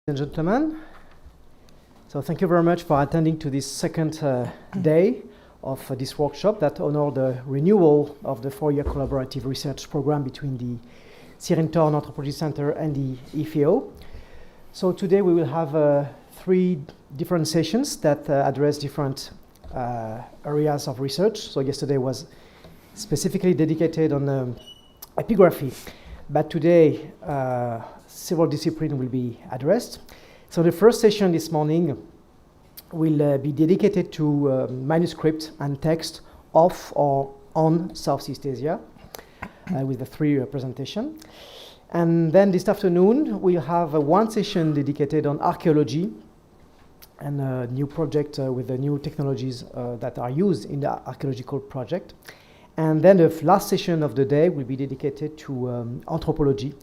And gentlemen, so thank you very much for attending to this second day of this workshop that honor the renewal of the 4-year collaborative research program between the Thorn Anthropology Center and the EFEO. So today we will have 3 different sessions that address different areas of research. So yesterday was specifically dedicated on epigraphy, but today several disciplines will be addressed. So the first session this morning will be dedicated to manuscript and text of or on Southeast Asia with the 3 presentations. And then this afternoon we'll have one session dedicated on archaeology and a new project with the new technologies that are used in the archaeological project. And then the last session of the day will be dedicated to anthropology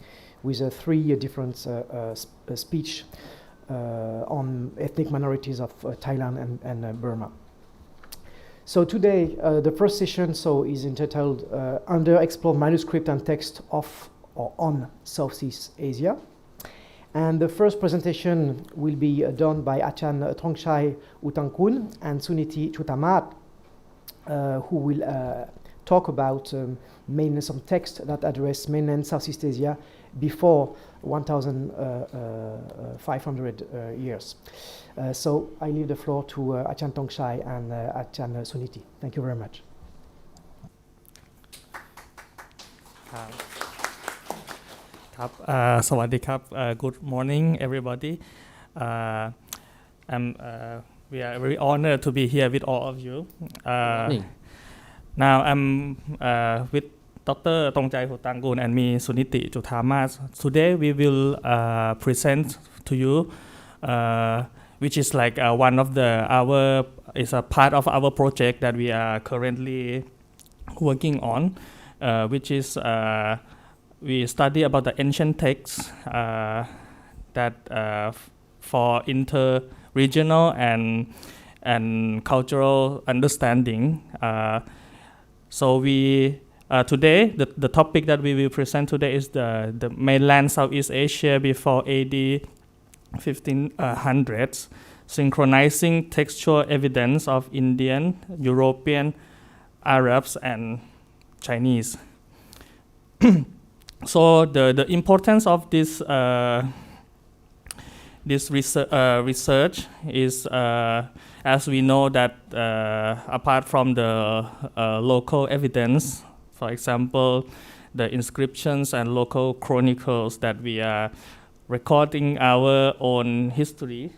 with 3 different speech on ethnic minorities of Thailand and Burma. So today, the first session is entitled Under-Explored Manuscript and Text of or on Southeast Asia. And the first presentation will be done by Achan Trongjai Hutangkura and Suniti Chuthamas, who will talk about some text that address mainland Southeast Asia before 1,500 years. So I leave the floor to Achan Trongjai and Achan Suniti. Thank you very much. Good morning, everybody. We are very honored to be here with all of you. Now I'm with Dr. Trongjai Hutangkura and me, Suniti Chuthamas. Today we will present to you, which is like one of is a part of our project that we are currently working on, which is we study about the ancient texts that for inter-regional and cultural understanding. So we today, the topic that we will present today is the mainland Southeast Asia before AD 1500s, synchronizing textual evidence of Indian, European, Arabs, and Chinese. So the importance of this research is, as we know that apart from the local evidence, for example, the inscriptions and local chronicles that we are recording our own history.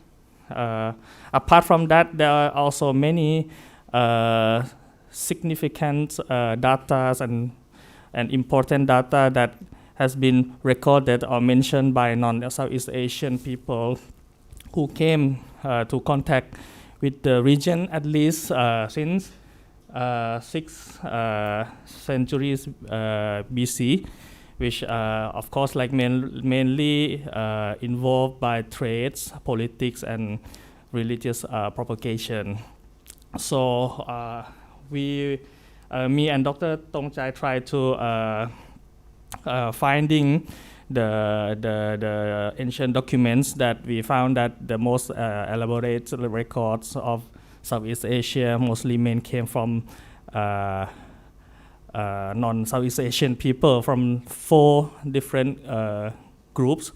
Apart from that, there are also many significant data and important data that has been recorded or mentioned by non-Southeast Asian people who came to contact with the region at least since 6 centuries BC, which of course mainly involved by trades, politics, and religious propagation. So me and Dr. Trongjai try to finding the ancient documents that we found that the most elaborate records of Southeast Asia mostly came from non-Southeast Asian people from 4 different groups.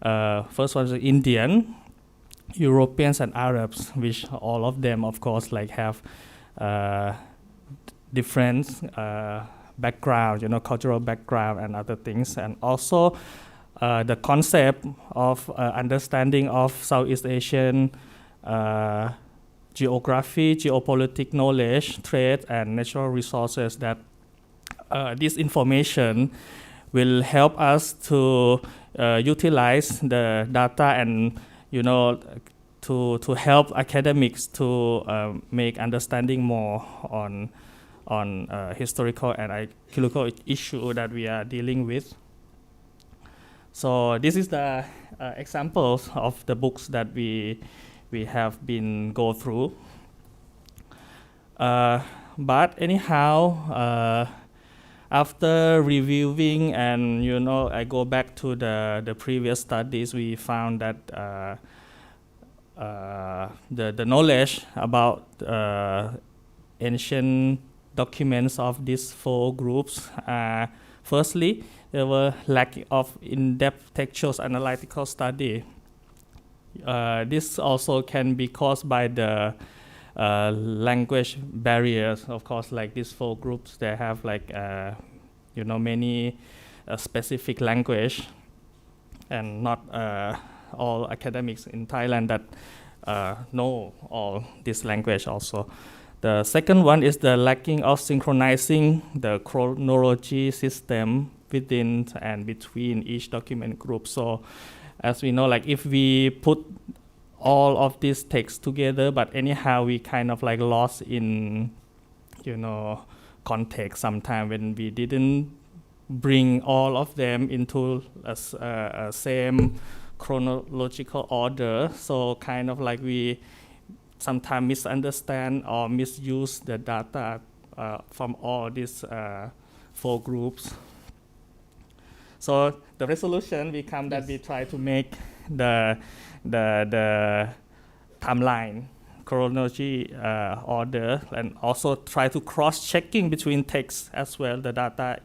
First one is Indian, Europeans, and Arabs, which all of them, of course, have different background, cultural background and other things, and also the concept of understanding of Southeast Asian geography, geopolitical knowledge, trade, and natural resources. That this information will help us to utilize the data and to help academics to make understanding more on historical and archaeological issue that we are dealing with. So this is the examples of the books that we have been go through. But anyhow, after reviewing and I go back to the previous studies, we found that the knowledge about ancient documents of these 4 groups, firstly, there were lack of in-depth textual analytical study. This also can be caused by the language barriers. Of course, like these 4 groups, they have like many specific language, and not all academics in Thailand that know all this language also. The second one is the lacking of synchronizing the chronology system within and between each document group. So as we know, like if we put all of these texts together, but anyhow we kind of like lost in context sometime when we didn't bring all of them into a same chronological order. So kind of like we sometimes misunderstand or misuse the data from all these 4 groups. So the resolution become that we try to make the timeline chronology order, and also try to cross-checking between texts as well, the data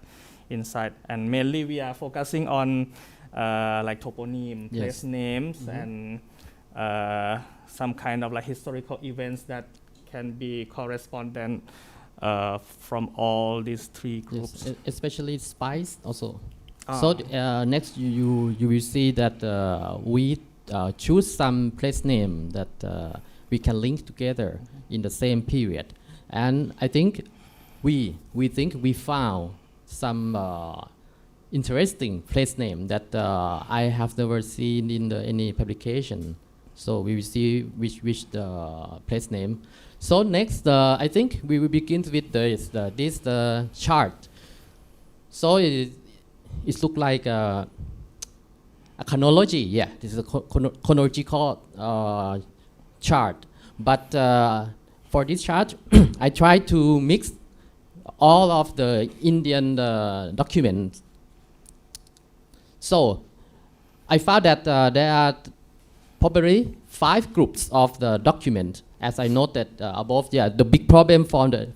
inside. And mainly we are focusing on like toponym, place names, and some kind of like historical events that can be correspondent from all these 3 groups. Yes, especially spice also. So next you will see that we choose some place name that we can link together in the same period. And I think we found some interesting place name that I have never seen in any publication. So we will see which the place name. So next, I think we will begin with this chart. So it looks like a chronology. Yeah, this is a chronological chart. But for this chart, I try to mix all of the Indian documents. So I found that there are probably 5 groups of the document, as I noted above. Yeah, the big problem from the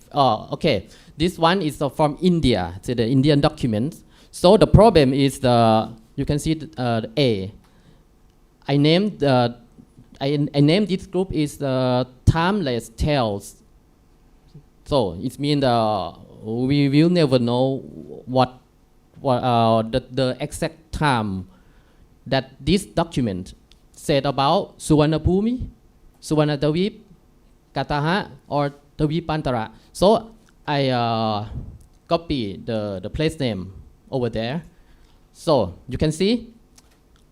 this one is from India, so the Indian documents. So the problem is you can see the A. I named this group is the timeless tales. So it means we will never know what the exact time that this document said about Suvarnabhumi, Suvarnadvip, Kataha, or Dvipantara. So I copy the place name over there. So you can see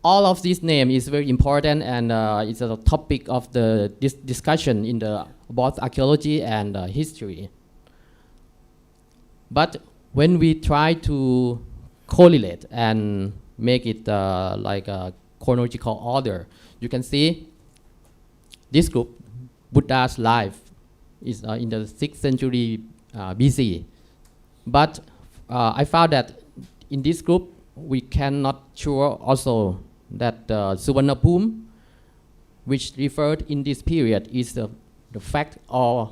all of these names is very important, and it's a topic of the discussion in the both archaeology and history. But when we try to correlate and make it like a chronological order, you can see this group, Buddha's life, is in the 6th century BC. But I found that in this group, we cannot sure also that Suvarnabhumi, which referred in this period, is the fact or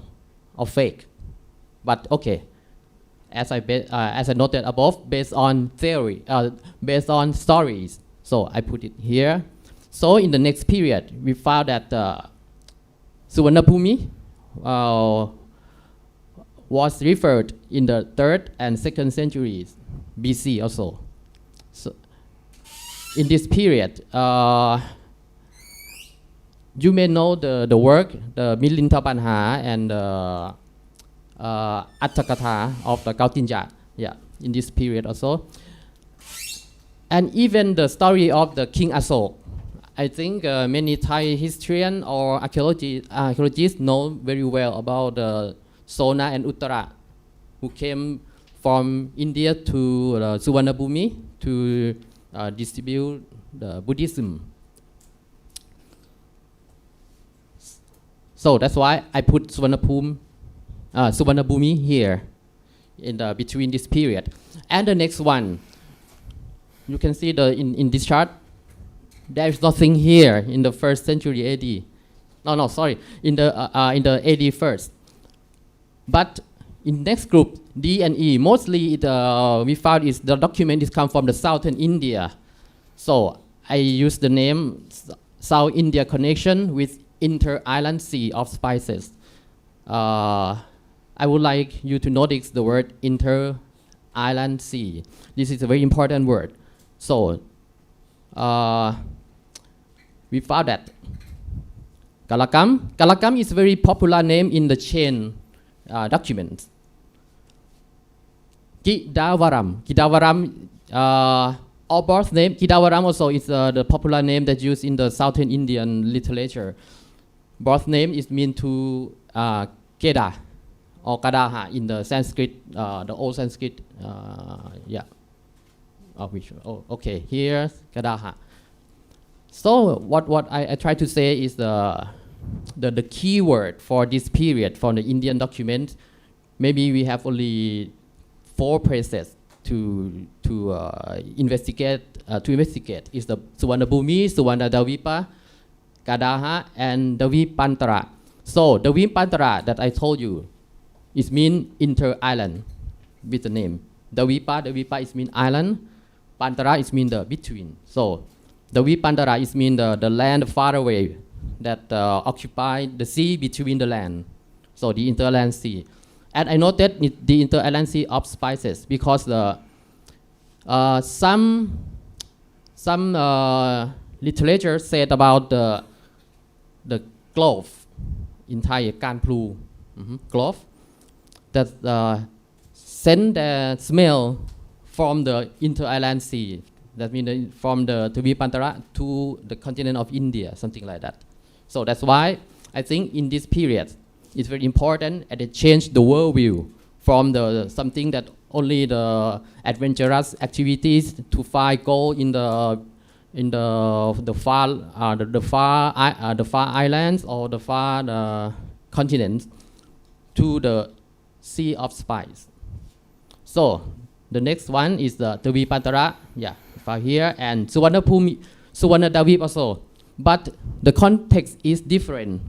fake. But okay, as I noted above, based on theory, based on stories. So I put it here. So in the next period, we found that Suvarnabhumi was referred in the 3rd and 2nd centuries BC also. So in this period, you may know the work, the Milintabandha and Atthakatha of the Kautinja, yeah, in this period also. And even the story of the King Asok, I think many Thai historians or archaeologists know very well about Sona and Uttara, who came from India to Suvarnabhumi to distribute the Buddhism. So that's why I put Suvarnabhumi here. in the between this period. And the next one, you can see in this chart, there is nothing here in the 1st century AD. No, sorry, in the AD first. But in next group, D and E, mostly we found is the document is come from the southern India. So I use the name South India Connection with Inter-Island Sea of Spices. I would like you to notice the word Inter-Island Sea. This is a very important word. So we found that Kalakam is a very popular name in the chain documents. Kidavaram, our birth name, Kidavaram also is the popular name that's used in the southern Indian literature. Birth name is mean to Keda or Kadaha in the Sanskrit, the old Sanskrit, okay, here's Kadaha. So what I try to say is the key word for this period for the Indian document, maybe we have only 4 places to investigate is the Suvarnabhumi, Suvarnadavipa, Kadaha, and Davipantara. So Davipantara that I told you is mean inter-island with the name. Davipa is mean island, Pantara is mean the between. So Davipantara is mean the land far away that occupy the sea between the land. So the interland sea. And I noted the inter-island sea of spices because some literature said about the clove in Thai, Kanplu, clove, that send the smell from the inter-island sea. That means from the Davipantara to the continent of India, something like that. So that's why I think in this period, it's very important and it changed the worldview from the something that only the adventurous activities to find gold in the far islands or the far continents to the sea of spice. So the next one is the Davipantara, here, and Suvarnadavip also. But the context is different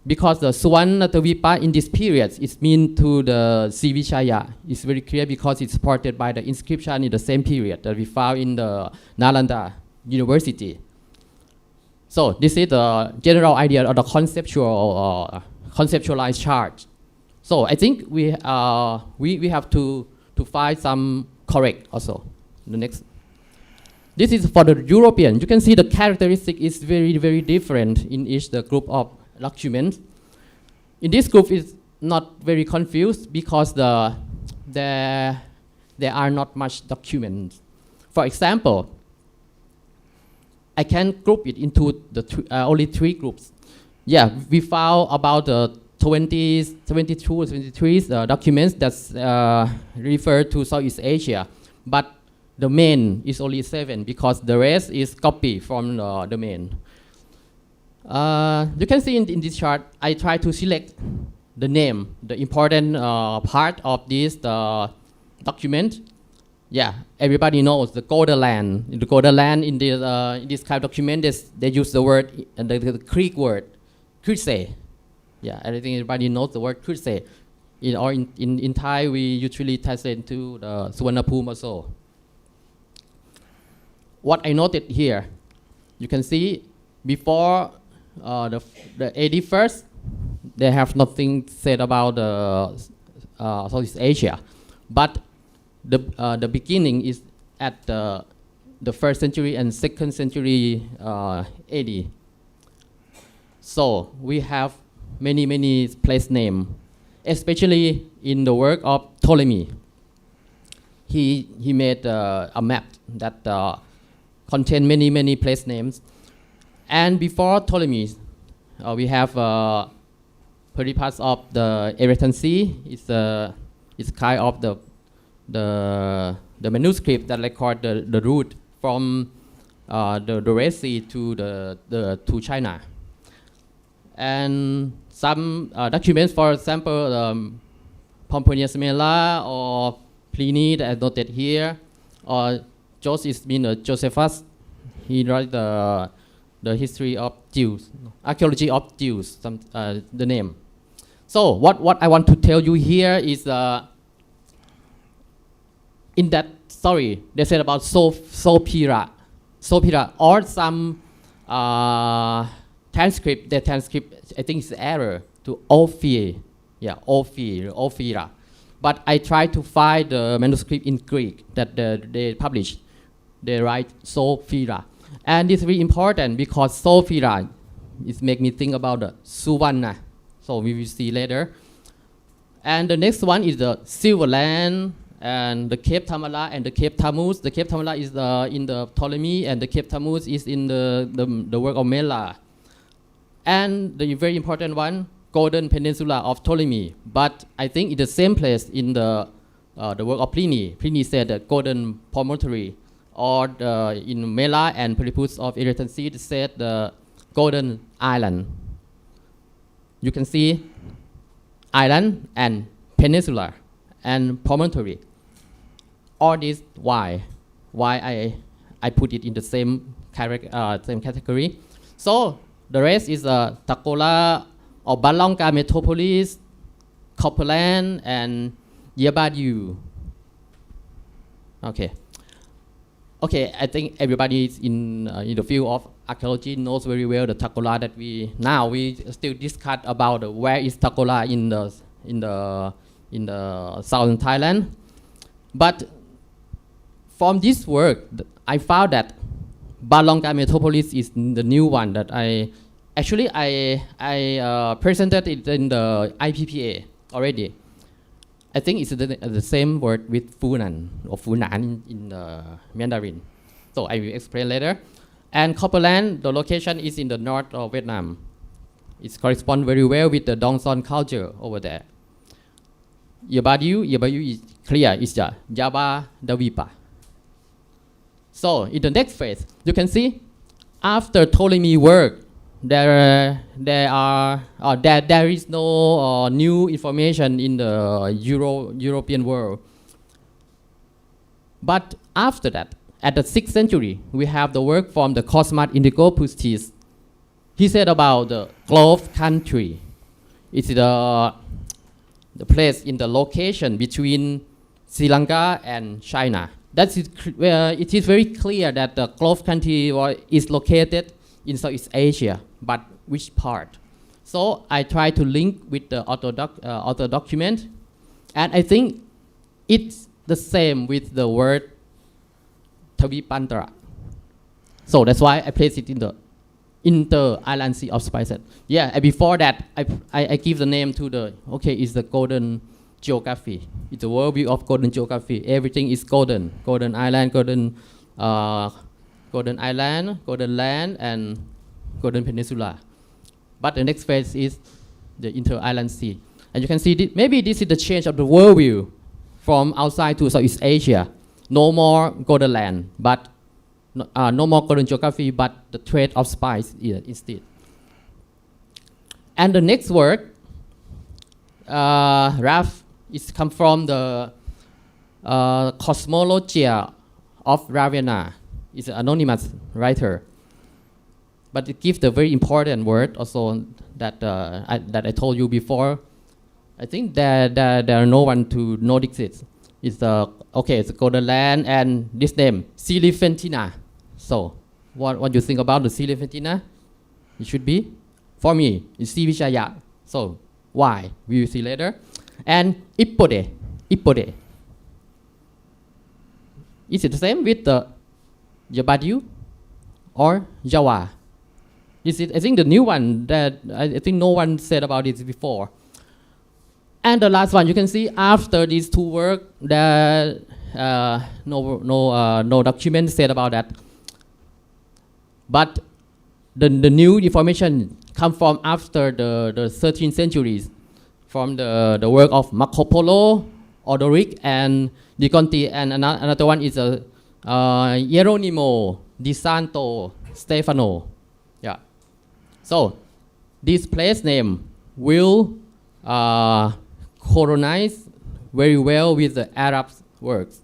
because the Suvarnadavipa in this period is mean to the Srivichaya. It's very clear because it's supported by the inscription in the same period that we found in the Nalanda University. So this is the general idea of the conceptualized chart. So I think we have to find some correct also. The next. This is for the European. You can see the characteristic is very, very different in each the group of documents. In this group, it's not very confused because there are not much documents. For example, I can group it into the only 3 groups. Yeah, we found about 22 or 23 documents that refer to Southeast Asia, but the main is only 7 because the rest is copy from the main. You can see in this chart, I try to select the name, the important part of this document. Yeah, everybody knows the Golden Land. The Golden Land in this kind of document, they use the word, the Greek word, Kourilsky. Yeah, I think everybody knows the word Kourilsky. In Thai, we usually translate to the Suvarnabhumi also. What I noted here, you can see before the AD first, they have nothing said about Southeast Asia, but the beginning is at the 1st century and 2nd century AD. So we have many place names, especially in the work of Ptolemy. He made a map that contain many place names. And before Ptolemy, we have peripats of the Eritrean Sea. It's kind of the manuscript that record the route from the Red Sea to China. And some documents, for example, Pomponius Mela or Pliny that I noted here, or Josephus. He wrote the history of Jews, archaeology of Jews, the name. So what I want to tell you here is in that story they said about Sopira, or some transcript. The transcript I think is error to Ophi, Ophira. But I tried to find the manuscript in Greek that they published. They write Sophira. And it's really important because Sophira is make me think about the Suvanna. So we will see later. And the next one is the Silver Land and the Cape Tamala and the Cape Tammuz. The Cape Tamala is in the Ptolemy, and the Cape Tammuz is in the work of Mela. And the very important one, Golden Peninsula of Ptolemy. But I think in the same place in the work of Pliny. Pliny said the Golden Promontory, or in Mela and Periplus of Erythraean Sea said the Golden Island. You can see island and peninsula and promontory. All this why I put it in the same category. So the rest is Takola or Balonga Metropolis, Copperland, and Yabadu. Okay, I think everybody is in the field of archaeology knows very well the Takola that we still discuss about where is Takola in the southern Thailand. But from this work, I found that Balonga Metropolis is the new one that I presented it in the EPHE already. I think it's the same word with Funan or Funan in the Mandarin. So I will explain later. And Copperland, the location is in the north of Vietnam. It corresponds very well with the Dong Son culture over there. Yabadu is clear, it's the Java Davipa. So in the next phase, you can see after Ptolemy work, there is no new information in the European world. But after that, at the 6th century, we have the work from the Cosmas Indicopustes. He said about the Clove country. It's the place in the location between Sri Lanka and China. It is very clear that the Clove country is located in Southeast Asia, but which part? So I try to link with the author document, and I think it's the same with the word Tavipantara. So that's why I place it in the Inter-Island Sea of Spices. Yeah, and before that, I give the name to it's the golden geography. It's a worldview of golden geography. Everything is golden. Golden island, golden island, golden land, and golden peninsula. But the next phase is the Inter-Island Sea. And you can see maybe this is the change of the worldview from outside to Southeast Asia. No more golden land, but no more golden geography, but the trade of spice instead. And the next work, Raf, is come from the Cosmologia of Ravenna. It's an anonymous writer, but it gives the very important word also that I told you before. I think that there are no one to notice it. It's it's a golden land, and this name Siliphentina. So what you think about the Siliphentina? It should be, for me, it's Sivishaya. So why? We will see later. And Ipode. Is it the same with the Yabadu or Jawa? This is, I think, the new one that I think no one said about it before. And the last one, you can see after these two work, there no document said about that. But the new information come from after the 13th centuries, from the work of Marco Polo, Odoric, and Di Conti, and another one is Hieronimo di Santo Stefano. Yeah. So this place name will colonize very well with the Arab works.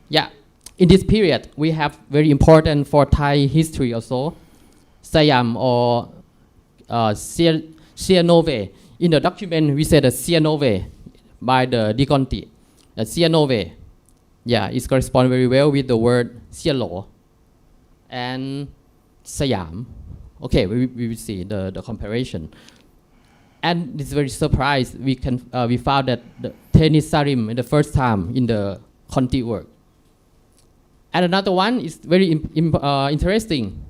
Yeah, in this period, we have very important for Thai history also, Siam or Sihanoukvey. In the document, we said the Sihanoukvey by the Digonti. The Sihanoukvey, yeah, it corresponds very well with the word Sialo and Siam. Okay, we will see the comparison. And it's very surprised we found that the Tenis Sarim in the first time in the Conti work. And another one is very interesting.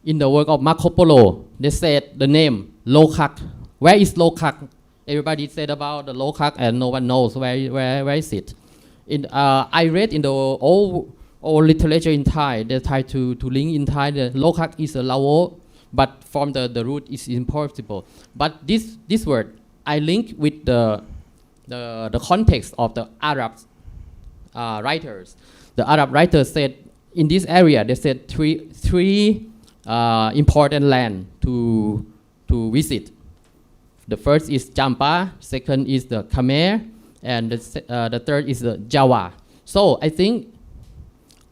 In the work of Marco Polo, they said the name Lokak. Where is Lokak? Everybody said about the Lokak and no one knows where is it. I read in the old literature in Thai, they try to link in Thai the Lokak is a Lao, but from the root is impossible. But this word I link with the context of the Arab writers. The Arab writers said in this area they said three important land to visit. The first is Champa, second is the Khmer, and the third is the Java. So I think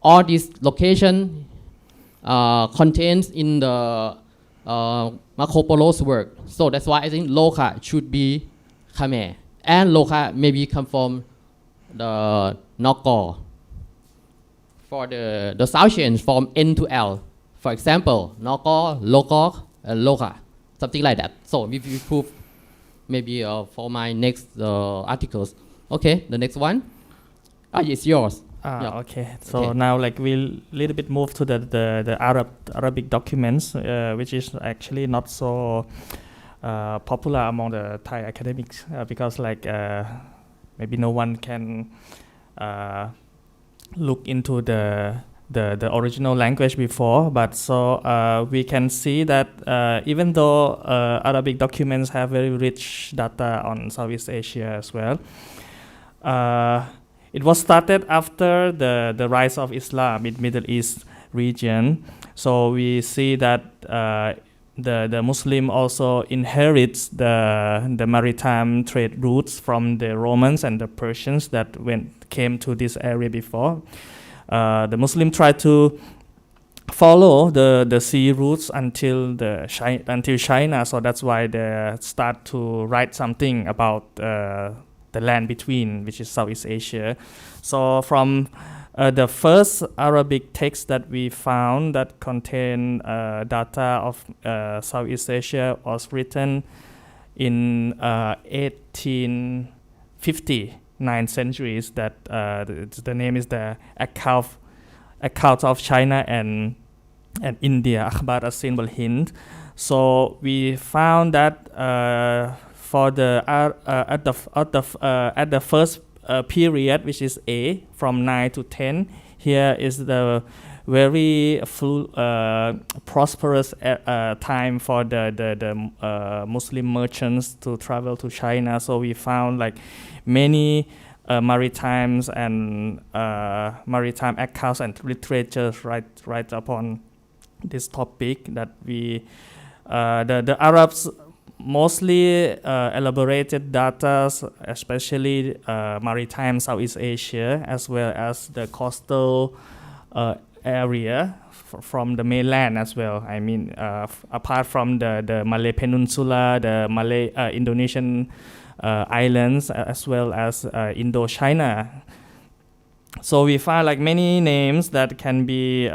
all these location contains in the Marco Polo's work. So that's why I think Loka should be Khmer, and Loka maybe come from the Nogor. For the South chain from N to L. For example, Nogor, Logor, and Loka, something like that. So if you prove maybe for my next articles. Okay, the next one. It's yours. Yeah. Okay. So now we'll little bit move to the Arabic documents, which is actually not so popular among the Thai academics because maybe no one can look into the original language before, but so we can see that even though Arabic documents have very rich data on Southeast Asia as well, it was started after the rise of Islam in Middle East region. So we see that the Muslim also inherits the maritime trade routes from the Romans and the Persians that came to this area before. The Muslim tried to follow the sea routes until China, so that's why they start to write something about the land between, which is Southeast Asia. So from the first Arabic text that we found that contain data of Southeast Asia was written in 1850. 9th centuries, that the name is the account of China and India, Akhbar as-Sind wal Hind. So we found that for the at the first period, which is A, from 9 to 10, here is the very prosperous time for the Muslim merchants to travel to China. So we found many maritimes and maritime accounts and literatures right upon this topic that the Arabs mostly elaborated data, especially maritime Southeast Asia, as well as the coastal area from the mainland as well. I mean, apart from the Malay Peninsula, the Malay Indonesian islands, as well as Indochina. So we find many names that can be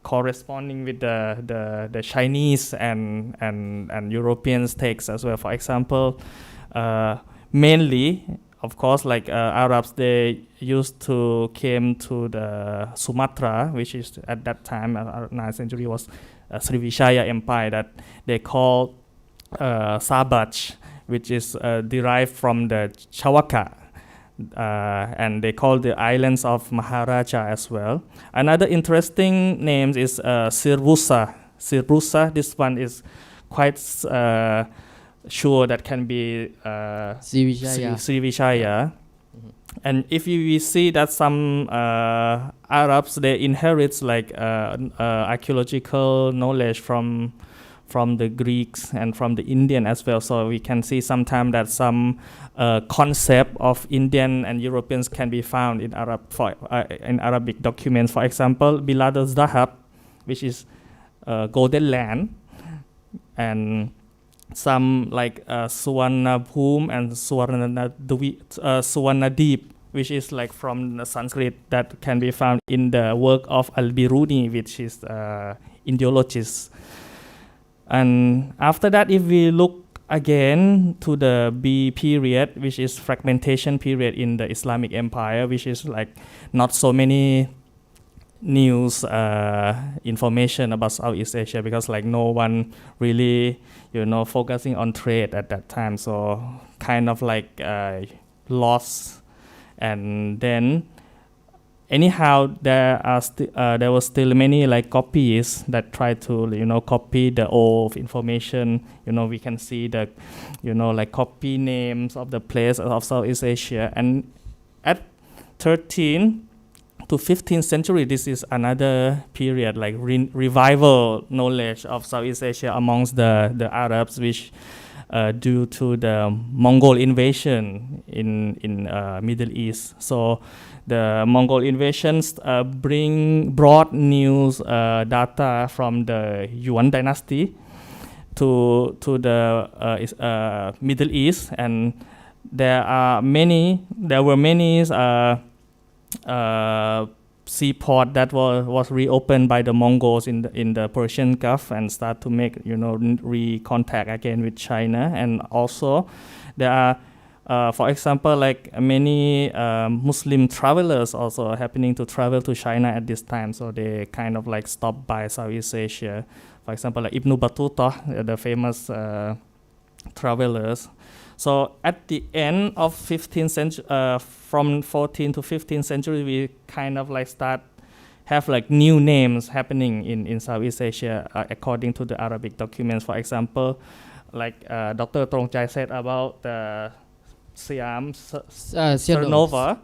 corresponding with the Chinese and European texts as well. For example, mainly, of course, Arabs, they used to came to the Sumatra, which is at that time, 9th century, was Sriwijaya Empire that they called Sabach, which is derived from the Chawaka. And they call the islands of Maharaja as well. Another interesting name is Sirbusa. Sirbusa, this one is quite sure that can be Sriwijaya. And if we see that some Arabs, they inherit archaeological knowledge from from the Greeks and from the Indian as well. So we can see sometimes that some concept of Indian and Europeans can be found in in Arabic documents. For example, Bilad al-Zahab, which is golden land, and some like Suvarnabhum and Suvarnadeep, which is like from the Sanskrit, that can be found in the work of Al-Biruni, which is Indiologist. And after that, if we look again to the B period, which is fragmentation period in the Islamic Empire, which is like not so many news information about Southeast Asia, because like no one really focusing on trade at that time, so kind of like lost. And then anyhow there were still many like copies that try to copy the old information. We can see the like copy names of the place of Southeast Asia. And at 13th to 15th century, this is another period like revival knowledge of Southeast Asia amongst the Arabs, which due to the Mongol invasion in Middle East. So the Mongol invasions brought news data from the Yuan dynasty to the Middle East, and there were many seaport that was reopened by the Mongols in the Persian Gulf, and start to make re-contact again with China. And also there are for example like many Muslim travelers also happening to travel to China at this time, so they kind of like stopped by Southeast Asia. For example, like Ibn Battuta, the famous travelers. So at the end of 15th century, from 14th to 15th century, we kind of like have like new names happening in Southeast Asia according to the Arabic documents. For example, like Dr. Trongjai said about the Siam Cernova.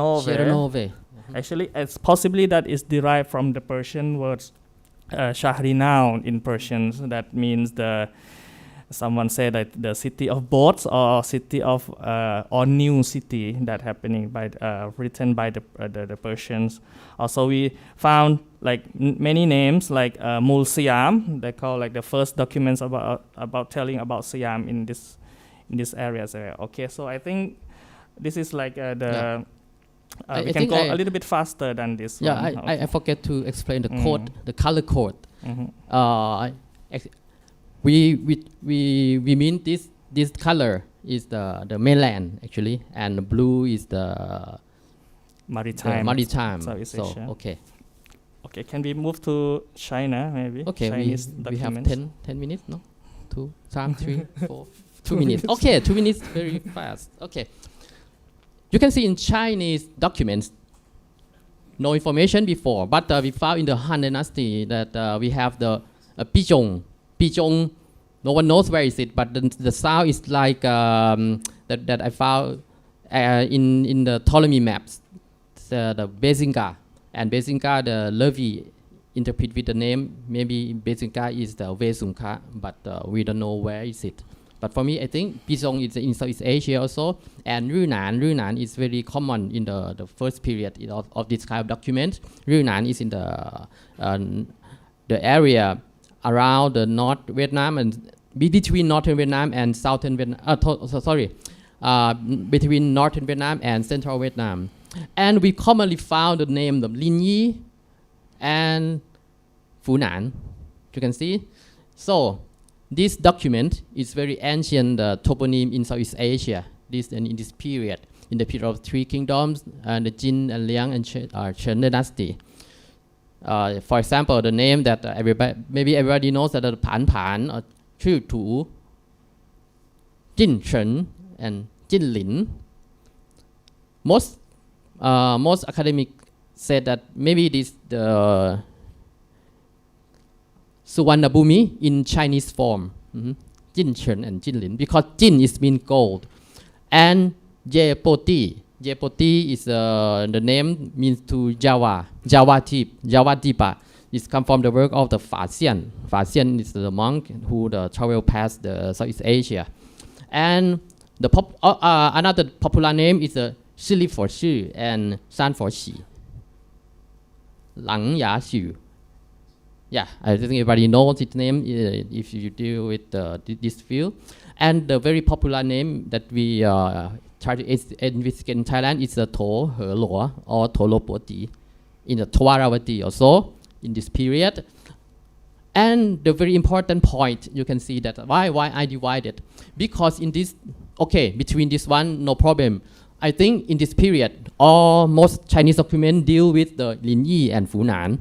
Cernove. Actually, it's possibly that is derived from the Persian words Shahrinaun in Persian. That means someone said that the city of boats, or city of or new city that happening by written by the Persians. Also, we found like many names like Mul Siam. They call like the first documents about telling about Siam in this areas. Okay, so I think this is like we can go a little bit faster than this. Yeah, one. I forget to explain the code, the color code. Mm-hmm. We mean this color is the mainland actually, and the blue is the maritime. Southeast So Asia. Okay, can we move to China maybe? Okay, Chinese we have documents. 10 minutes, no? 2, 3, 4, 2 minutes. Okay, 2 minutes, very fast. Okay. You can see in Chinese documents, no information before, but we found in the Han Dynasty that we have the Pizhong. Pizhong, no one knows where is it, but the sound is like that I found in the Ptolemy maps, the Bezinga. And Bezinga, the Levi interpret with the name, maybe Bezinga is the Vesungka, but we don't know where is it. But for me, I think Pizhong is in Southeast Asia also, and Runan is very common in the first period of this kind of document. Runan is in the area around the North Vietnam and between Northern Vietnam and Southern Vietnam. Between Northern Vietnam and Central Vietnam, and we commonly found the name of Linh Yi and Funan. You can see, so. This document is very ancient toponym in Southeast Asia. In this period, in the period of three kingdoms, the Jin and Liang and Chen dynasty. For example, the name that everybody knows that the Pan Pan, or Chu Tu, Jin Chen, and Jin Lin. Most academics said that maybe the Suvarnabhumi in Chinese form, Jin Chen and Jin Lin, because Jin is mean gold, and Jepoti is the name means to Java Dipa. It comes from the work of the Fa Xian. Fa Xian is the monk who traveled past the Southeast Asia. And the another popular name is Shi for Shi and Shan for Xi. Lang Ya Xu. Yeah, I think everybody knows its name if you deal with this field. And the very popular name that we try to investigate in Thailand is the Tho He Luo or Tho Lo Po Ti in the Thawaravati also in this period. And the very important point, you can see that why I divided. Because in this, between this one, no problem. I think in this period, most Chinese documents deal with the Lin Yi and Funan.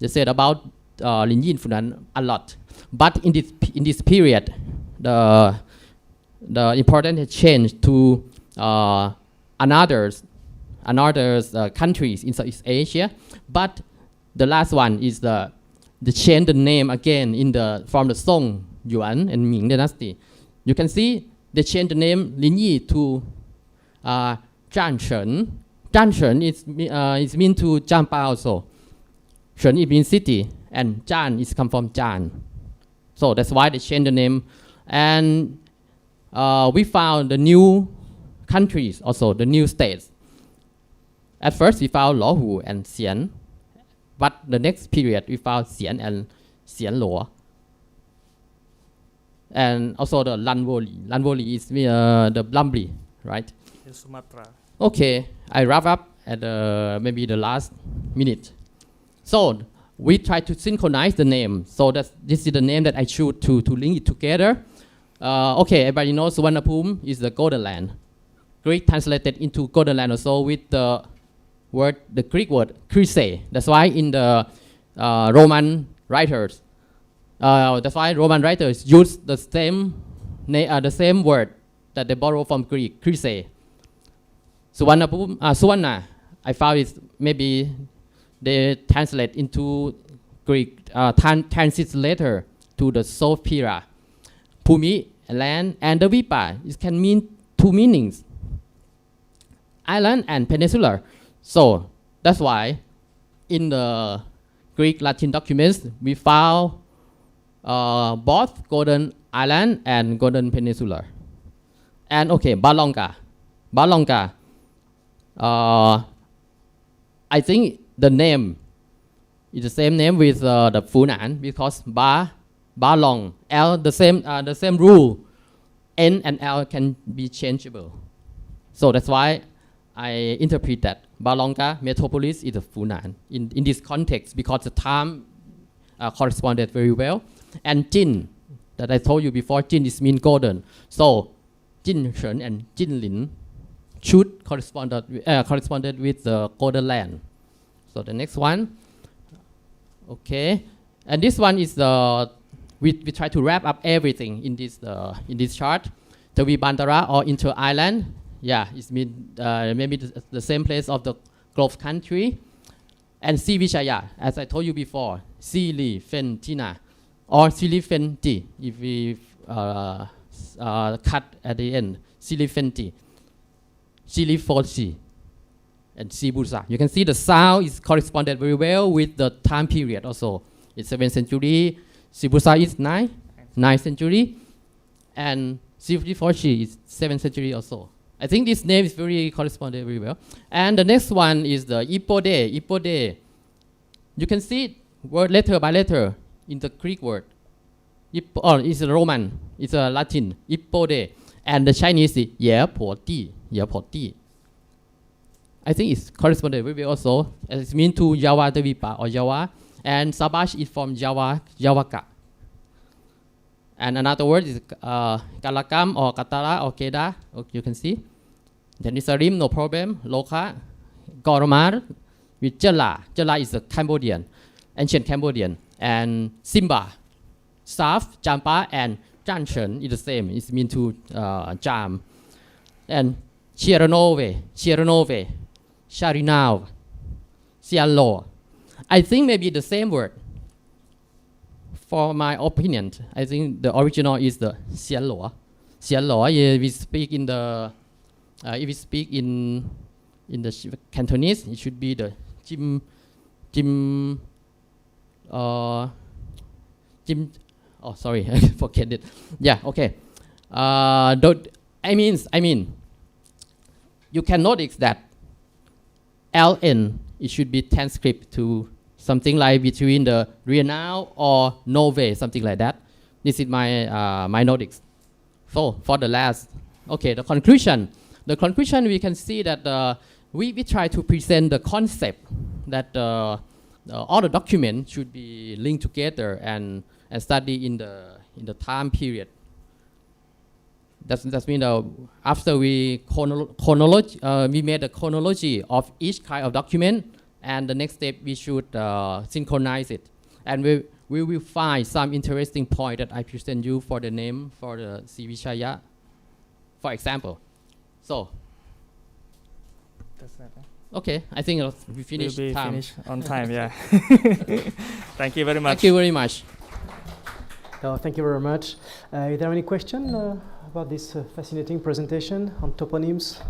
They said about Lin Yi and Funan a lot. But in this period, the important has changed to another countries in Southeast Asia. But the last one is they change the name again from the Song, Yuan, and Ming dynasty. You can see they change the name Lin Yi to Zhan Shen. Zhan Shen is mean to Zhanpa also. Shen it means city, and Zhan is come from Zhan. So that's why they change the name. And we found the new countries also, the new states. At first we found Lohu and Xian. But the next period, we found Xian and Xian Luo. And also the Lanvoli. Lanvoli is the Lumbri, right? In Sumatra. Okay, I wrap up at maybe the last minute. So we try to synchronize the name. So this is the name that I choose to link it together. Everybody knows Suvarnabhumi is the Golden Land. Greek translated into Golden Land also with the Greek word Chryse. That's why in the Roman writers use the same word that they borrow from Greek, Chryse. Suvarna, I found it maybe they translate into Greek, transit later to the Sophira. Phumi, land, and the Vipa. It can mean two meanings, island and peninsular. So that's why in the Greek Latin documents we found both Golden Island and Golden Peninsula. And Balonga. I think the name is the same name with the Funan because Balong, L the same rule. N and L can be changeable. So that's why I interpret that Balonga metropolis is a Funan in this context because the time corresponded very well. And Jin, that I told you before, Jin is mean golden. So Jin Shen and Jin Lin should corresponded with the Golden Land. So the next one, and this one is we try to wrap up everything in this chart. The Vibandara or inter-island. Yeah, it's maybe the same place of the Gulf country. And Sivishaya, as I told you before, Sili Fen Tina, or Sili Fen Ti, if we cut at the end, Sili Fen Ti, Sili Forsi, and Sibusa. You can see the sound is corresponded very well with the time period also. It's 7th century, Sibusa is 9th century, and Sili Forsi is 7th century also. I think this name is very corresponded very well. And the next one is the Ipode. You can see word letter by letter in the Greek word. It's a Roman, it's a Latin, Ipode. And the Chinese is Yepoti. I think it's corresponded very well also. It means to Jawa Devipa or Jawa. And Sabash is from Javaka. And another word is Kalakam or Katara or Keda. You can see. Then it's a rim, no problem. Loka, Goromar with Jela. Jela is a Cambodian, ancient Cambodian. And Simba, Saf, Jampa, and Janshen is the same. It's mean to jam. And Chiranove, Sharinau, Sialo. I think maybe the same word. For my opinion, I think the original is the Xianluo. If we speak in the Cantonese, it should be the Jim Jim, oh sorry, I forget it. Yeah, okay. I mean, you can notice that LN, it should be transcript to something like between the real noun or Norway, something like that. This is my notice. So for the last, okay, the conclusion. The conclusion, we can see that we try to present the concept that all the documents should be linked together and study in the time period. That's mean after we we made a chronology of each kind of document, and the next step we should synchronize it, and we will find some interesting point that I present you for the name for the Sivishaya, for example. So. That's that. Okay, I think we finished We'll be time. finished on time, yeah. Thank you very much. Thank you very much. So thank you very much. Is there any question about this fascinating presentation on toponyms?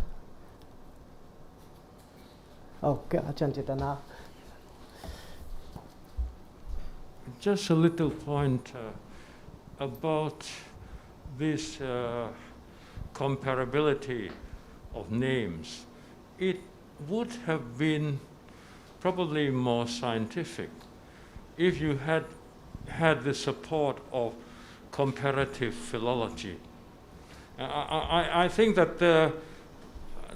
Okay, Ajahn Chetana. Just a little point about this comparability of names. It would have been probably more scientific if you had the support of comparative philology. I think that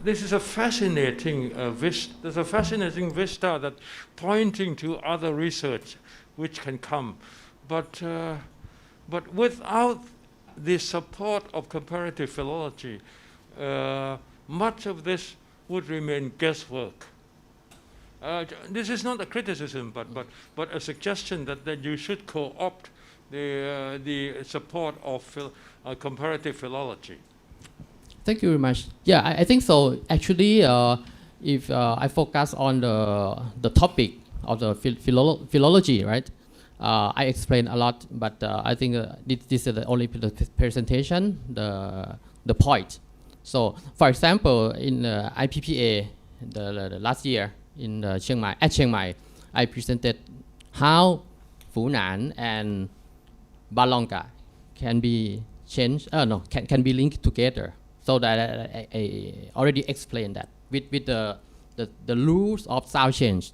this is a fascinating vista. There's a fascinating vista that pointing to other research which can come, but without the support of comparative philology, much of this would remain guesswork. This is not a criticism, but a suggestion that you should co-opt the support of comparative philology. Thank you very much. Yeah, I think so. Actually, if I focus on the topic of the philology, right? I explained a lot, but I think this is the only presentation, the point. So, for example, in EPHE, the last year in Chiang Mai, I presented how Funan and Balonga can be changed. Can be linked together. So that I already explained that with the rules of sound change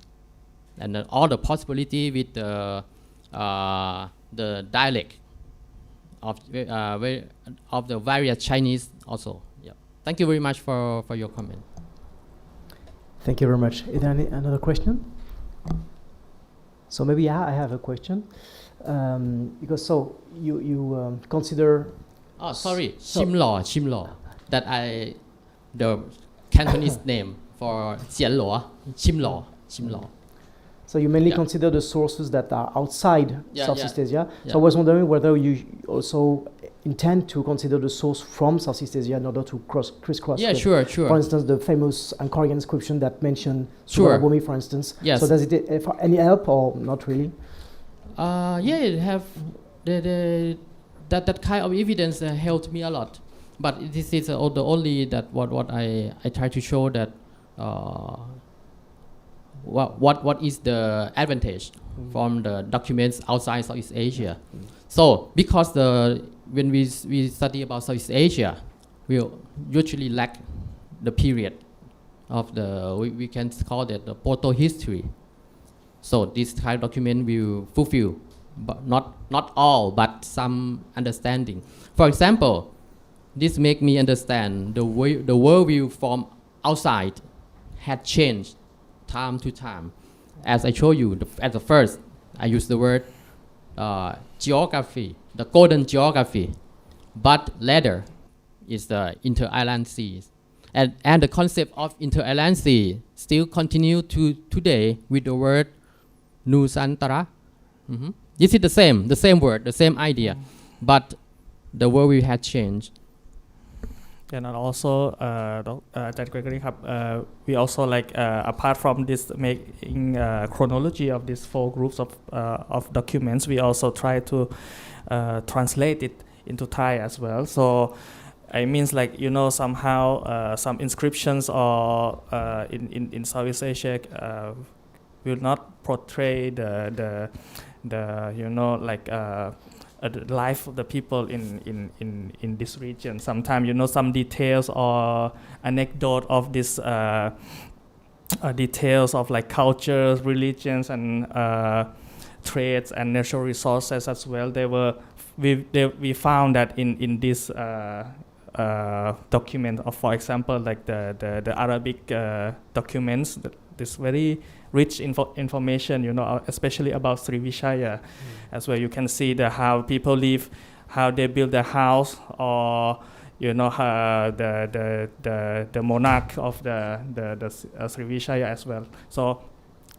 and all the possibility with the dialect of the various Chinese also. Yeah. Thank you very much for your comment. Thank you very much. Is there another question? So maybe I have a question. Because so you consider... Oh, sorry, Chimlo. That the Cantonese name for Jianluo, Chimlo. So you mainly consider the sources that are outside Southeast Asia. Yeah. So I was wondering whether you also intend to consider the source from Southeast Asia in order to crisscross. Yeah, sure. For instance, the famous Angkorian inscription that mentioned Sure. Suvarnabhumi, for instance. Yes. So does it for any help or not really? It have that kind of evidence helped me a lot. But this is the only that what I try to show that what is the advantage from the documents outside Southeast Asia. So because when we study about Southeast Asia, we usually lack the period of we can call it the proto history. So this kind of document will fulfill, but not all, but some understanding. For example, this make me understand the worldview from outside had changed time to time. As I show you, at the first, I use the word geography, the golden geography, but later is the inter-island seas. And the concept of inter-island sea still continue to today with the word Nusantara. This is the same word, the same idea, but the worldview had changed. And also, Gregory, we also apart from this making chronology of these 4 groups of documents, we also try to translate it into Thai as well. So it means somehow some inscriptions or in Southeast Asia will not portray the the the life of the people in this region. Sometimes some details or anecdote of this details of like cultures, religions, and trades and natural resources as well. We found that in this document of, for example, like the Arabic documents, this very rich information, especially about Srivijaya, as well. You can see how people live, how they build their house, or how the monarch of the Srivijaya as well. So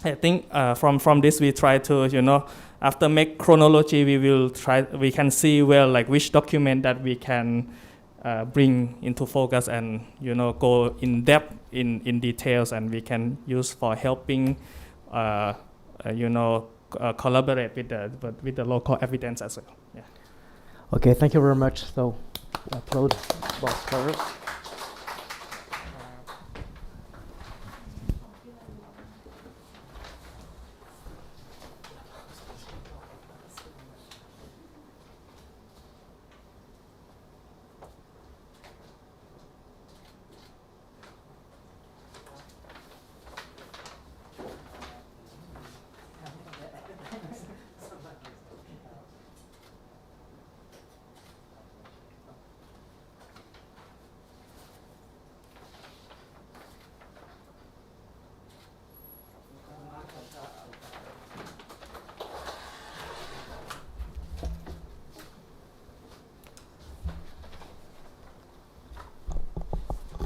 I think from this we try to after make chronology, we can see like which document that we can bring into focus and go in depth in details, and we can use for helping collaborate with the local evidence as well. Yeah. Okay, thank you very much. So upload both first.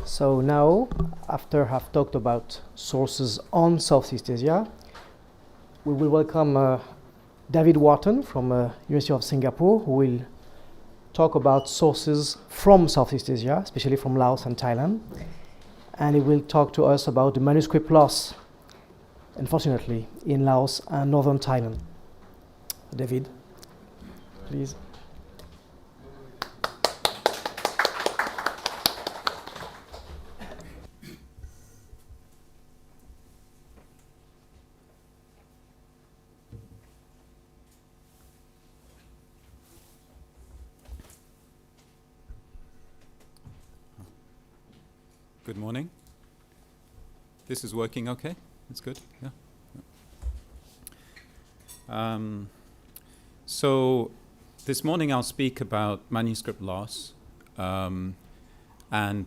So now, after I've talked about sources on Southeast Asia, we will welcome David Wharton from University of Singapore, who will talk about sources from Southeast Asia, especially from Laos and Thailand. And he will talk to us about the manuscript loss, unfortunately, in Laos and northern Thailand. David, please. Good morning. This is working okay? It's good? Yeah. So this morning I'll speak about manuscript loss, and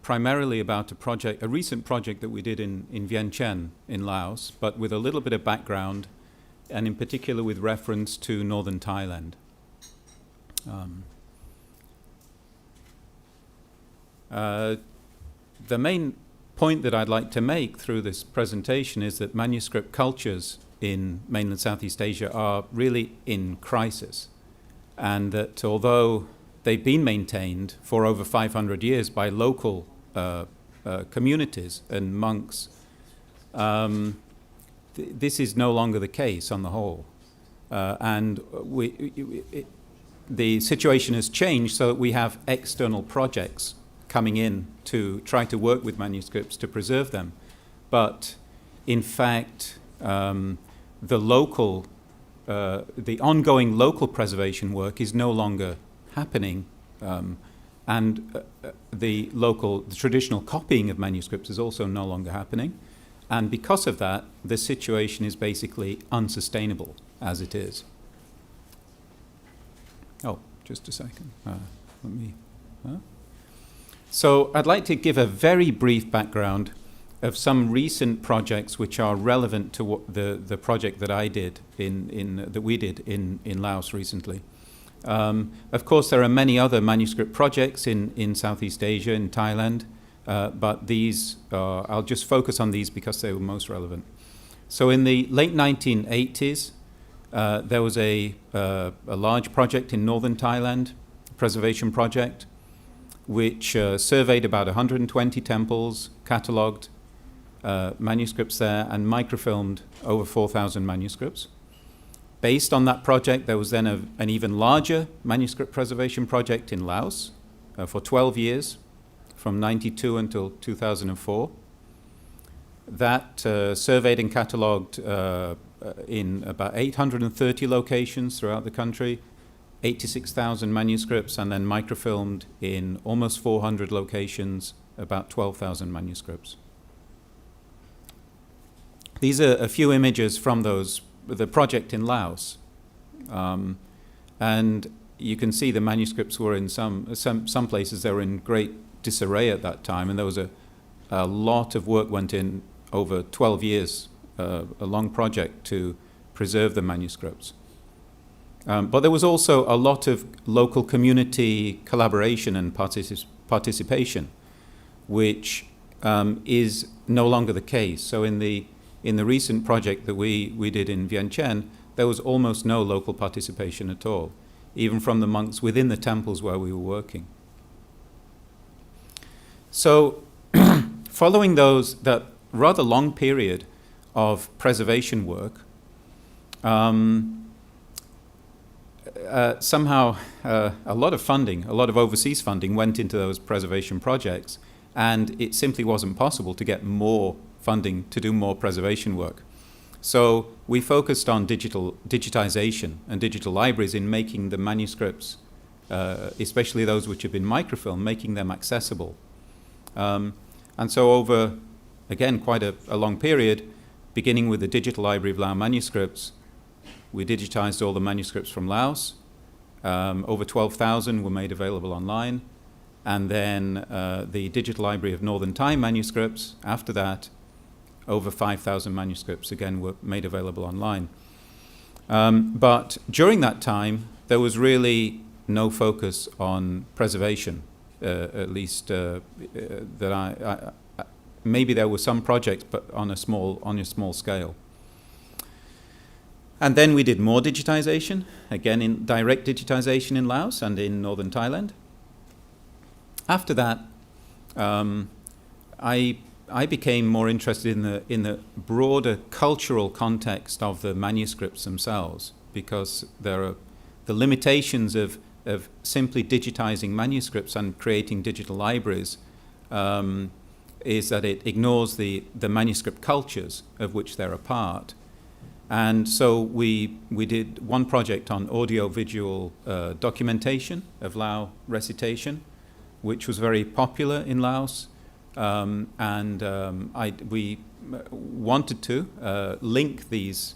primarily about a recent project that we did in Vientiane in Laos, but with a little bit of background, and in particular with reference to northern Thailand. The main point that I'd like to make through this presentation is that manuscript cultures in mainland Southeast Asia are really in crisis, and that although they've been maintained for over 500 years by local communities and monks, this is no longer the case on the whole. And the situation has changed so that we have external projects coming in to try to work with manuscripts to preserve them. But in fact, the ongoing local preservation work is no longer happening, and the traditional copying of manuscripts is also no longer happening. And because of that, the situation is basically unsustainable as it is. Oh, just a second. So I'd like to give a very brief background of some recent projects which are relevant to what the project that I did that we did in Laos recently. Of course, there are many other manuscript projects in Southeast Asia, in Thailand, but these I'll just focus on these because they were most relevant. So in the late 1980s, there was a large project in northern Thailand, preservation project, which surveyed about 120 temples, catalogued manuscripts there, and microfilmed over 4,000 manuscripts. Based on that project, there was then an even larger manuscript preservation project in Laos for 12 years, from 92 until 2004. That surveyed and catalogued in about 830 locations throughout the country, 86,000 manuscripts, and then microfilmed in almost 400 locations, about 12,000 manuscripts. These are a few images from the project in Laos. And you can see the manuscripts were in some places they were in great disarray at that time, and there was a lot of work went in over 12 years, a long project to preserve the manuscripts. But there was also a lot of local community collaboration and participation, which is no longer the case. So in the recent project that we did in Vientiane, there was almost no local participation at all, even from the monks within the temples where we were working. So following that rather long period of preservation work, somehow a lot of funding, a lot of overseas funding went into those preservation projects, and it simply wasn't possible to get more funding to do more preservation work. So we focused on digitization and digital libraries in making the manuscripts, especially those which have been microfilmed, making them accessible. And so over, again, quite a long period, beginning with the Digital Library of Lao manuscripts, we digitized all the manuscripts from Laos. Over 12,000 were made available online. And then the Digital Library of Northern Thai manuscripts, after that, over 5,000 manuscripts, again, were made available online. But during that time, there was really no focus on preservation, at least that maybe there were some projects, but on a small scale. And then we did more digitization, again in direct digitization in Laos and in northern Thailand. After that, I became more interested in the broader cultural context of the manuscripts themselves, because there are the limitations of simply digitizing manuscripts and creating digital libraries is that it ignores the manuscript cultures of which they're a part. And so we did one project on audio-visual documentation of Lao recitation, which was very popular in Laos. We wanted to link these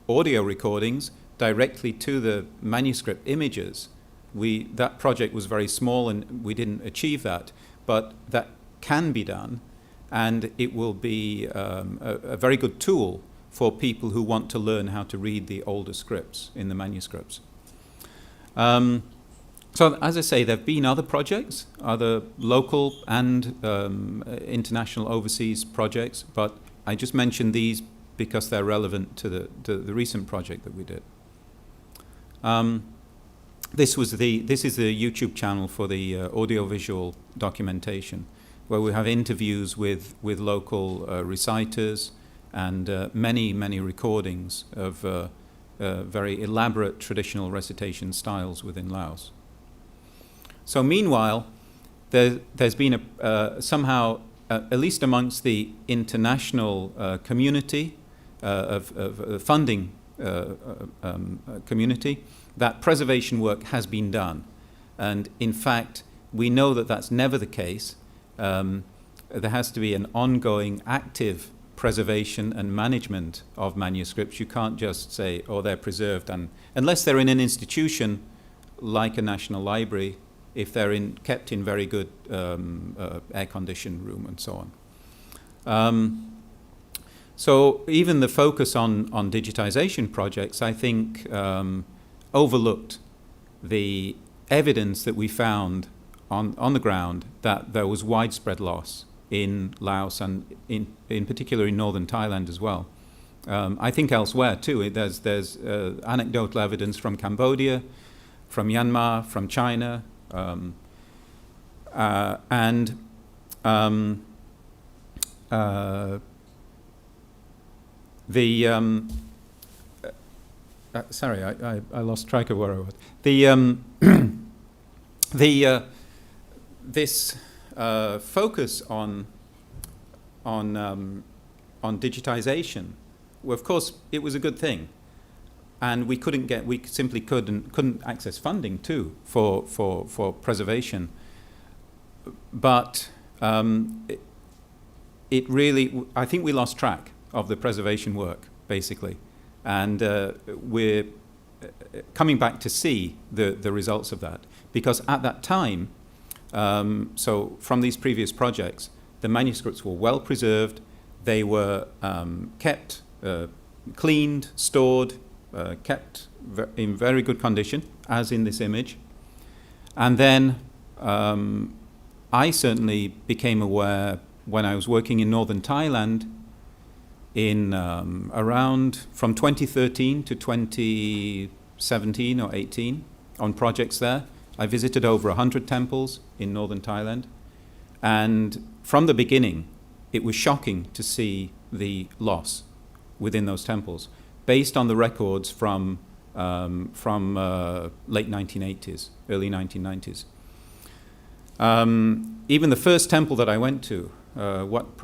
audio recordings directly to the manuscript images. That project was very small and we didn't achieve that, but that can be done, and it will be a very good tool for people who want to learn how to read the older scripts in the manuscripts. So as I say, there have been other projects, other local and international overseas projects, but I just mentioned these because they're relevant to the recent project that we did. This is the YouTube channel for the audiovisual documentation, where we have interviews with local reciters and many recordings of very elaborate traditional recitation styles within Laos. So meanwhile, there's been somehow, at least amongst the international community of funding community, that preservation work has been done. And in fact, we know that that's never the case. There has to be an ongoing active preservation and management of manuscripts. You can't just say, oh, they're preserved, and unless they're in an institution like a national library, if they're kept in very good air-conditioned room and so on. So even the focus on digitization projects, I think, overlooked the evidence that we found on the ground that there was widespread loss in Laos and in particular in northern Thailand as well. I think elsewhere too. There's anecdotal evidence from Cambodia, from Myanmar, from China, sorry, I lost track of where I was. This focus on digitization well, of course, it was a good thing. And we simply couldn't access funding too for preservation. But it really, I think we lost track of the preservation work, basically. And we're coming back to see the results of that. Because at that time, so from these previous projects, the manuscripts were well preserved. They were kept, cleaned, stored, kept in very good condition, as in this image. And then I certainly became aware when I was working in northern Thailand in around from 2013 to 2017 or 18 on projects there. I visited over 100 temples in northern Thailand. And from the beginning, it was shocking to see the loss within those temples, based on the records from late 1980s, early 1990s. Even the first temple that I went to,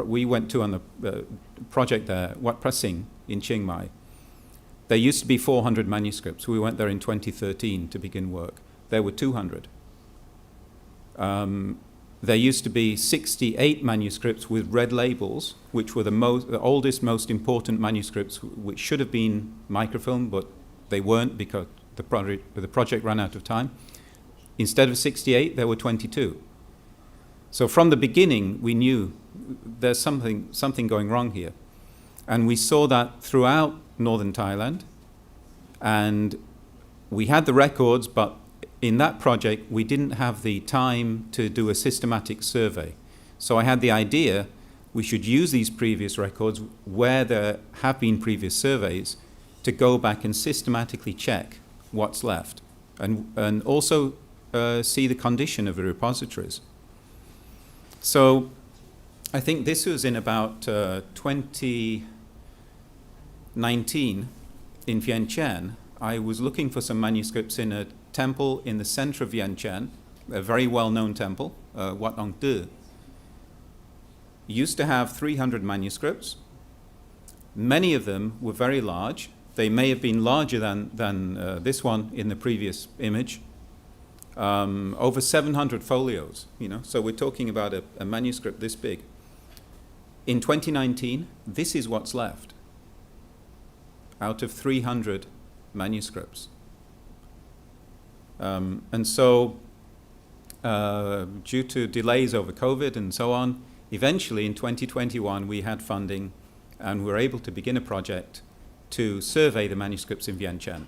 we went to on the project there, Wat Prasing in Chiang Mai, there used to be 400 manuscripts. We went there in 2013 to begin work. There were 200. There used to be 68 manuscripts with red labels, which were the oldest, most important manuscripts, which should have been microfilmed, but they weren't because the project ran out of time. Instead of 68, there were 22. So from the beginning, we knew there's something going wrong here. And we saw that throughout northern Thailand. And we had the records, but in that project, we didn't have the time to do a systematic survey. So I had the idea we should use these previous records where there have been previous surveys to go back and systematically check what's left and also see the condition of the repositories. So I think this was in about 2019 in Vientiane. I was looking for some manuscripts in a temple in the center of Vientiane, a very well-known temple, Wat Nong Tu. Used to have 300 manuscripts. Many of them were very large. They may have been larger than this one in the previous image. Over 700 folios, so we're talking about a manuscript this big. In 2019, this is what's left out of 300 manuscripts. And so, due to delays over COVID and so on, eventually in 2021 we had funding and we were able to begin a project to survey the manuscripts in Vientiane,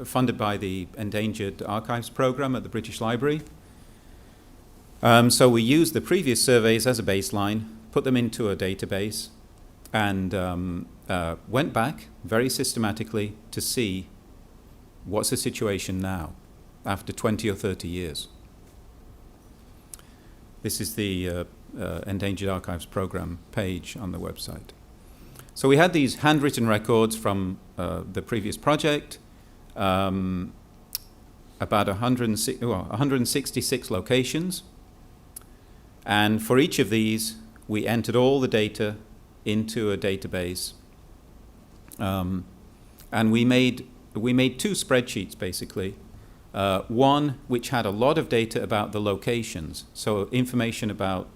funded by the Endangered Archives Program at the British Library. So we used the previous surveys as a baseline, put them into a database, and went back very systematically to see what's the situation now, after 20 or 30 years. This is the Endangered Archives Program page on the website. So we had these handwritten records from the previous project, about 166 locations. And for each of these, we entered all the data into a database. And we made two spreadsheets, basically. One which had a lot of data about the locations, so information about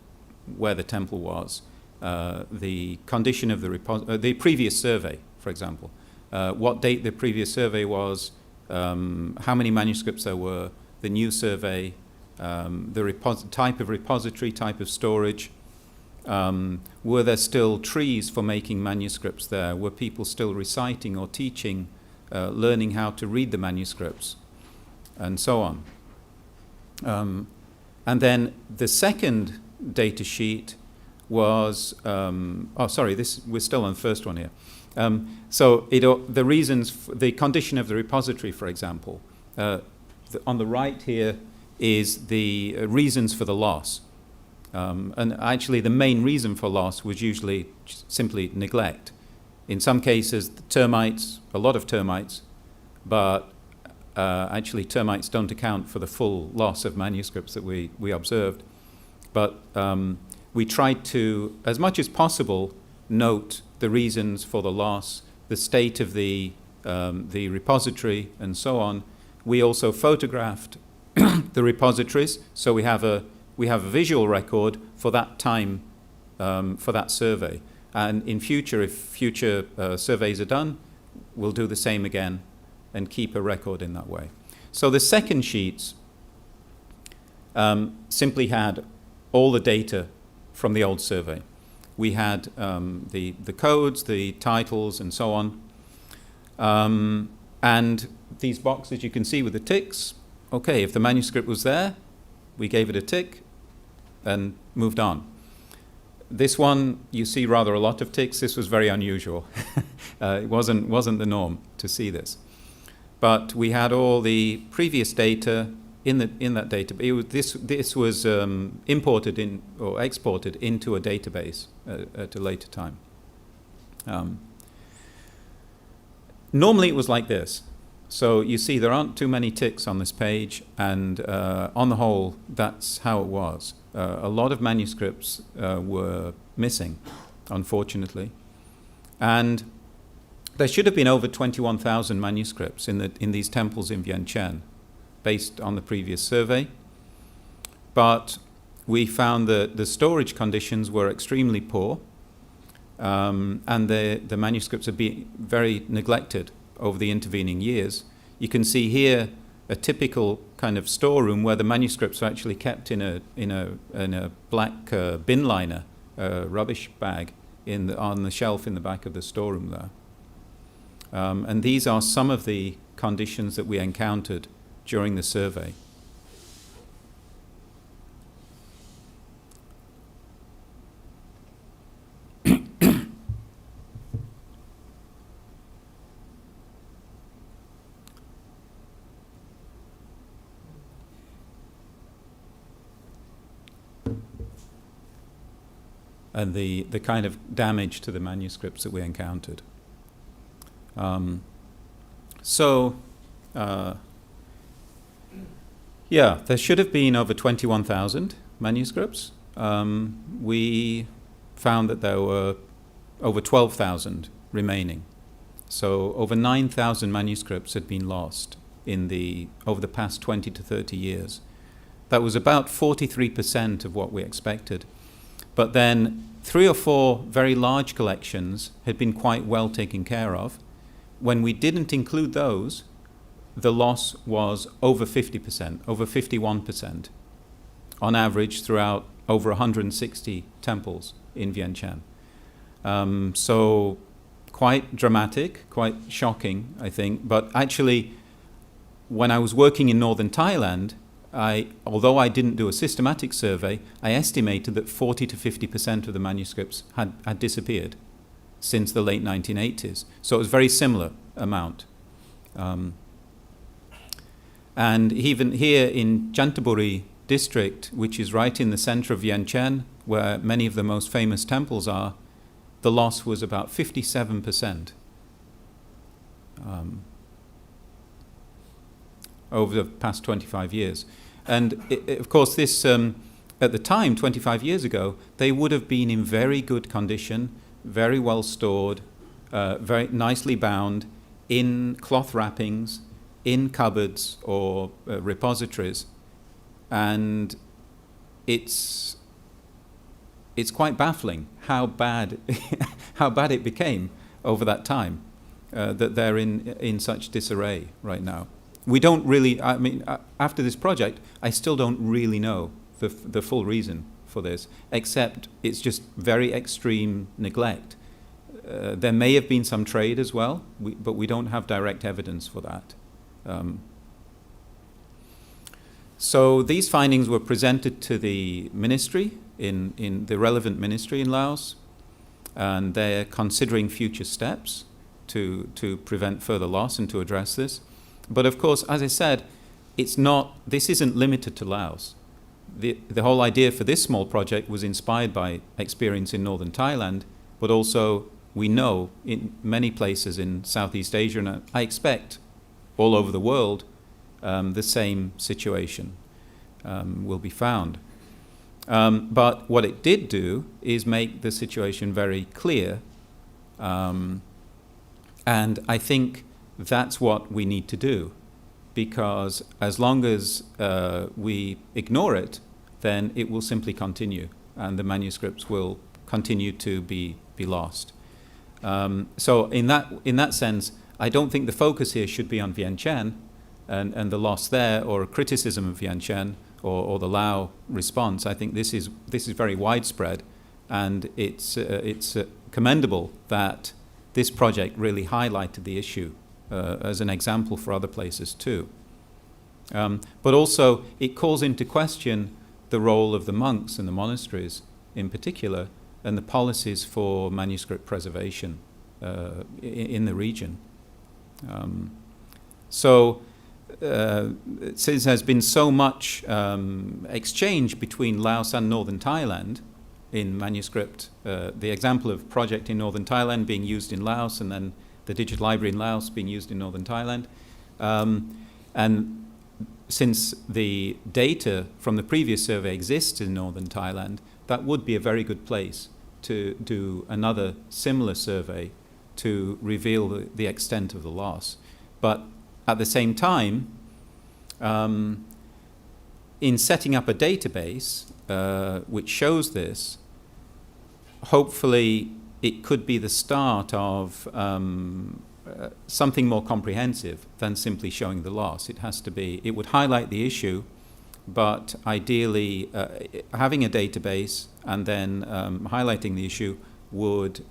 where the temple was, the condition of the previous survey, for example, what date the previous survey was, how many manuscripts there were, the new survey, the type of repository, type of storage. Were there still trees for making manuscripts there? Were people still reciting or teaching, learning how to read the manuscripts, and so on? And then the second data sheet was, we're still on the first one here. So the reasons, the condition of the repository, for example, on the right here is the reasons for the loss. And actually the main reason for loss was usually simply neglect. In some cases, termites, a lot of termites, but actually termites don't account for the full loss of manuscripts that we observed. But we tried to, as much as possible, note the reasons for the loss, the state of the repository, and so on. We also photographed the repositories, so we have a visual record for that time, for that survey. And in future, if future surveys are done, we'll do the same again and keep a record in that way. So the second sheets simply had all the data from the old survey. We had the codes, the titles, and so on. And these boxes you can see with the ticks. Okay, if the manuscript was there, we gave it a tick and moved on. This one, you see rather a lot of ticks. This was very unusual. It wasn't the norm to see this. But we had all the previous data in that database. This was imported in or exported into a database at a later time. Normally it was like this. So you see there aren't too many ticks on this page, and on the whole, that's how it was. A lot of manuscripts were missing, unfortunately. And there should have been over 21,000 manuscripts in these temples in Vientiane, based on the previous survey. But we found that the storage conditions were extremely poor, and the manuscripts have been very neglected over the intervening years. You can see here a typical kind of storeroom where the manuscripts are actually kept in a black bin liner, rubbish bag, on the shelf in the back of the storeroom there. And these are some of the conditions that we encountered during the survey. And the kind of damage to the manuscripts that we encountered. Yeah, there should have been over 21,000 manuscripts. We found that there were over 12,000 remaining. So over 9,000 manuscripts had been lost over the past 20 to 30 years. That was about 43% of what we expected. But then 3 or 4 very large collections had been quite well taken care of. When we didn't include those, the loss was over 50%, over 51%, on average throughout over 160 temples in Vientiane. So quite dramatic, quite shocking, I think. But actually, when I was working in northern Thailand, although I didn't do a systematic survey, I estimated that 40 to 50% of the manuscripts had disappeared since the late 1980s. So it was a very similar amount. And even here in Chanthaburi district, which is right in the center of Vientiane, where many of the most famous temples are, the loss was about 57%. Over the past 25 years. And of course this, at the time, 25 years ago, they would have been in very good condition, very well stored, very nicely bound, in cloth wrappings, in cupboards or repositories. And it's quite baffling how bad it became over that time, that they're in such disarray right now. We don't really, I mean, after this project, I still don't really know the full reason for this, except it's just very extreme neglect. There may have been some trade as well, but we don't have direct evidence for that. So these findings were presented to the ministry, in the relevant ministry in Laos, and they're considering future steps to prevent further loss and to address this. But of course, as I said, this isn't limited to Laos. The whole idea for this small project was inspired by experience in northern Thailand, but also we know in many places in Southeast Asia, and I expect all over the world, the same situation will be found. But what it did do is make the situation very clear And I think that's what we need to do, because as long as we ignore it, then it will simply continue, and the manuscripts will continue to be lost. So in that sense, I don't think the focus here should be on Vientiane and the loss there, or criticism of Vientiane or the Lao response. I think this is very widespread, and it's commendable that this project really highlighted the issue as an example for other places too. But also it calls into question the role of the monks and the monasteries in particular, and the policies for manuscript preservation in the region. Since there's been so much exchange between Laos and northern Thailand in manuscript, the example of project in northern Thailand being used in Laos, and then the digital library in Laos being used in northern Thailand, and since the data from the previous survey exists in northern Thailand, that would be a very good place to do another similar survey to reveal the extent of the loss. But at the same time, in setting up a database which shows this, hopefully it could be the start of something more comprehensive than simply showing the loss. It would highlight the issue, but ideally having a database and then highlighting the issue would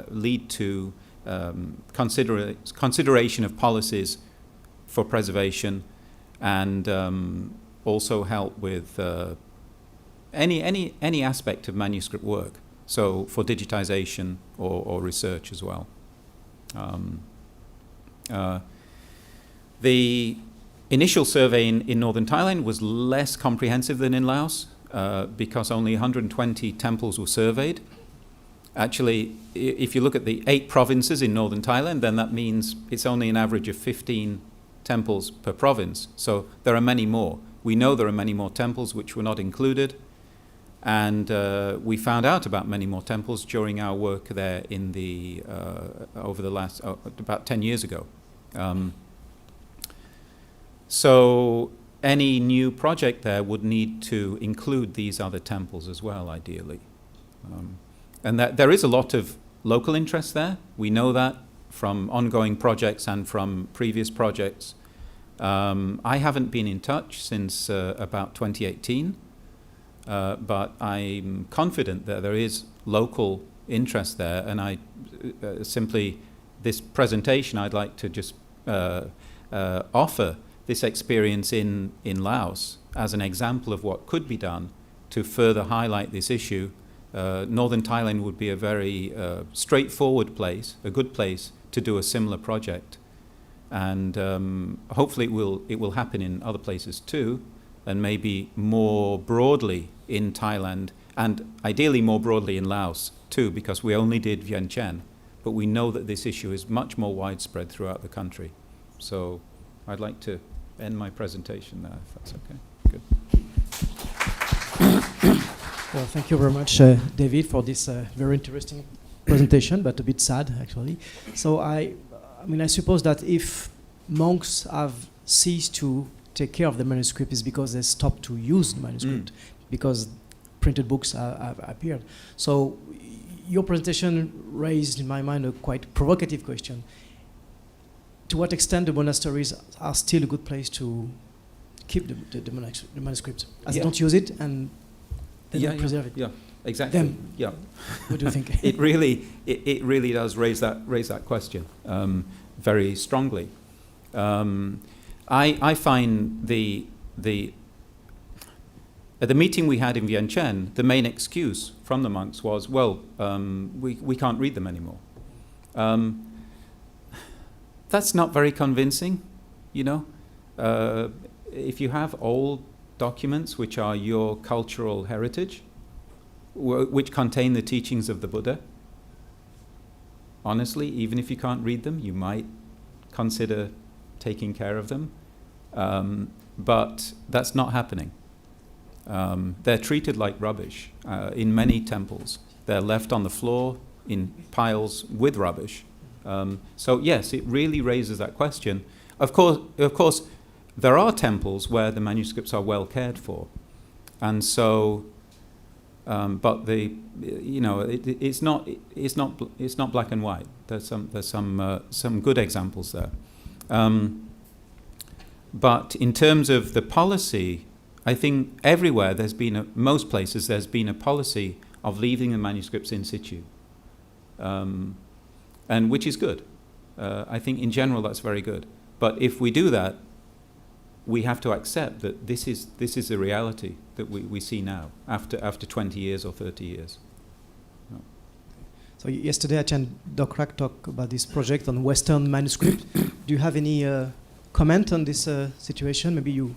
lead to consideration of policies for preservation, and also help with any aspect of manuscript work, so for digitization or research as well. The initial survey in northern Thailand was less comprehensive than in Laos, because only 120 temples were surveyed. Actually, if you look at the 8 provinces in northern Thailand, then that means it's only an average of 15 temples per province. So there are many more. We know there are many more temples which were not included, and we found out about many more temples during our work there in the over the last about 10 years ago. So any new project there would need to include these other temples as well, ideally. And that there is a lot of local interest there. We know that from ongoing projects and from previous projects. I haven't been in touch since about 2018, but I'm confident that there is local interest there, and I simply, this presentation, I'd like to just offer this experience in Laos as an example of what could be done to further highlight this issue. Northern Thailand would be a very straightforward place, a good place to do a similar project, and hopefully it will happen in other places too, and maybe more broadly in Thailand, and ideally more broadly in Laos too, because we only did Vientiane, but we know that this issue is much more widespread throughout the country. So I'd like to end my presentation there, if that's okay. Good. Well, thank you very much, David, for this very interesting presentation, but a bit sad, actually. So I suppose that if monks have ceased to take care of the manuscript, is because they stopped to use the manuscript, because printed books have appeared. So your presentation raised in my mind a quite provocative question. To what extent the monasteries are still a good place to keep the manuscript, as they don't use it and they don't preserve it? Yeah, exactly. Then, yeah. What do you think? It really does raise that question very strongly. I find at the meeting we had in Vientiane, the main excuse from the monks was, well, we can't read them anymore. That's not very convincing, you know. If you have old documents which are your cultural heritage, which contain the teachings of the Buddha, honestly, even if you can't read them, you might consider taking care of them. But that's not happening. They're treated like rubbish in many temples. They're left on the floor in piles with rubbish. So yes, it really raises that question. Of course, there are temples where the manuscripts are well cared for, and so, but it's not black and white. There's some good examples there. But in terms of the policy, I think everywhere most places there's been a policy of leaving the manuscripts in situ, and which is good. I think in general that's very good. But if we do that, we have to accept that this is the reality that we see now after 20 years or 30 years. So yesterday, Achan Dokrak talked about this project on Western manuscript. Do you have any comment on this situation? Maybe you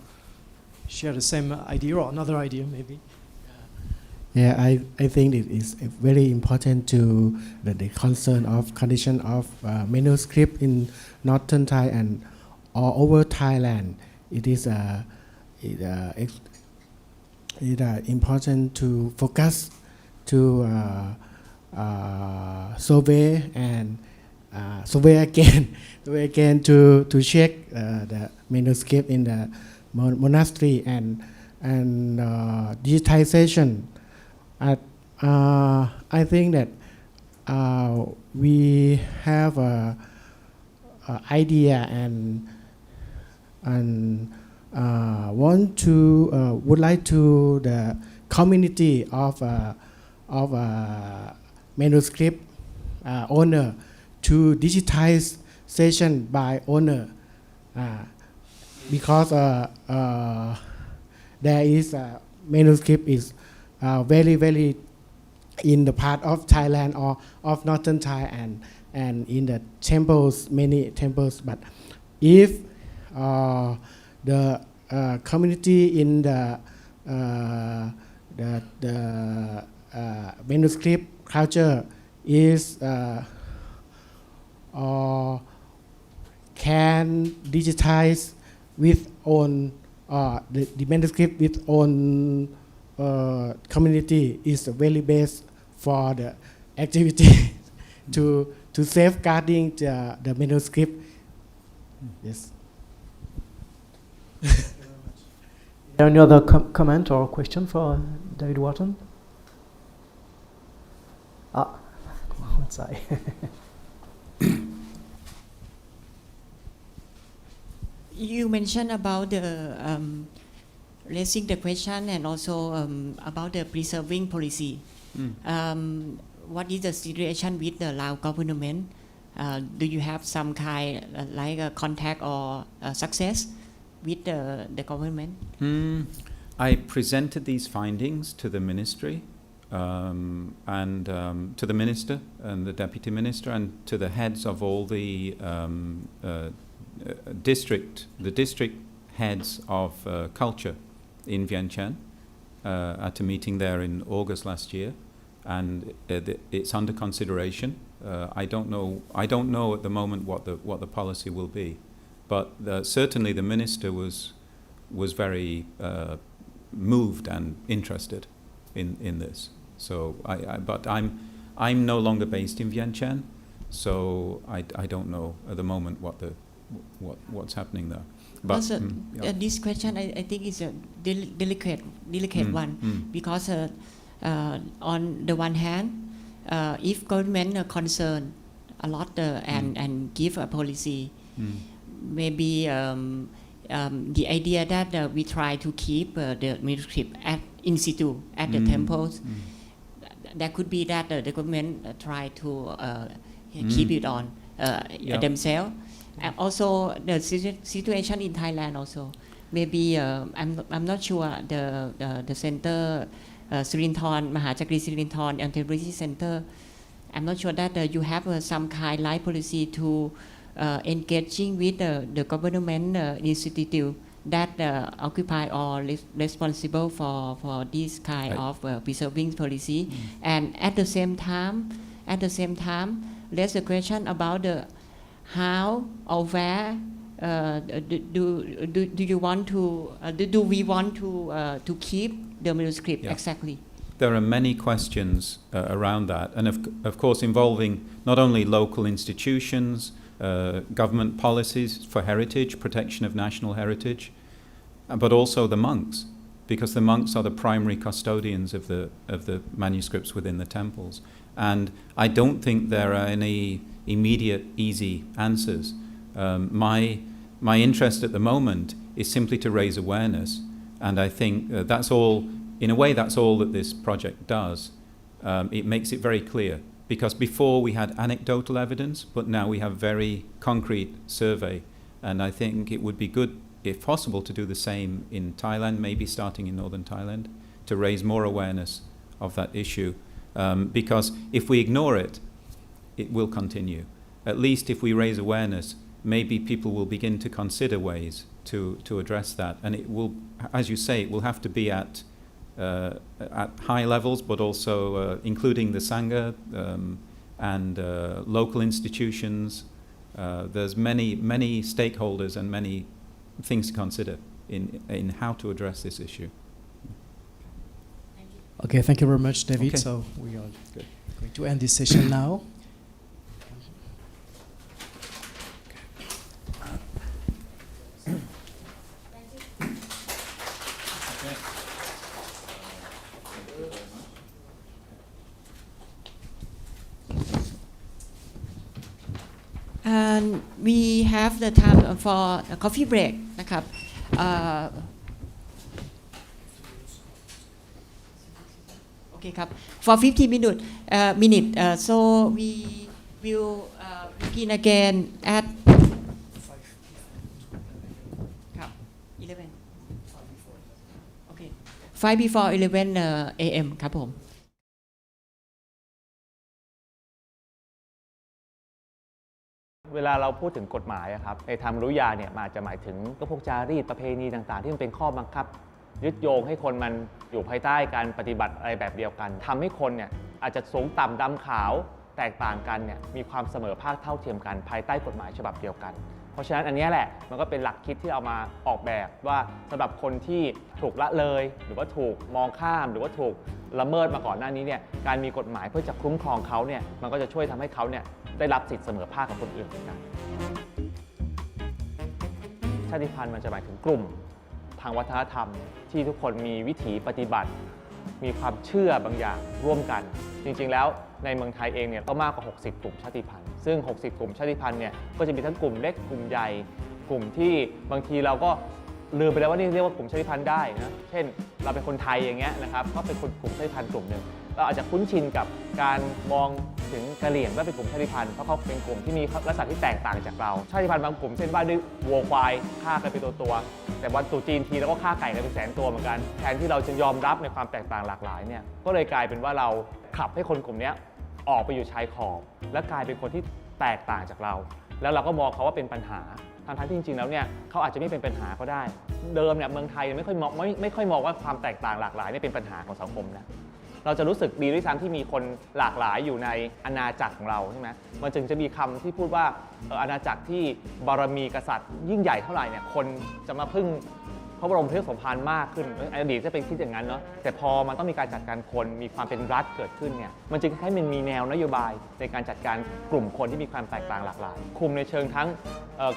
share the same idea or another idea, maybe. Yeah, I think it is very important to the concern of condition of manuscript in northern Thai and all over Thailand. It is important to focus to survey and survey again to check the manuscript in the monastery and digitization. I think that we have a idea and would like to the community of manuscript owner to digitize session by owner because there is manuscript is very in the part of Thailand or of northern Thai and in the temples, many temples. But if the community in the manuscript culture is can digitize with own the manuscript with own community is very best for the activity to safeguarding the manuscript. Yes. Is there any other comment or question for David Wharton? One side. You mentioned about the raising the question and also about the preserving policy. What is the situation with the Lao government? Do you have some kind like a contact or success with the government? I presented these findings to the ministry and to the minister and the deputy minister and to the heads of all the district heads of culture in Vientiane at a meeting there in August last year, and it's under consideration. I don't know at the moment what the policy will be, but certainly the minister was very moved and interested in this. So but I'm no longer based in Vientiane, so I don't know at the moment what's happening there. But also, this question I think is a delicate one because on the one hand, if government are concerned a lot and give a policy, maybe the idea that we try to keep the manuscript in situ at the temples, that could be that the government try to keep it on themselves. And also the situation in Thailand also, maybe I'm not sure the center Sirinthorn, Mahachakri Sirinthorn Anthropology Center, I'm not sure that you have some kind life policy to engaging with the government institute that occupy or responsible for this kind of preserving policy. And at the same time, there's a question about the how or where do you want to do we want to keep the manuscript exactly? there are many questions around that, and of course involving not only local institutions, government policies for heritage, protection of national heritage, but also the monks, because the monks are the primary custodians of the manuscripts within the temples. And I don't think there are any immediate, easy answers. My interest at the moment is simply to raise awareness, and I think that's all. In a way, that's all that this project does. It makes it very clear, because before we had anecdotal evidence, but now we have very concrete survey, and I think it would be good, if possible, to do the same in Thailand, maybe starting in northern Thailand, to raise more awareness of that issue, because if we ignore it, it will continue. At least if we raise awareness, maybe people will begin to consider ways to address that, and it will, as you say, it will have to be at high levels, but also including the Sangha and local institutions. There's many stakeholders and many things to consider in how to address this issue. Okay, thank you very much, David. Okay. So we are going to end this session now. And we have the time for a coffee break นะครับ Okay ครับ for 50 minutes so we will begin again at ครับ 11 Okay 5 before 11 a.m. ครับผมเวลาเราพูดถึงกฎหมายครับในธรรมรุยาเนี่ยมันจะหมายถึงก็พวกจารีตประเพณีต่างๆที่มันเป็นข้อบังคับยึดโยงให้คนมันอยู่ภายใต้การปฏิบัติอะไรแบบเดียวกันทำให้คนเนี่ยอาจจะสูงต่ำดำขาวแตกต่างกันเนี่ยมีความเสมอภาคเท่าเทียมกันภายใต้กฎหมายฉบับเดียวกันเพราะฉะนั้นอันนี้แหละมันก็เป็นหลักคิดที่เอามาออกแบบว่าสำหรับคนที่ถูกละเลยหรือว่าถูกมองข้ามหรือว่าถูกละเมิดมาก่อนหน้านี้เนี่ยการมีกฎหมายเพื่อจะคุ้มครองเขาเนี่ยมันก็จะช่วยทำให้เขาเนี่ยได้รับสิทธิเสมอภาคกับคนอื่นเหมือนกันชาติพันธุ์มันจะหมายถึงกลุ่มทางวัฒนธรรมที่ทุกคนมีวิถีปฏิบัติมีความเชื่อบางอย่างร่วมกันจริงๆแล้วในเมืองไทยเองเนี่ยก็มากกว่า60กลุ่มชาติพันธุ์ซึ่ง60กลุ่มชาติพันธุ์เนี่ยก็จะมีทั้งกลุ่มเล็กกลุ่มใหญ่กลุ่มที่บางทีเราก็ลืมไปแล้วว่านี่เรียกว่ากลุ่มชาติพันธุ์ได้นะเช่นเราเป็นคนไทยอย่างเงี้ยนะครับก็เป็นกลุ่มชาติพันธุ์กลุ่มหนึ่งเราอาจจะคุ้นชินกับการมองถึงกะเหรี่ยงว่าเป็นกลุ่มชาติพันธุ์เพราะเขาเป็นกลุ่มที่มีลักษณะที่แตกต่างจากเราชาติพันธุ์บางกลุ่มเช่นว่าด้วยวัวควายฆ่ากันเป็นตัวแต่วันตรุษจีนทีเราก็ฆ่าไก่กันเป็นแสนตัวเหมือนกันแทนที่เราจะยอมรับในความแตกต่างหลากหลายเนี่ยก็เลยกลายเป็นว่าเราขับให้คนกลุ่มนี้ออกไปอยู่ชายขอบและกลายเป็นคนที่แตกต่างจากเราแล้วเราก็มองเขาว่าเป็นปัญหาทั้งที่จริงๆแล้วเนี่ยเขาอาจจะไม่เป็นปัญหาก็ได้เดิมเนี่ยเมืองไทยไม่ค่อยมองว่าความแตกต่างหลากหลายนี่เป็นปัญหาของสังคมนะเราจะรู้สึกดีด้วยซ้ำที่มีคนหลากหลายอยู่ในอาณาจักรของเราใช่ไหมมันจึงจะมีคำที่พูดว่าอาณาจักรที่บารมีกษัตริย์ยิ่งใหญ่เท่าไหร่เนี่ยคนจะมาพึ่งพระบรมเทพสมภารมากขึ้นอดีตจะเป็นคิดอย่างนั้นเนาะแต่พอมันต้องมีการจัดการคนมีความเป็นรัฐเกิดขึ้นเนี่ยมันจึงให้มันมีแนวนโยบายในการจัดการกลุ่มคนที่มีความแตกต่างหลากหลายคุมในเชิงทั้ง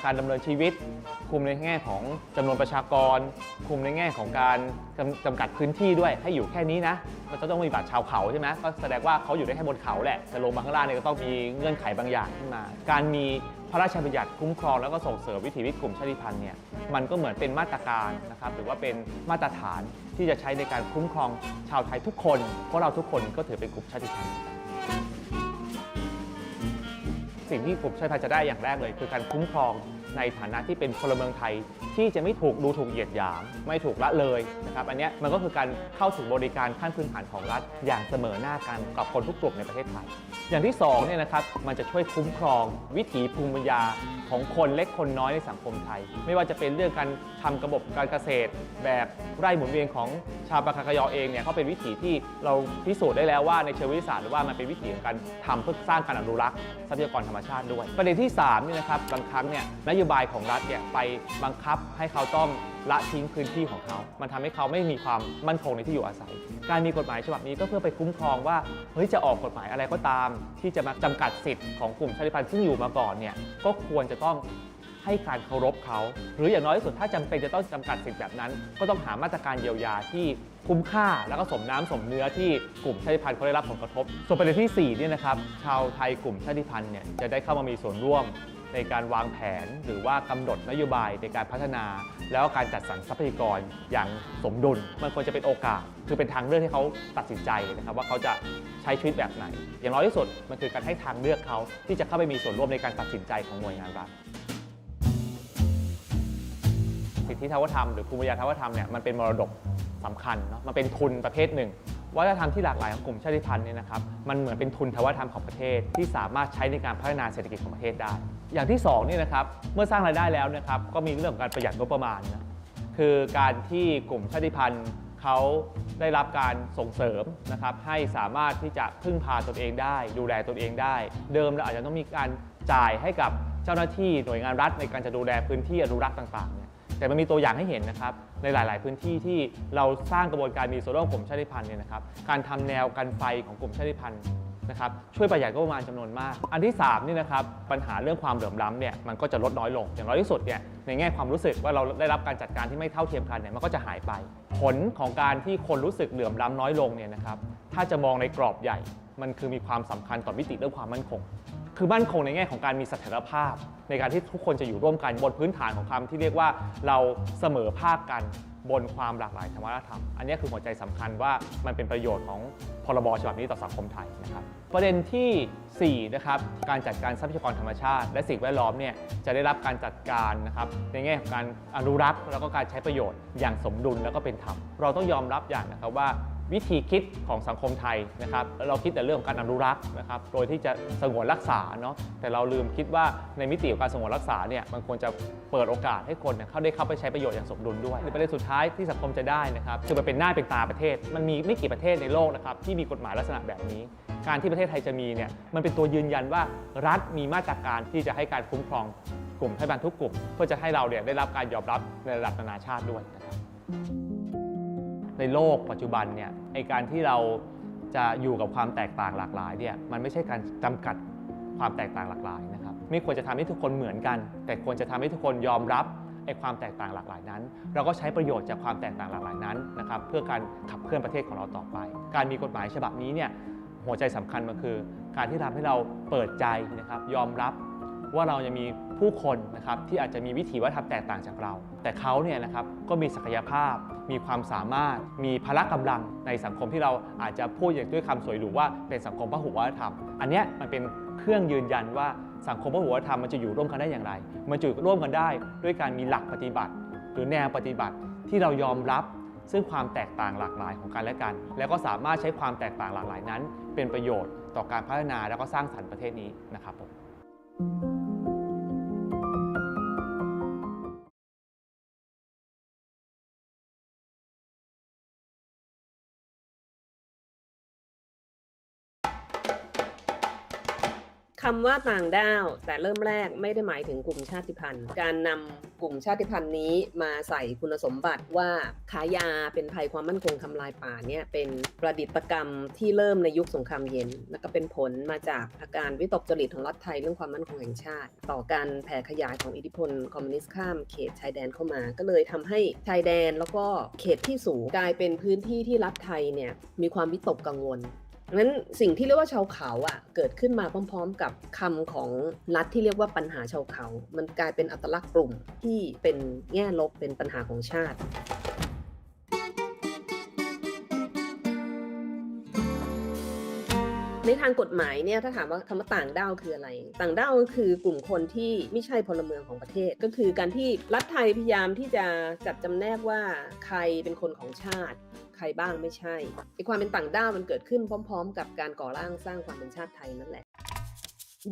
การดำเนินชีวิตคุมในแง่ของจำนวนประชากรคุมในแง่ของการจำกัดพื้นที่ด้วยให้อยู่แค่นี้นะมันจะต้องมีบัตรชาวเขาใช่ไหมก็แสดงว่าเขาอยู่ได้แค่บนเขาแหละแต่ลงมาข้างล่างเนี่ยก็ต้องมีเงื่อนไขบางอย่างขึ้นมาการมีพระราชบัญญัติคุ้มครองแล้วก็ส่งเสริมวิถีชีวิตกลุ่มชาติพันธุ์เนี่ยมันก็เหมือนเป็นมาตรการนะครับหรือว่าเป็นมาตรฐานที่จะใช้ในการคุ้มครองชาวไทยทุกคนเพราะเราทุกคนก็ถือเป็นกลุ่มชาติพันธุ์สิ่งที่กลุ่มชาติพันธุ์จะได้อย่างแรกเลยคือการคุ้มครองในฐานะที่เป็นพลเมืองไทยที่จะไม่ถูกดูถูกเหยียดหยามไม่ถูกละเลยนะครับอันนี้มันก็คือการเข้าถึงบริการขั้นพื้นฐานของรัฐอย่างเสมอหน้ากันกับคนทุกกลุ่มในประเทศไทยอย่างที่2เนี่ยนะครับมันจะช่วยคุ้มครองวิถีภูมิปัญญาข ของคนเล็กคนน้อยในสังคมไทยไม่ว่าจะเป็นเรื่องการทำระบบการเกษตรแบบไร่หมุนเวียนของชาวปากากยอเองเนี่ยเขาเป็นวิถีที่เราพิสูจน์ได้แล้วว่าในเชิงวิทยาศาสตร์หรือว่ามันเป็นวิถีของการทำเพื่อสร้างการอนุรักษ์ทรัพยากรธรรมชาติด้วยประเด็นที่3นี่นะครับบางครั้งเนี่ยนโยบายของรัฐเนี่ยไปบังคับให้เขาต้องละทิ้งพื้นที่ของเขามันทำให้เขาไม่มีความมั่นคงในที่อยู่อาศัยการมีกฎหมายฉบับนี้ก็เพื่อไปคุ้มครองว่าเฮ้ยจะออกกฎหมายอะไรก็ตามที่จะมาจำกัดสิทธิ์ของกลุ่มชาติพันธุ์ซึ่งอยู่มาก่อนเนี่ยก็ควรจะต้องให้การเคารพเขาหรืออย่างน้อยที่สุดถ้าจำเป็นจะต้องจำกัดสิทธิ์แบบนั้นก็ต้องหามาตรการเยียวยาที่คุ้มค่าแล้วก็สมน้ำสมเนื้อที่กลุ่มชาติพันธุ์เขาได้รับผลกระทบส่วนประเด็นที่4เนี่ยนะครับชาวไทยกลุ่มชาติพันธุ์เนี่ยจะได้เข้ามามีส่วนร่วมในการวางแผนหรือว่ากำหนดนโยบายในการพัฒนาแล้วการจัดสรรทรัพยากรอย่างสมดุลมันควรจะเป็นโอกาสคือเป็นทางเลือกที่เขาตัดสินใจนะครับว่าเขาจะใช้ชีวิตแบบไหนอย่างน้อยที่สุดมันคือการให้ทางเลือกเขาที่จะเข้าไปมีส่วนร่วมในการตัดสินใจของหน่วยงานรัฐสิทธิทวธรรมหรือภูมิปัญญาทวธรรมเนี่ยมันเป็นมรดกสำคัญเนาะมันเป็นทุนประเภทหนึ่งวัฒนธรรมที่หลากหลายของกลุ่มชาติพันธุ์เนี่ยนะครับมันเหมือนเป็นทุนทวธรรมของประเทศที่สามารถใช้ในการพัฒนาเศรษฐกิจของประเทศได้อย่างที่2นี่นะครับเมื่อสร้างรายได้แล้วนะครับก็มีเรื่องของการประหยัดงบประมาณนะคือการที่กลุ่มชาติพันธุ์เขาได้รับการส่งเสริมนะครับให้สามารถที่จะพึ่งพาตนเองได้ดูแลตนเองได้เดิมเราอาจจะต้องมีการจ่ายให้กับเจ้าหน้าที่หน่วยงานรัฐในการจะดูแลพื้นที่อนุรักษ์ต่างๆเนี่ยแต่มันมีตัวอย่างให้เห็นนะครับในหลายๆพื้นที่ที่เราสร้างกระบวนการมีส่วนร่วมกลุ่มชาติพันธุ์เนี่ยนะครับการทำแนวกันไฟของกลุ่มชาติพันธุ์นะครับช่วยประหยัดงบประมาณจำนวนมากอันที่3นี่นะครับปัญหาเรื่องความเหลื่อมล้ำเนี่ยมันก็จะลดน้อยลงอย่างน้อยที่สุดเนี่ยในแง่ความรู้สึกว่าเราได้รับการจัดการที่ไม่เท่าเทียมกันเนี่ยมันก็จะหายไปผลของการที่คนรู้สึกเหลื่อมล้ำน้อยลงเนี่ยนะครับถ้าจะมองในกรอบใหญ่มันคือมีความสำคัญต่อมิติเรื่องความมั่นคงคือมั่นคงในแง่ของการมีเสถียรภาพในการที่ทุกคนจะอยู่ร่วมกันบนพื้นฐานของคำที่เรียกว่าเราเสมอภาคกันบนความหลากหลายทางวัฒนธรรมอันนี้คือหัวใจสำคัญว่ามันเป็นประโยชน์ของพรบฉบับนี้ต่อสังคมไทยนะครับประเด็นที่4นะครับการจัดการทรัพยากรธรรมชาติและสิ่งแวดล้อมเนี่ยจะได้รับการจัดการนะครับในแง่ของการอนุรักษ์แล้วก็การใช้ประโยชน์อย่างสมดุลแล้วก็เป็นธรรมเราต้องยอมรับอย่างนะครับว่าวิธีคิดของสังคมไทยนะครับเราคิดแต่เรื่องของการอนุรักษ์นะครับโดยที่จะสงวนรักษาเนาะแต่เราลืมคิดว่าในมิติของการสงวนรักษาเนี่ยมันควรจะเปิดโอกาสให้คนเข้าไปใช้ประโยชน์อย่างสมดุลด้วยประเด็นสุดท้ายที่สังคมจะได้นะครับคือมันเป็นหน้าเป็นตาประเทศมันมีไม่กี่ประเทศในโลกนะครับที่มีกฎหมายลักษณะแบบนี้การที่ประเทศไทยจะมีเนี่ยมันเป็นตัวยืนยันว่ารัฐมีมาตรการที่จะให้การคุ้มครองกลุ่มชาติพันธุ์ทุกกลุ่มเพื่อจะให้เราเนี่ยได้รับการยอมรับในระดับนานาชาติด้วยนะครับในโลกปัจจุบันเนี่ยในการที่เราจะอยู่กับความแตกต่างหลากหลายเนี่ยมันไม่ใช่การจำกัดความแตกต่างหลากหลายนะครับไม่ควรจะทำให้ทุกคนเหมือนกันแต่ควรจะทำให้ทุกคนยอมรับความแตกต่างหลากหลายนั้นเราก็ใช้ประโยชน์จากความแตกต่างหลากหลายนั้นนะครับเพื่อการขับเคลื่อนประเทศของเราต่อไปการมีกฎหมายฉบับนี้เนี่ยหัวใจสำคัญมันคือการที่ทำให้เราเปิดใจนะครับยอมรับว่าเรายังมีผู้คนนะครับที่อาจจะมีวิถีวัฒนธรรมแตกต่างจากเราแต่เขาเนี่ยนะครับก็มีศักยภาพมีความสามารถมีพละกำลังในสังคมที่เราอาจจะพูดอย่างด้วยคำสวยหรูว่าเป็นสังคมพหุวัฒนธรรมอันนี้มันเป็นเครื่องยืนยันว่าสังคมพหุวัฒนธรรมมันจะอยู่ร่วมกันได้อย่างไรมันจะอยู่ร่วมกันได้ด้วยการมีหลักปฏิบัติหรือแนวปฏิบัติที่เรายอมรับซึ่งความแตกต่างหลากหลายของกันและกันแล้วก็สามารถใช้ความแตกต่างหลากหลายนั้นเป็นประโยชน์ต่อการพัฒนาแล้วก็สร้างสรรค์ประเทศนี้นะครับผมคำว่าต่างด้าวแต่เริ่มแรกไม่ได้หมายถึงกลุ่มชาติพันธุ์การนำกลุ่มชาติพันธุ์นี้มาใส่คุณสมบัติว่าขายยาเป็นภัยความมั่นคงทำลายป่าเนี่ยเป็นประดิษฐกรรมที่เริ่มในยุคสงครามเย็นแล้วก็เป็นผลมาจากอาการวิตกจริตของรัฐไทยเรื่องความมั่นคงแห่งชาติต่อการแผ่ขยายของอิทธิพลคอมมิวนิสต์ข้ามเขตชายแดนเข้ามาก็เลยทำให้ชายแดนแล้วก็เขตที่สูงกลายเป็นพื้นที่ที่รัฐไทยเนี่ยมีความวิตกกังวลงั้นสิ่งที่เรียกว่าชาวเขาเกิดขึ้นมาพร้อมๆกับคำของรัฐที่เรียกว่าปัญหาชาวเขามันกลายเป็นอัตลักษณ์กลุ่มที่เป็นแง่ลบเป็นปัญหาของชาติในทางกฎหมายเนี่ยถ้าถามว่าคำว่าต่างด้าวคืออะไรต่างด้าวก็คือกลุ่มคนที่ไม่ใช่พลเมืองของประเทศก็คือการที่รัฐไทยพยายามที่จะจัดจำแนกว่าใครเป็นคนของชาติใครบ้างไม่ใช่ความเป็นต่างด้าวมันเกิดขึ้นพร้อมๆกับการก่อร่างสร้างความเป็นชาติไทยนั่นแหละ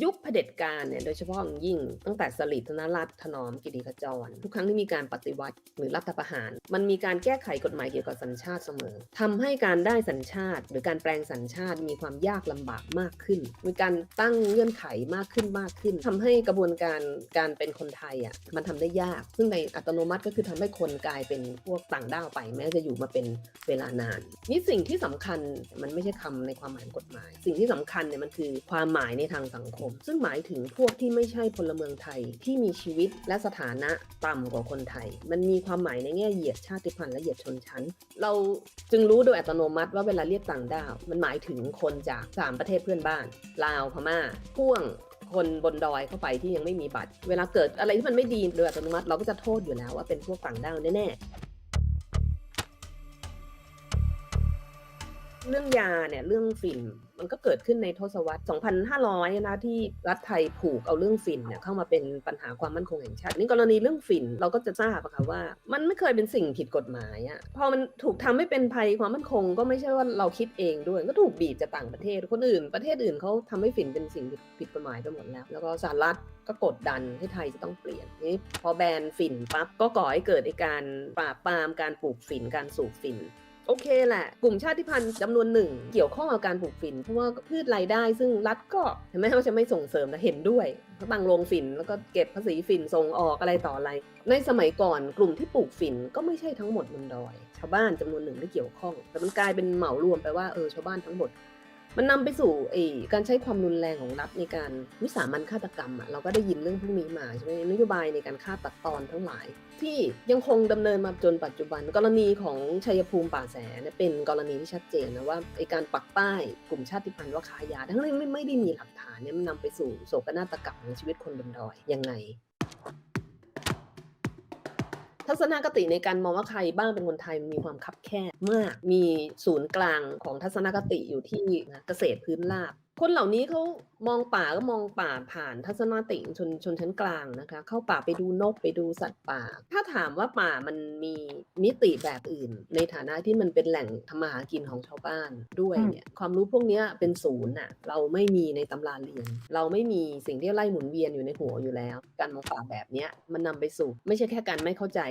ยุคเผด็จการเนี่ยโดยเฉพาะอย่างยิ่งตั้งแต่สฤษดิ์ธนรัตน์ถนอมกิติขจรทุกครั้งที่มีการปฏิวัติหรือรัฐประหารมันมีการแก้ไขกฎหมายเกี่ยวกับสัญชาติเสมอทำให้การได้สัญชาติหรือการแปลงสัญชาติมีความยากลำบากมากขึ้นมีการตั้งเงื่อนไขมากขึ้นทำให้กระบวนการเป็นคนไทยอ่ะมันทำได้ยากซึ่งในอัตโนมัติก็คือทำให้คนกลายเป็นพวกต่างด้าวไปแม้จะอยู่มาเป็นเวลานานนี่สิ่งที่สำคัญมันไม่ใช่คำในความหมายกฎหมายสิ่งที่สำคัญเนี่ยมันคือความหมายในทางสังคมซึ่งหมายถึงพวกที่ไม่ใช่พลเมืองไทยที่มีชีวิตและสถานะต่ำกว่าคนไทยมันมีความหมายในแง่เหยียดชาติพันธุ์และเหยียดชนชั้นเราจึงรู้โดยอัตโนมัติว่าเวลาเรียกต่างด้าวมันหมายถึงคนจาก3ประเทศเพื่อนบ้านลาวพม่าพ่วงคนบนดอยเข้าไปที่ยังไม่มีบัตรเวลาเกิดอะไรที่มันไม่ดีโดยอัตโนมัติเราก็จะโทษอยู่แล้วว่าเป็นพวกต่างด้าวแน่ๆเรื่องยาเนี่ยเรื่องฝิ่นมันก็เกิดขึ้นในทศวรรษ 2,500 นะที่รัฐไทยผูกเอาเรื่องฝิ่นเนี่ยเข้ามาเป็นปัญหาความมั่นคงแห่งชาตินี่กรณีเรื่องฝิ่นเราก็จะทราบค่ะว่ามันไม่เคยเป็นสิ่งผิดกฎหมายอ่ะพอมันถูกทำให้เป็นภัยความมั่นคงก็ไม่ใช่ว่าเราคิดเองด้วยก็ถูกบีบจากต่างประเทศคนอื่นประเทศอื่นเขาทำให้ฝิ่นเป็นสิ่งผิดกฎหมายไปหมดแล้วก็สหรัฐก็กดดันให้ไทยจะต้องเปลี่ยนนี่พอแบนฝิ่นปั๊บก็ก่อให้เกิดการปราบปรามการปลูกฝิ่นการสูบฝิ่นโอเคแหละกลุ่มชาติพันธุ์จำนวนหนึ่งเกี่ยวข้องกับการปลูกฝิ่นเพราะว่าพืชรายได้ซึ่งรัฐก็เห็นไหมว่าจะไม่ส่งเสริมนะเห็นด้วยเขาตั้งโรงฝิ่นแล้วก็เก็บภาษีฝิ่นส่งออกอะไรต่ออะไรในสมัยก่อนกลุ่มที่ปลูกฝิ่นก็ไม่ใช่ทั้งหมดบนดอยชาวบ้านจำนวนหนึ่งไม่เกี่ยวข้องแต่มันกลายเป็นเหมารวมไปว่าชาวบ้านทั้งหมดมันนำไปสู่การใช้ความรุนแรงของรัฐในการวิสามัญฆาตกรรมเราก็ได้ยินเรื่องพวกนี้มาใช่ไหมนโยบายในการฆ่าตัดตอนทั้งหลายที่ยังคงดำเนินมาจนปัจจุบันกรณีของชัยภูมิป่าแสเนี่ยเป็นกรณีที่ชัดเจนนะว่าการปักป้ายกลุ่มชาติพันธุ์ว่าค้ายาทั้งที่ไม่ได้มีหลักฐานเนี่ยมันนำไปสู่โศกนาฏกรรมของชีวิตคนบนดอยยังไงทัศนคติในการมองว่าใครบ้างเป็นคนไทยมีความคับแคบมากมีศูนย์กลางของทัศนคติอยู่ที่เกษตรพื้นราบคนเหล่านี้เขามองป่าก็มองป่าผ่านทัศนคติชนชั้นกลางนะคะเข้าป่าไปดูนกไปดูสัตว์ป่าถ้าถามว่าป่ามันมีมิติแบบอื่นในฐานะที่มันเป็นแหล่งทำมาหากินของชาวบ้านด้วยเนี่ยความรู้พวกนี้เป็นศูนย์น่ะเราไม่มีในตำราเรียนเราไม่มีสิ่งที่ไล่หมุนเวียนอยู่ในหัวอยู่แล้วการมองป่าแบบนี้มันนำไปสู่ไม่ใช่แค่การไม่เข้าใจ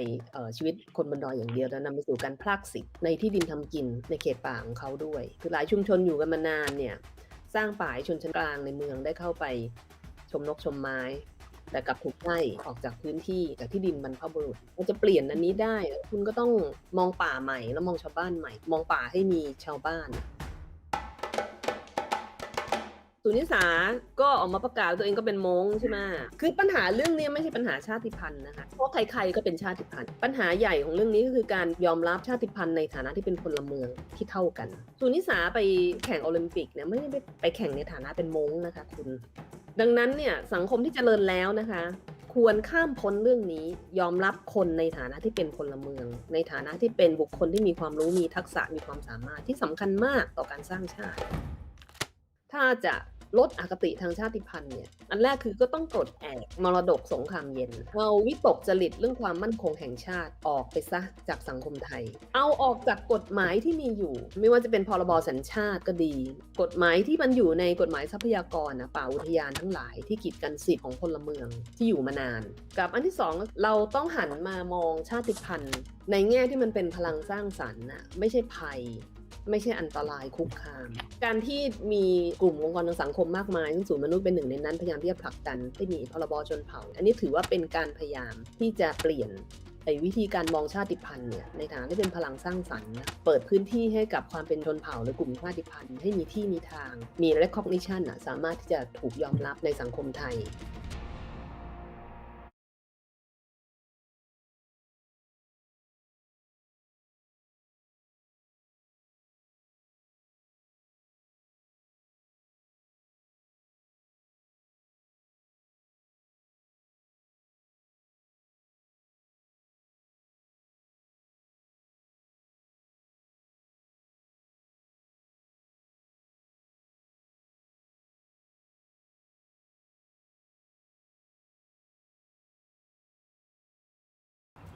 ชีวิตคนบนดอยอย่างเดียวแต่นำไปสู่การพรากสิทธิ์ในที่ดินทำกินในเขตป่าของเขาด้วยคือหลายชุมชนอยู่กันมานานเนี่ยสร้างป่าให้ชนชั้นกลางในเมืองได้เข้าไปชมนกชมไม้แต่กลับถูกไล่ออกจากพื้นที่จากที่ดินบรรพบุรุษมันจะเปลี่ยนอันนี้ได้คุณก็ต้องมองป่าใหม่แล้วมองชาวบ้านใหม่มองป่าให้มีชาวบ้านสุนิสาก็ออกมาประกาศตัวเองก็เป็นม้งใช่ไหมคือปัญหาเรื่องนี้ไม่ใช่ปัญหาชาติพันธุ์นะคะเพราะใครๆก็เป็นชาติพันธุ์ปัญหาใหญ่ของเรื่องนี้ก็คือการยอมรับชาติพันธุ์ในฐานะที่เป็นพลเมืองที่เท่ากันสุนิสาไปแข่งโอลิมปิกเนี่ยไม่ได้ไปแข่งในฐานะเป็นม้งนะคะคุณดังนั้นเนี่ยสังคมที่เจริญแล้วนะคะควรข้ามพ้นเรื่องนี้ยอมรับคนในฐานะที่เป็นพลเมืองในฐานะที่เป็นบุคคลที่มีความรู้มีทักษะมีความสามารถที่สำคัญมากต่อการสร้างชาติถ้าจะลดอคติทางชาติพันธุ์เนี่ยอันแรกคือก็ต้องปลดแอกมรดกสงครามเย็นเอาวิตกจริตเรื่องความมั่นคงแห่งชาติออกไปซะจากสังคมไทยเอาออกจากกฎหมายที่มีอยู่ไม่ว่าจะเป็นพรบสัญชาติก็ดีกฎหมายที่มันอยู่ในกฎหมายทรัพยากรป่าอุทยานทั้งหลายที่กีดกันสิทธิของพลเมืองที่อยู่มานานกับอันที่สองเราต้องหันมามองชาติพันธุ์ในแง่ที่มันเป็นพลังสร้างสรรค์ไม่ใช่ภัยไม่ใช่อันตรายคุกคามการที่มีกลุ่มองค์กรทางสังคมมากมายซึ่งศูนย์มนุษย์เป็นหนึ่งในนั้นพยายามที่จะผลักดันให้มีพรบชนเผ่าอันนี้ถือว่าเป็นการพยายามที่จะเปลี่ยนวิธีการมองชาติพันธุ์เนี่ยในฐานะที่เป็นพลังสร้างสรรค์เปิดพื้นที่ให้กับความเป็นชนเผ่าหรือกลุ่มชาติพันธุ์ให้มีที่มีทางมี recognition สามารถที่จะถูกยอมรับในสังคมไทย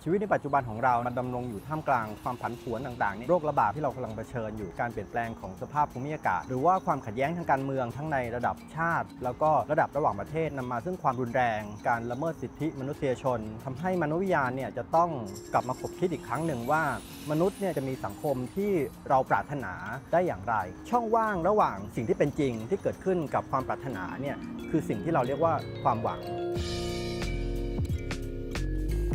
ชีวิตในปัจจุบันของเรามันดำรงอยู่ท่ามกลางความผันผวนต่างๆโรคระบาดที่เรากำลังเผชิญอยู่การเปลี่ยนแปลงของสภาพภูมิอากาศหรือว่าความขัดแย้งทางการเมืองทั้งในระดับชาติแล้วก็ระดับระหว่างประเทศนำมาซึ่งความรุนแรงการละเมิดสิทธิมนุษยชนทำให้มนุษยวิทยาเนี่ยจะต้องกลับมาคบคิดอีกครั้งหนึ่งว่ามนุษย์เนี่ยจะมีสังคมที่เราปรารถนาได้อย่างไรช่องว่างระหว่างสิ่งที่เป็นจริงที่เกิดขึ้นกับความปรารถนาเนี่ยคือสิ่งที่เราเรียกว่าความหวัง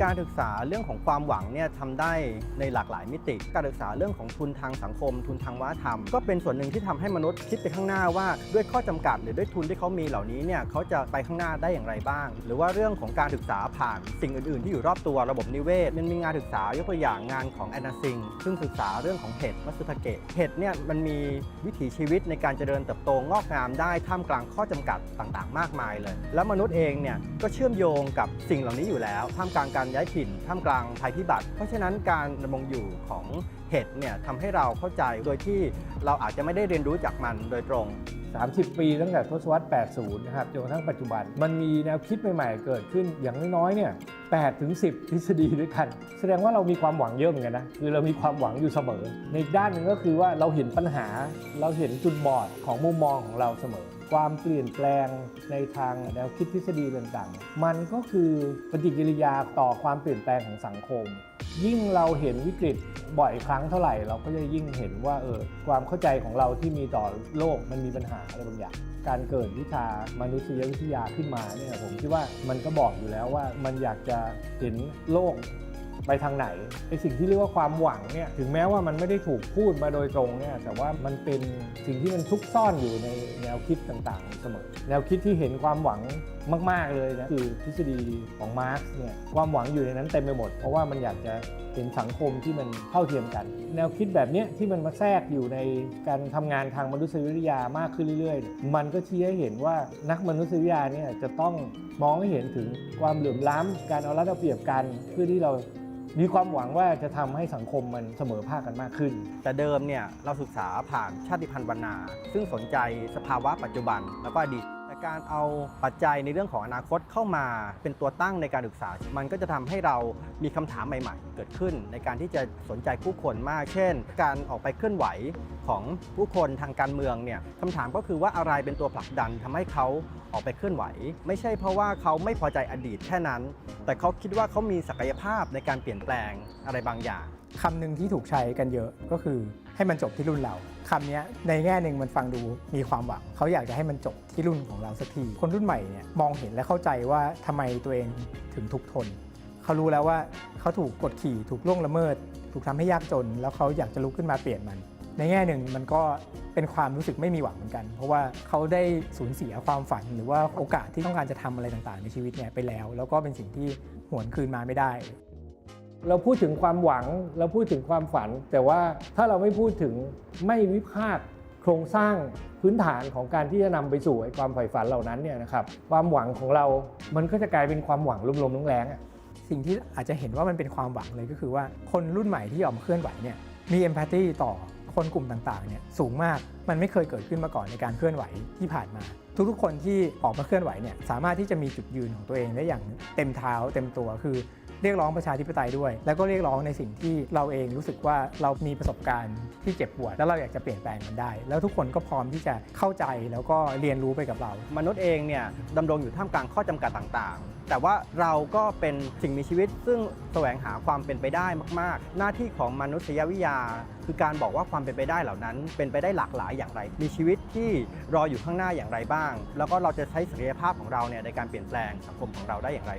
การศึกษาเรื่องของความหวังเนี่ยทำได้ในหลากหลายมิติการศึกษาเรื่องของทุนทางสังคมทุนทางวัฒนธรรมก็เป็นส่วนหนึ่งที่ทำให้มนุษย์คิดไปข้างหน้าว่าด้วยข้อจำกัดหรือด้วยทุนที่เขามีเหล่านี้เนี่ยเขาจะไปข้างหน้าได้อย่างไรบ้างหรือว่าเรื่องของการศึกษาผ่านสิ่งอื่นๆที่อยู่รอบตัวระบบนิเวศมันมีงานศึกษายกตัวอย่างงานของแอนนาซิงซึ่งศึกษาเรื่องของเห็ดมัตสึทาเกะเห็ดเนี่ยมันมีวิถีชีวิตในการเจริญเติบโตงอกงามได้ท่ามกลางข้อจำกัดต่างๆมากมายเลยแล้วมนุษย์เองเนี่ยก็เชื่อมโยงกับสิ่งเหล่านี้อยู่แล้วท่ามกลางการย้ายถิ่นท่ามกลางภัยพิบัติเพราะฉะนั้นการดำรงอยู่ของเห็ดเนี่ยทำให้เราเข้าใจโดยที่เราอาจจะไม่ได้เรียนรู้จากมันโดยตรง30 ปีตั้งแต่ทศวรรษ 80 นะครับจนกระทั่งปัจจุบันมันมีแนวคิดใหม่ๆเกิดขึ้นอย่างน้อยๆเนี่ย8 ถึง 10 ทฤษฎีด้วยกันแสดงว่าเรามีความหวังเยอะเหมือนกันนะคือเรามีความหวังอยู่เสมอในอีกด้านหนึ่งก็คือว่าเราเห็นปัญหาเราเห็นจุดบอดของมุมมองของเราเสมอความเปลี่ยนแปลงในทางแนวคิดทฤษฎีต่างๆมันก็คือปฏิกิริยาต่อความเปลี่ยนแปลงของสังคมยิ่งเราเห็นวิกฤตบ่อยครั้งเท่าไหร่เราก็จะยิ่งเห็นว่าความเข้าใจของเราที่มีต่อโลกมันมีปัญหาอะไรบางอย่างการเกิดวิชามนุษยวิทยาขึ้นมาเนี่ยผมคิดว่ามันก็บอกอยู่แล้วว่ามันอยากจะเห็นโลกไปทางไหนไอ้สิ่งที่เรียกว่าความหวังเนี่ยถึงแม้ว่ามันไม่ได้ถูกพูดมาโดยตรงเนี่ยแต่ว่ามันเป็นสิ่งที่มันซุกซ่อนอยู่ในแนวคิดต่างๆเสมอแนวคิดที่เห็นความหวังมากๆเลยนะคือทฤษฎีของมาร์กซ์เนี่ยความหวังอยู่ในนั้นเต็มไปหมดเพราะว่ามันอยากจะเห็นสังคมที่มันเท่าเทียมกันแนวคิดแบบนี้ที่มันมาแทรกอยู่ในการทำงานทางมนุษยวิทยามากขึ้นเรื่อยๆมันก็ชี้ให้เห็นว่านักมนุษยวิทยาเนี่ยจะต้องมองให้เห็นถึงความเหลื่อมล้ำการเอารัดเอาเปรียบกันเพื่อที่เรามีความหวังว่าจะทำให้สังคมมันเสมอภาคกันมากขึ้นแต่เดิมเนี่ยเราศึกษาผ่านชาติพันธุ์วรรณาซึ่งสนใจสภาวะปัจจุบันแล้วก็อดีตแต่การเอาปัจจัยในเรื่องของอนาคตเข้ามาเป็นตัวตั้งในการศึกษามันก็จะทำให้เรามีคำถามใหม่ๆเกิดขึ้นในการที่จะสนใจผู้คนมากเช่นการออกไปเคลื่อนไหวของผู้คนทางการเมืองเนี่ยคำถามก็คือว่าอะไรเป็นตัวผลักดันทำให้เขาออกไปเคลื่อนไหวไม่ใช่เพราะว่าเขาไม่พอใจอดีตแค่นั้นแต่เขาคิดว่าเขามีศักยภาพในการเปลี่ยนแปลงอะไรบางอย่างคำหนึ่งที่ถูกใช้กันเยอะก็คือให้มันจบที่รุ่นเราคำนี้ในแง่หนึ่งมันฟังดูมีความหวังเขาอยากจะให้มันจบที่รุ่นของเราสักทีคนรุ่นใหม่เนี่ยมองเห็นและเข้าใจว่าทำไมตัวเองถึงทุกข์ทนเขารู้แล้วว่าเขาถูกกดขี่ถูกล่วงละเมิดถูกทำให้ยากจนแล้วเขาอยากจะลุกขึ้นมาเปลี่ยนมันในแง่หนึ่งมันก็เป็นความรู้สึกไม่มีหวังเหมือนกันเพราะว่าเขาได้สูญเสียความฝันหรือว่าโอกาสที่ต้องการจะทำอะไรต่างๆในชีวิตเนี่ยไปแล้วก็เป็นสิ่งที่หวนคืนมาไม่ได้เราพูดถึงความหวังเราพูดถึงความฝันแต่ว่าถ้าเราไม่พูดถึงไม่วิพากษ์โครงสร้างพื้นฐานของการที่จะนำไปสู่ความใฝ่ฝันเหล่านั้นเนี่ยนะครับความหวังของเรามันก็จะกลายเป็นความหวังลมๆแรงๆสิ่งที่อาจจะเห็นว่ามันเป็นความหวังเลยก็คือว่าคนรุ่นใหม่ที่ออกมาเคลื่อนไหวเนี่ยมีเอมพัตตีต่อคนกลุ่มต่างๆเนี่ยสูงมากมันไม่เคยเกิดขึ้นมาก่อนในการเคลื่อนไหวที่ผ่านมาทุกๆคนที่ออกมาเคลื่อนไหวเนี่ยสามารถที่จะมีจุดยืนของตัวเองได้อย่างเต็มเท้าเต็มตัวคือเรียกร้องประชาธิปไตยด้วยแล้วก็เรียกร้องในสิ่งที่เราเองรู้สึกว่าเรามีประสบการณ์ที่เจ็บปวดแล้วเราอยากจะเปลี่ยนแปลงมันได้แล้วทุกคนก็พร้อมที่จะเข้าใจแล้วก็เรียนรู้ไปกับเรามนุษย์เองเนี่ยดำรงอยู่ท่ามกลางข้อจำกัดต่างๆแต่ว่าเราก็เป็นสิ่งมีชีวิตซึ่งแสวงหาความเป็นไปได้มากๆหน้าที่ของมนุษยวิทยาคือการบอกว่าความเป็นไปได้เหล่านั้นเป็นไปได้หลากหลายอย่างไรมีชีวิตที่รออยู่ข้างหน้าอย่างไรบ้างแล้วก็เราจะใช้ศักยภาพของเราเนี่ยในการเปลี่ยนแปลงสังคมของเราได้อย่างไร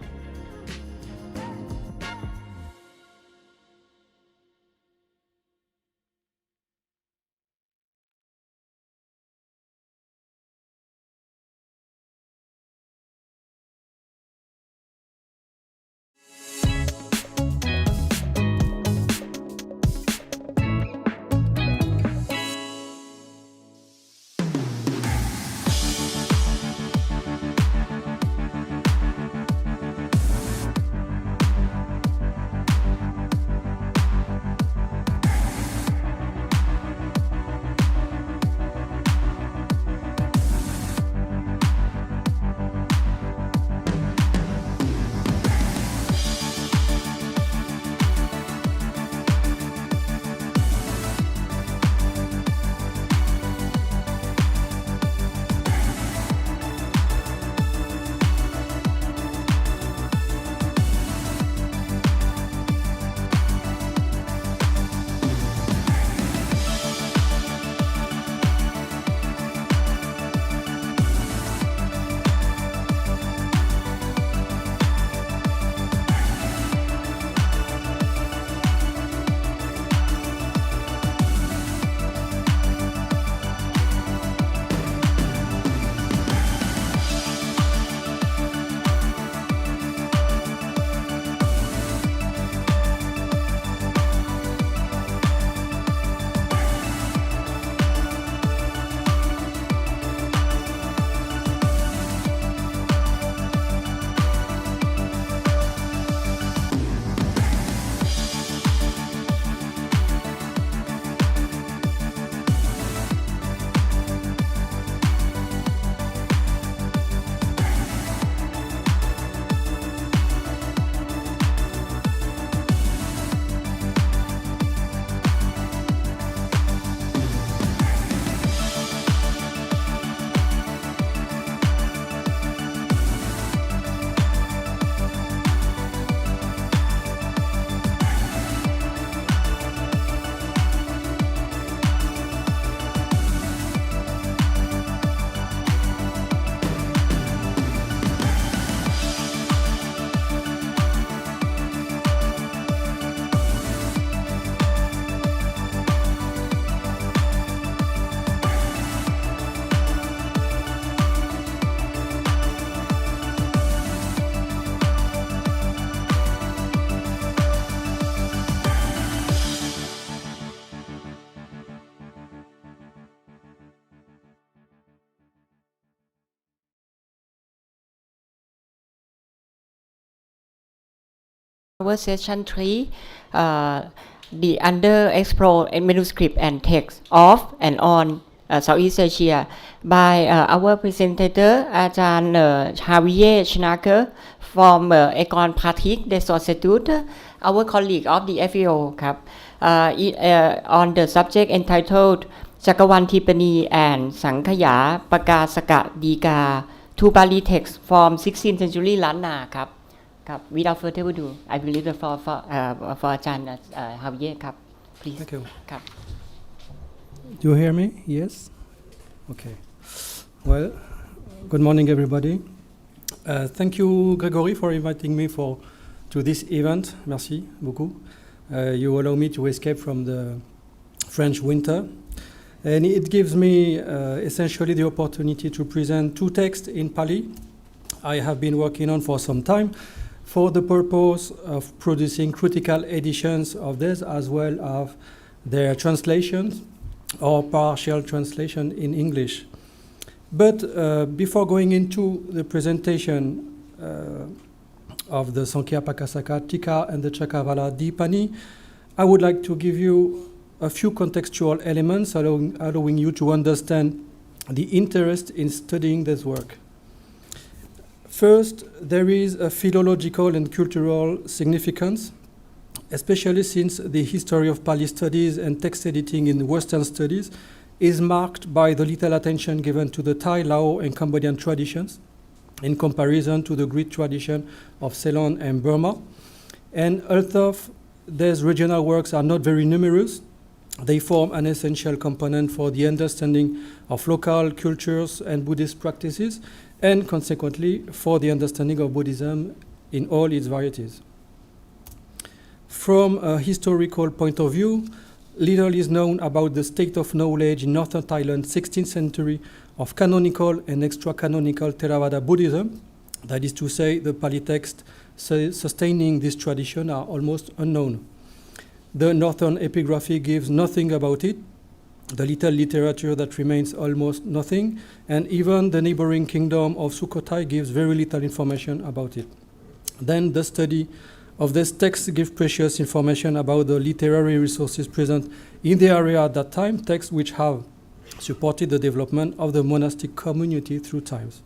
Our session 3, the underexplored manuscript and text of and on Southeast Asia by our presenter, Ajahn Javier Schnake from Econ Pratique des Instituts, our colleague of the EFEO, on the subject entitled Cakkavāladīpanī and Sankhyāpakāsaka-tīkā, two Pali texts from 16th century Lanna. Without further ado, I will leave the floor for Ajahn Javier. Please. Thank you. Do you hear me? Yes? Okay. Well, good morning, everybody. Thank you, Gregory, for inviting me to this event. Merci beaucoup. You allow me to escape from the French winter. And it gives me essentially the opportunity to present two texts in Pali I have been working on for some time, for the purpose of producing critical editions of this, as well as their translations or partial translation in English. But before going into the presentation of the Sankhyāpakāsaka-tīkā and the Cakkavāladīpanī, I would like to give you a few contextual elements allowing you to understand the interest in studying this work. First, there is a philological and cultural significance, especially since the history of Pali studies and text editing in Western studies is marked by the little attention given to the Thai, Lao, and Cambodian traditions in comparison to the great tradition of Ceylon and Burma. And although these regional works are not very numerous, they form an essential component for the understanding of local cultures and Buddhist practices, and consequently for the understanding of Buddhism in all its varieties. From a historical point of view, little is known about the state of knowledge in northern Thailand, 16th century, of canonical and extra-canonical Theravada Buddhism. That is to say, the Pali texts sustaining this tradition are almost unknown. The northern epigraphy gives nothing about it, the little literature that remains almost nothing, and even the neighboring kingdom of Sukhothai gives very little information about it. Then the study of this text gives precious information about the literary resources present in the area at that time, texts which have supported the development of the monastic community through times.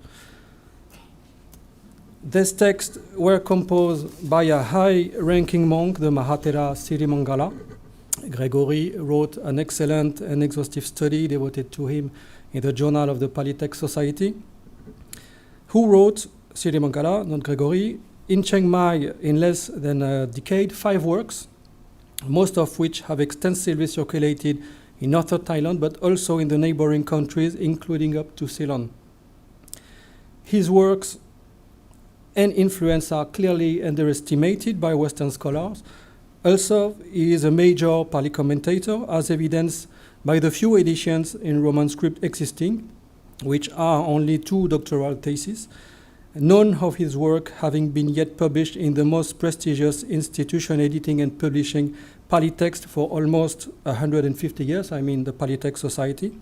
These texts were composed by a high-ranking monk, the Mahatera Sirimangala. Gregory wrote an excellent and exhaustive study devoted to him in the Journal of the Pali Text Society. Who wrote, Sirimangala, not Gregory, in Chiang Mai in less than a decade, 5 works, most of which have extensively circulated in northern Thailand, but also in the neighboring countries, including up to Ceylon. His works and influence are clearly underestimated by Western scholars. Also, he is a major Pali commentator, as evidenced by the few editions in Roman script existing, which are only 2 doctoral theses, none of his work having been yet published in the most prestigious institution editing and publishing Pali text for almost 150 years, I mean the Pali Text Society.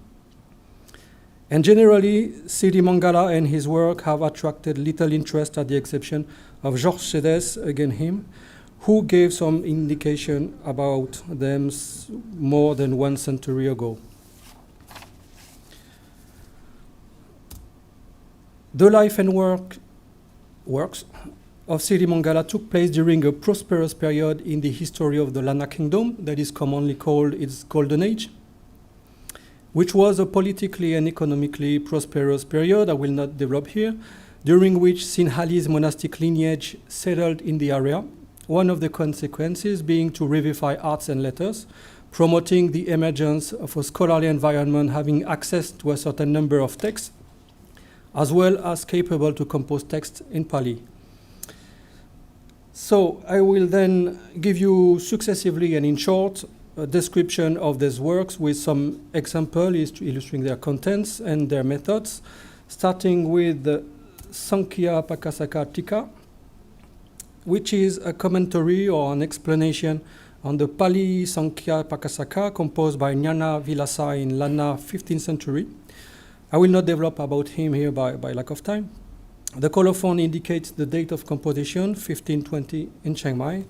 And generally, Sirimangala and his work have attracted little interest, at the exception of Georges Cédès, again him, who gave some indication about them more than 1 century ago. The life and works of Sirimangala took place during a prosperous period in the history of the Lanna kingdom, that is commonly called its Golden Age, which was a politically and economically prosperous period, I will not develop here, during which Sinhalese monastic lineage settled in the area, one of the consequences being to revivify arts and letters, promoting the emergence of a scholarly environment having access to a certain number of texts, as well as capable to compose texts in Pali. So I will then give you successively and in short a description of these works with some examples illustrating their contents and their methods, starting with the Sankhyāpakāsaka-tīkā, which is a commentary or an explanation on the Pali Sankhyāpakāsaka composed by Ñāṇa Vilasa in Lanna 15th century. I will not develop about him here by lack of time. The colophon indicates the date of composition, 1520 in Chiang Mai.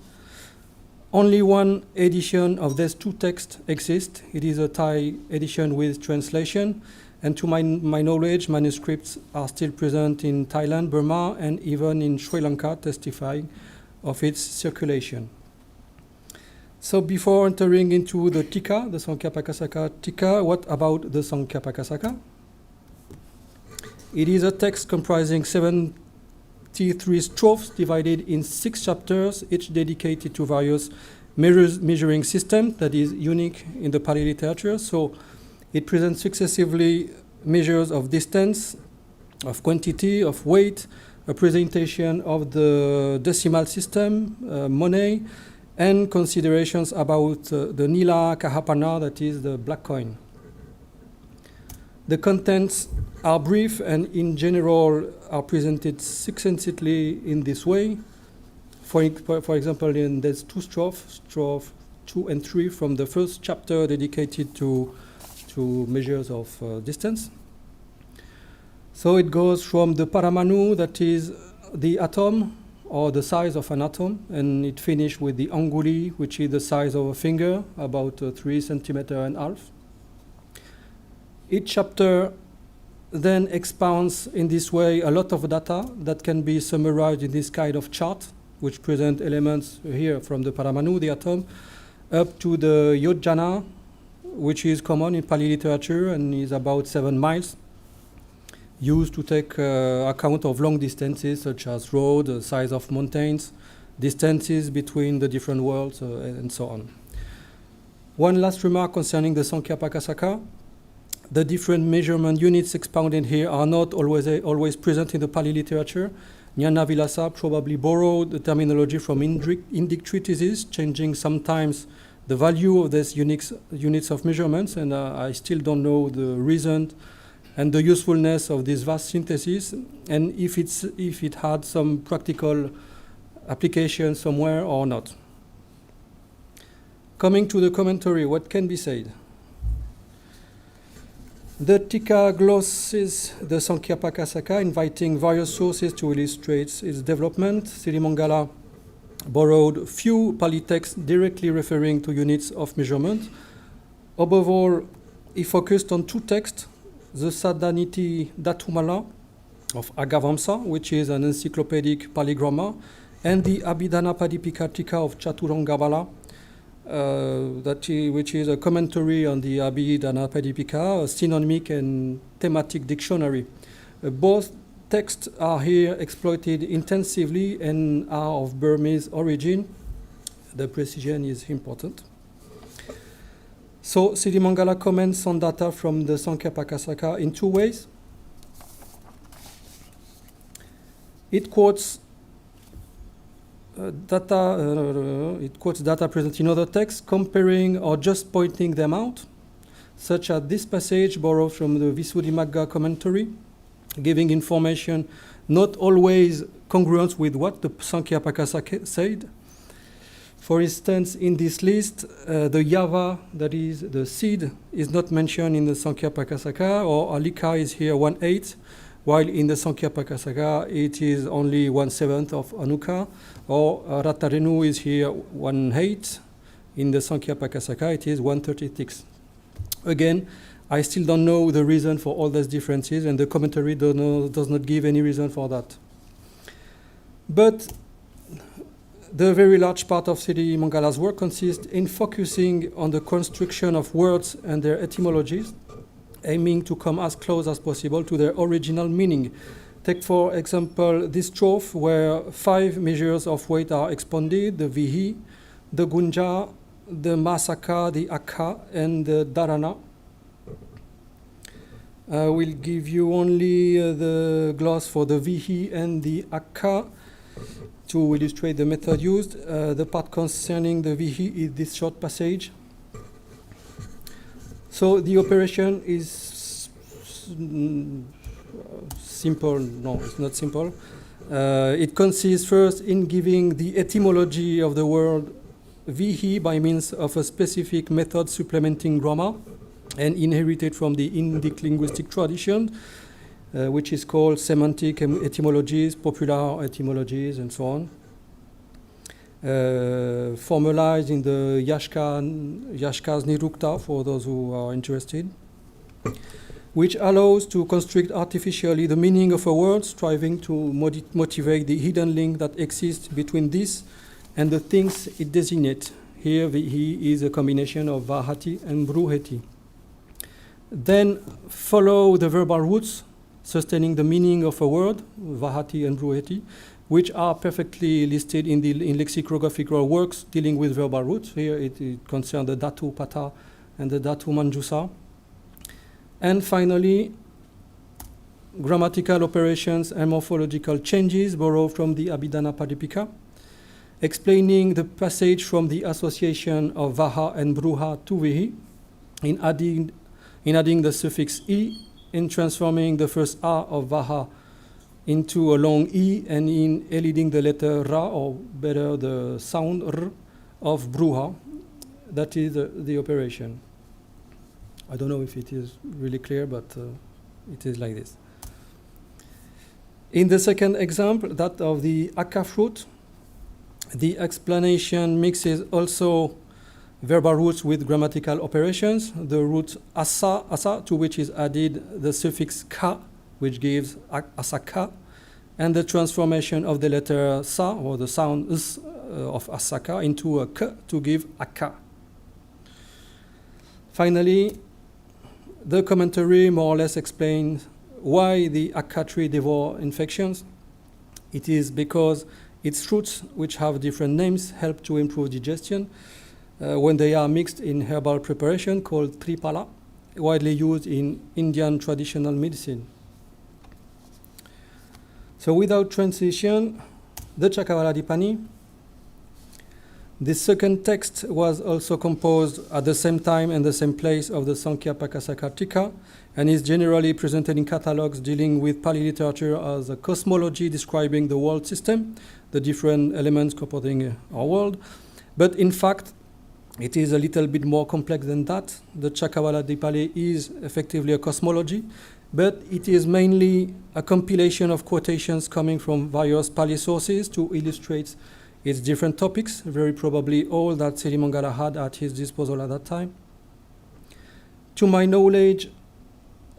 Only one edition of these two texts exists. It is a Thai edition with translation. And to my knowledge, manuscripts are still present in Thailand, Burma, and even in Sri Lanka, testifying of its circulation. So before entering into the Tika, the Sankhyāpakāsaka-tīkā, what about the Sankhyāpakāsaka? It is a text comprising 73 strophes divided in 6 chapters, each dedicated to various measuring systems that is unique in the Pali literature. So it presents successively measures of distance, of quantity, of weight, a presentation of the decimal system, money, and considerations about the Nila Kahapana, that is the black coin. The contents are brief and in general are presented succinctly in this way. For example, in there's 2 strophes, strophe 2 and 3 from the first chapter dedicated to measures of distance. So it goes from the paramanu, that is the atom or the size of an atom, and it finishes with the anguli, which is the size of a finger, about 3 centimeters and a half. Each chapter then expounds in this way a lot of data that can be summarized in this kind of chart, which present elements here from the paramanu, the atom, up to the yojana, which is common in Pali literature and is about 7 miles, used to take account of long distances such as road, the size of mountains, distances between the different worlds, and so on. One last remark concerning the Sankhyāpakāsaka. The different measurement units expounded here are not always present in the Pali literature. Jnana Vilasa probably borrowed the terminology from Indic treatises, changing sometimes the value of these units of measurements, and I still don't know the reason and the usefulness of this vast synthesis, and if it had some practical application somewhere or not. Coming to the commentary, what can be said? The Tika glosses the Sankhyāpakāsaka, inviting various sources to illustrate its development. Sirimangala borrowed few Pali texts directly referring to units of measurement. Above all, he focused on 2 texts, the Sadaniti Datumala of Agavamsa, which is an encyclopedic Pali grammar, and the Abhidhana Padipika Tika of Chaturangabala, which is a commentary on the Abhidhana Padipika, a synonymic and thematic dictionary. Both texts are here exploited intensively and are of Burmese origin. The precision is important. So Sirimangala comments on data from the Sankhyāpakāsaka in 2 ways. It quotes data present in other texts, comparing or just pointing them out, such as this passage borrowed from the Visuddhimagga commentary, giving information not always congruent with what the Sankhyāpakāsaka said. For instance, in this list, the yava, that is the seed, is not mentioned in the Sankhyāpakāsaka, or alika is here 1/8, while in the Sankhyāpakāsaka it is only 1/7 of anuka, or ratarenu is here 1/8. In the Sankhyāpakāsaka it is 1/36. Again, I still don't know the reason for all those differences, and the commentary does not give any reason for that. But the very large part of Sirimangala's work consists in focusing on the construction of words and their etymologies, aiming to come as close as possible to their original meaning. Take, for example, this strophe where 5 measures of weight are expounded: the vihi, the gunja, the masaka, the akka, and the dharana. I will give you only the gloss for the vihi and the akka to illustrate the method used. The part concerning the vihi is this short passage. So the operation is simple. No, it's not simple. It consists first in giving the etymology of the word vihi by means of a specific method supplementing grammar and inherited from the Indic linguistic tradition, which is called semantic etymologies, popular etymologies, and so on. formalized in the Yashka's Nirukta, for those who are interested, which allows to construct artificially the meaning of a word, striving to motivate the hidden link that exists between this and the things it designates. Here, he is a combination of Vahati and Bruheti. Then follow the verbal roots, sustaining the meaning of a word, Vahati and Bruheti, which are perfectly listed in lexicographical works dealing with verbal roots. Here it concerns the Dhatu Pata and the Dhatu Manjusa. And finally, grammatical operations and morphological changes borrowed from the Abhidhana Padipika, explaining the passage from the association of Vaha and Bruha to Vihi, in adding the suffix E, in transforming the first A of Vaha into a long E, and in eliding the letter Ra, or better the sound R, of Bruha. That is the operation. I don't know if it is really clear, but it is like this. In the second example, that of the Akka fruit, the explanation mixes also verbal roots with grammatical operations. The root asa, to which is added the suffix ka, which gives asaka, and the transformation of the letter sa, or the sound s of asaka, into a k to give akka. Finally, the commentary more or less explains why the akka tree devour infections. It is because its fruits, which have different names, help to improve digestion when they are mixed in herbal preparation called tripala, widely used in Indian traditional medicine. So without transition, the Cakkavāladīpanī, the second text was also composed at the same time and the same place of the Sankhyāpakāsaka-tīkā, and is generally presented in catalogues dealing with Pali literature as a cosmology describing the world system, the different elements composing our world. But in fact, it is a little bit more complex than that. The Cakkavāladīpanī is effectively a cosmology, but it is mainly a compilation of quotations coming from various Pali sources to illustrate its different topics, very probably all that Sirimangala had at his disposal at that time. To my knowledge,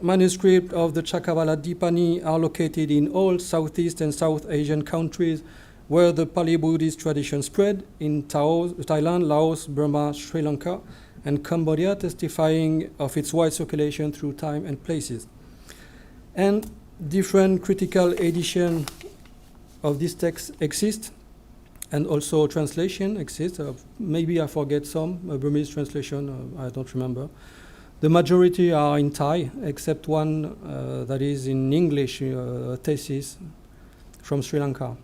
manuscripts of the Cakkavāladīpanī are located in all Southeast and South Asian countries where the Pali Buddhist tradition spread, in Thailand, Laos, Burma, Sri Lanka, and Cambodia, testifying of its wide circulation through time and places. And different critical editions of this text exist, and also translation exists. Maybe I forget some, Burmese translation, I don't remember. The majority are in Thai, except one that is in English, thesis from Sri Lanka.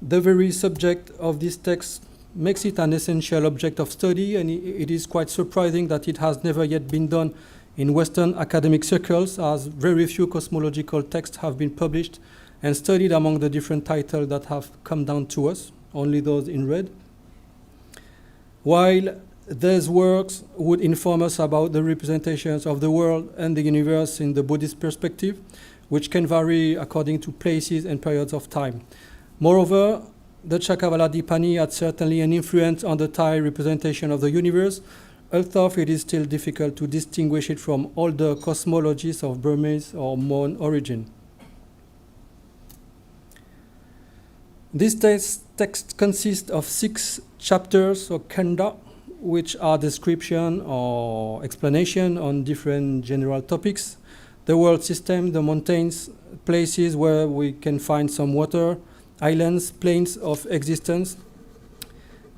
The very subject of this text makes it an essential object of study, and it is quite surprising that it has never yet been done in Western academic circles, as very few cosmological texts have been published and studied among the different titles that have come down to us, only those in red. While these works would inform us about the representations of the world and the universe in the Buddhist perspective, which can vary according to places and periods of time. Moreover, the Cakkavāladīpanī had certainly an influence on the Thai representation of the universe, although it is still difficult to distinguish it from older cosmologies of Burmese or Mon origin. This text consists of 6 chapters or kanda, which are description or explanation on different general topics: the world system, the mountains, places where we can find some water, islands, planes of existence,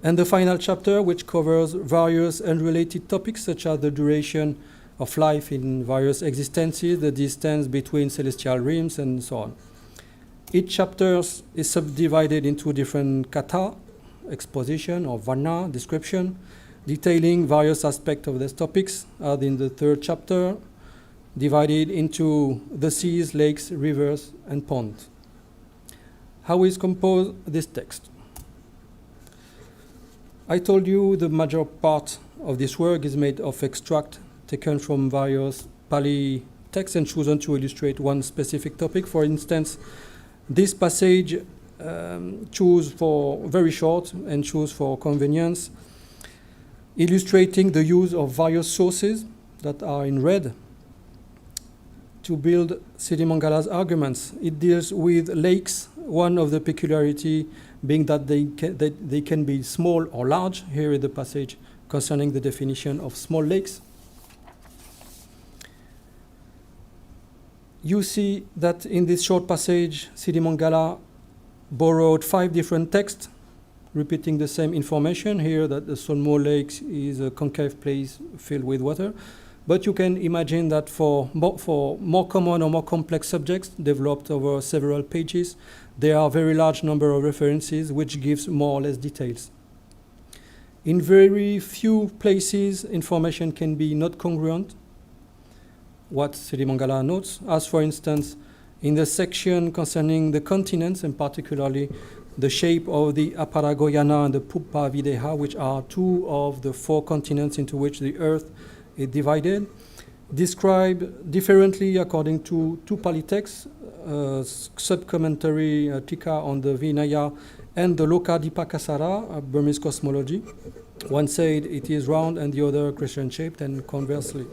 and the final chapter, which covers various unrelated topics such as the duration of life in various existences, the distance between celestial realms, and so on. Each chapter is subdivided into different kata, exposition, or varna, description, detailing various aspects of these topics, as in the 3rd chapter, divided into the seas, lakes, rivers, and ponds. How is composed this text? I told you the major part of this work is made of extract taken from various Pali texts and chosen to illustrate one specific topic. For instance, this passage choose for very short and choose for convenience, illustrating the use of various sources that are in red to build Sirimangala's arguments. It deals with lakes, one of the peculiarity being that they can be small or large. Here is the passage concerning the definition of small lakes. You see that in this short passage, Sirimangala borrowed 5 different texts, repeating the same information here, that the Solmo Lake is a concave place filled with water. But you can imagine that for more common or more complex subjects developed over several pages, there are a very large number of references which gives more or less details. In very few places, information can be not congruent, what Sirimangala notes, as for instance, in the section concerning the continents, and particularly the shape of the Aparagoyana and the Pupa Videha, which are 2 of the 4 continents into which the Earth is divided, described differently according to 2 Pali texts, sub-commentary Tika on the Vinaya and the Lagirarde, Burmese cosmology. One said it is round and the other crescent-shaped, and conversely.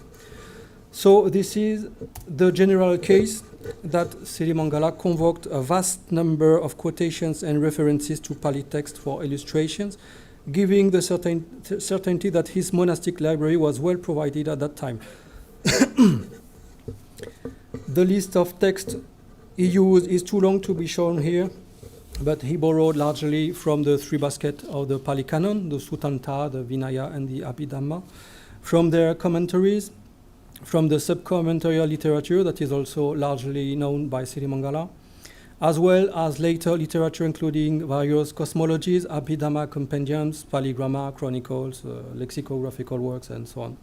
So this is the general case that Sirimangala convoked a vast number of quotations and references to Pali text for illustrations, giving the certainty that his monastic library was well provided at that time. The list of texts he used is too long to be shown here, but he borrowed largely from the 3 baskets of the Pali canon, the Sutanta, the Vinaya, and the Abhidhamma, from their commentaries, from the sub-commentarial literature that is also largely known by Sirimangala, as well as later literature including various cosmologies, Abhidhamma compendiums, Pali grammar, chronicles, lexicographical works, and so on.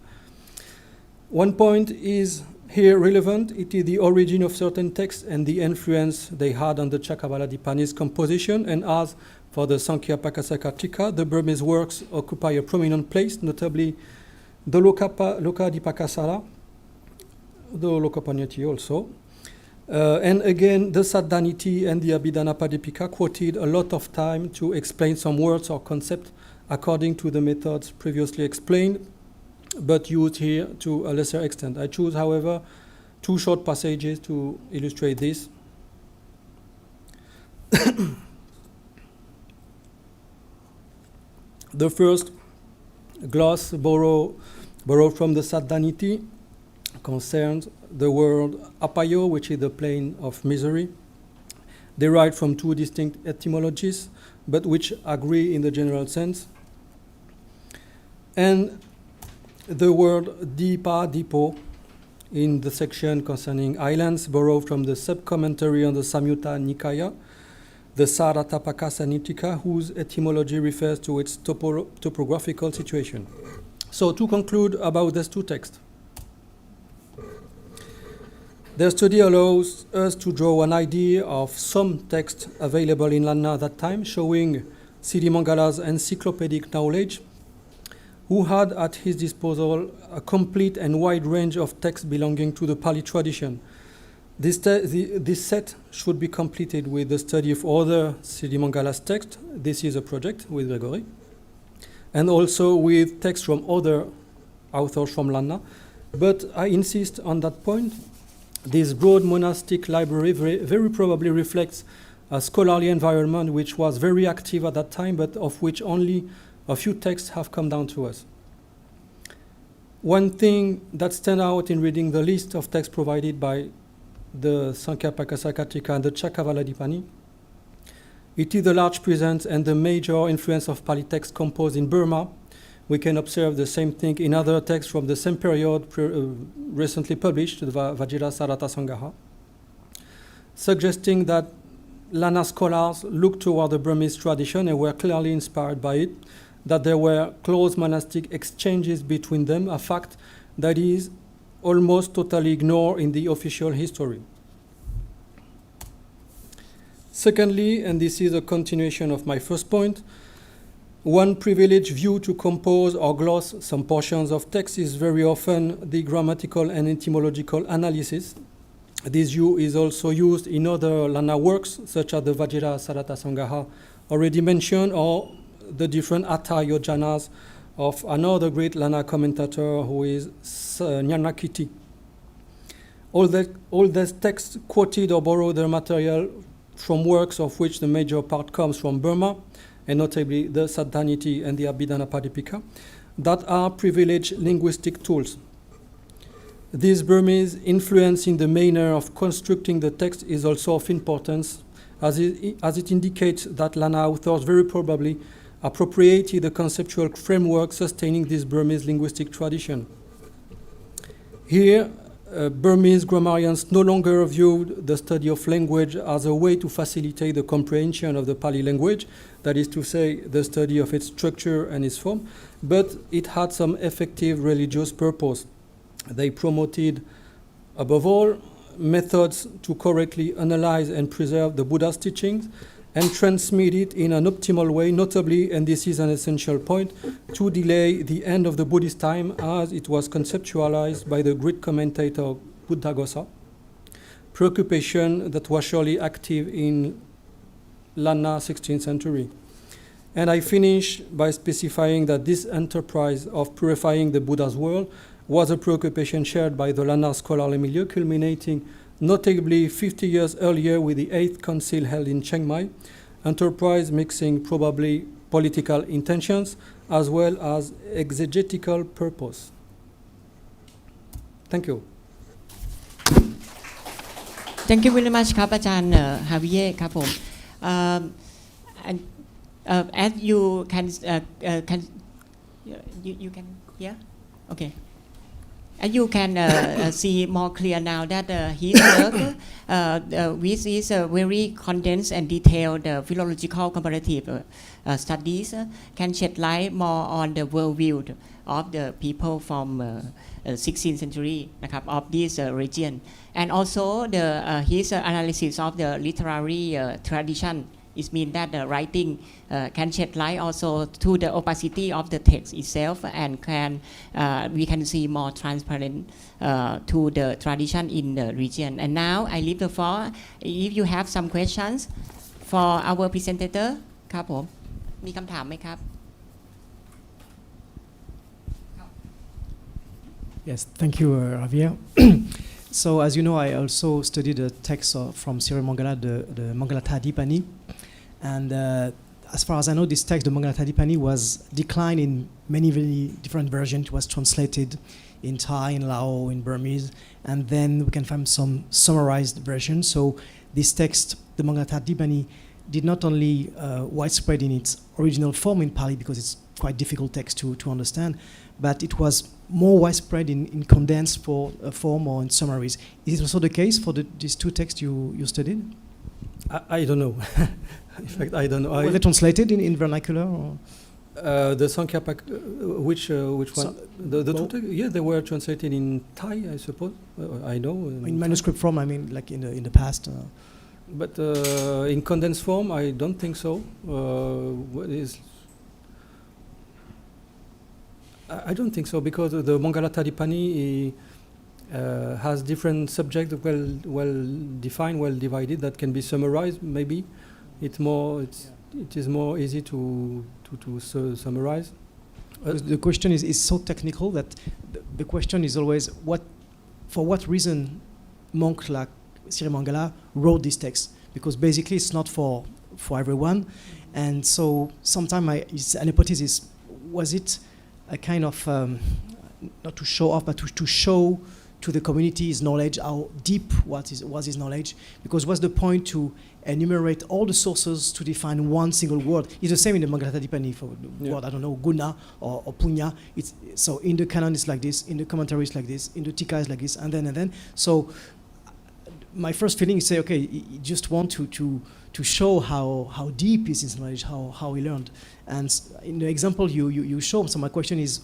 One point is here relevant. It is the origin of certain texts and the influence they had on the Cakkavāladīpanī's composition, and as for the Sankhyāpakāsaka-tīkā, the Burmese works occupy a prominent place, notably the Lokadipakasara, the Lokapanyati also. And again, the Saddhaniti and the Abhidhanapadipika quoted a lot of time to explain some words or concepts according to the methods previously explained, but used here to a lesser extent. I choose, however, 2 short passages to illustrate this. The first gloss borrowed from the Saddhaniti concerns the word apayo, which is the plane of misery, derived from 2 distinct etymologies, but which agree in the general sense. And the word dipa, dipo, in the section concerning islands, borrowed from the sub-commentary on the Samyutta Nikaya, the Saratapakasa-Nitika, whose etymology refers to its topographical situation. So to conclude about these 2 texts, their study allows us to draw an idea of some text available in Lanna at that time, showing Sirimangala's encyclopedic knowledge, who had at his disposal a complete and wide range of texts belonging to the Pali tradition. This set should be completed with the study of other Sirimangala's texts. This is a project with Gregory, and also with texts from other authors from Lanna. But I insist on that point. This broad monastic library very probably reflects a scholarly environment which was very active at that time, but of which only a few texts have come down to us. One thing that stands out in reading the list of texts provided by the Sankhyāpakāsaka-tīkā and the Cakkavāladīpanī, it is the large presence and the major influence of Pali texts composed in Burma. We can observe the same thing in other texts from the same period recently published, the Vajira Sarata Sangaha, suggesting that Lanna scholars looked toward the Burmese tradition and were clearly inspired by it, that there were close monastic exchanges between them, a fact that is almost totally ignored in the official history. Secondly, and this is a continuation of my first point, one privileged view to compose or gloss some portions of text is very often the grammatical and etymological analysis, This view is also used in other Lanna works, such as the Vajira Sarata Sangaha already mentioned, or the different Atta Yojanas of another great Lanna commentator who is Nyanakiti. All these texts quoted or borrowed their material from works of which the major part comes from Burma, and notably the Saddhaniti and the Abhidhana Padipika, that are privileged linguistic tools. This Burmese influence in the manner of constructing the text is also of importance, as it indicates that Lanna authors very probably appropriated the conceptual framework sustaining this Burmese linguistic tradition. Here, Burmese grammarians no longer viewed the study of language as a way to facilitate the comprehension of the Pali language, that is to say, the study of its structure and its form, but it had some effective religious purpose. They promoted, above all, methods to correctly analyze and preserve the Buddha's teachings and transmit it in an optimal way, notably, and this is an essential point, to delay the end of the Buddhist time as it was conceptualized by the great commentator Buddhaghosa, preoccupation that was surely active in Lanna 16th century. And I finish by specifying that this enterprise of purifying the Buddha's world was a preoccupation shared by the Lanna scholarly milieu, culminating notably 50 years earlier with the 8th Council held in Chiang Mai, enterprise mixing probably political intentions as well as exegetical purpose. Thank you. Thank you very much ครับอาจารย์ Javier ครับผม as you can you can hear okay. You can see more clear now that his work, which is very condensed and detailed philological comparative studies, can shed light more on the worldview of the people from 16th century of this region, and also his analysis of the literary tradition. It means that the writing can shed light also to the opacity of the text itself, and we can see more transparent to the tradition in the region. And now I leave the floor. If you have some questions for our presenter, ครับผม มีคำถามไหมครับ Yes, thank you, Javier. So, as you know, I also studied a text from Sirimangala, the Mangalathadipani. And as far as I know, this text, the Mangalathadipani, was declined in many, very different versions. It was translated in Thai, in Lao, in Burmese, and then we can find some summarized versions. So this text, the Mangalathadipani, did not only widespread in its original form in Pali, because it's quite difficult text to understand, but it was more widespread in condensed form or in summaries. Is it also the case for these two texts you studied? I don't know. In fact, I don't know. Were they translated in vernacular? Or? The Sankhyāpakāsaka, which one? The two texts? Yeah, they were translated in Thai, I suppose. I know. In manuscript form, I mean, like in the past. But in condensed form, I don't think so. I don't think so, because the Mangalathadipani has different subjects, well defined, well divided, that can be summarized. Maybe it is more easy to summarize. The question is so technical that the question is always for what reason monks like Sirimangala wrote this text, because basically it's not for everyone, and so sometimes an hypothesis, was it a kind of not to show off, but to show to the community his knowledge, how deep was his knowledge, because what's the point to enumerate all the sources to define one single word? It's the same in the Mangalathadipani for the word, I don't know, guna or punya. So in the canon it's like this, in the commentary it's like this, in the tika it's like this, and then. So my first feeling is say, okay, you just want to show how deep is his knowledge, how he learned. And in the example you show, so my question is,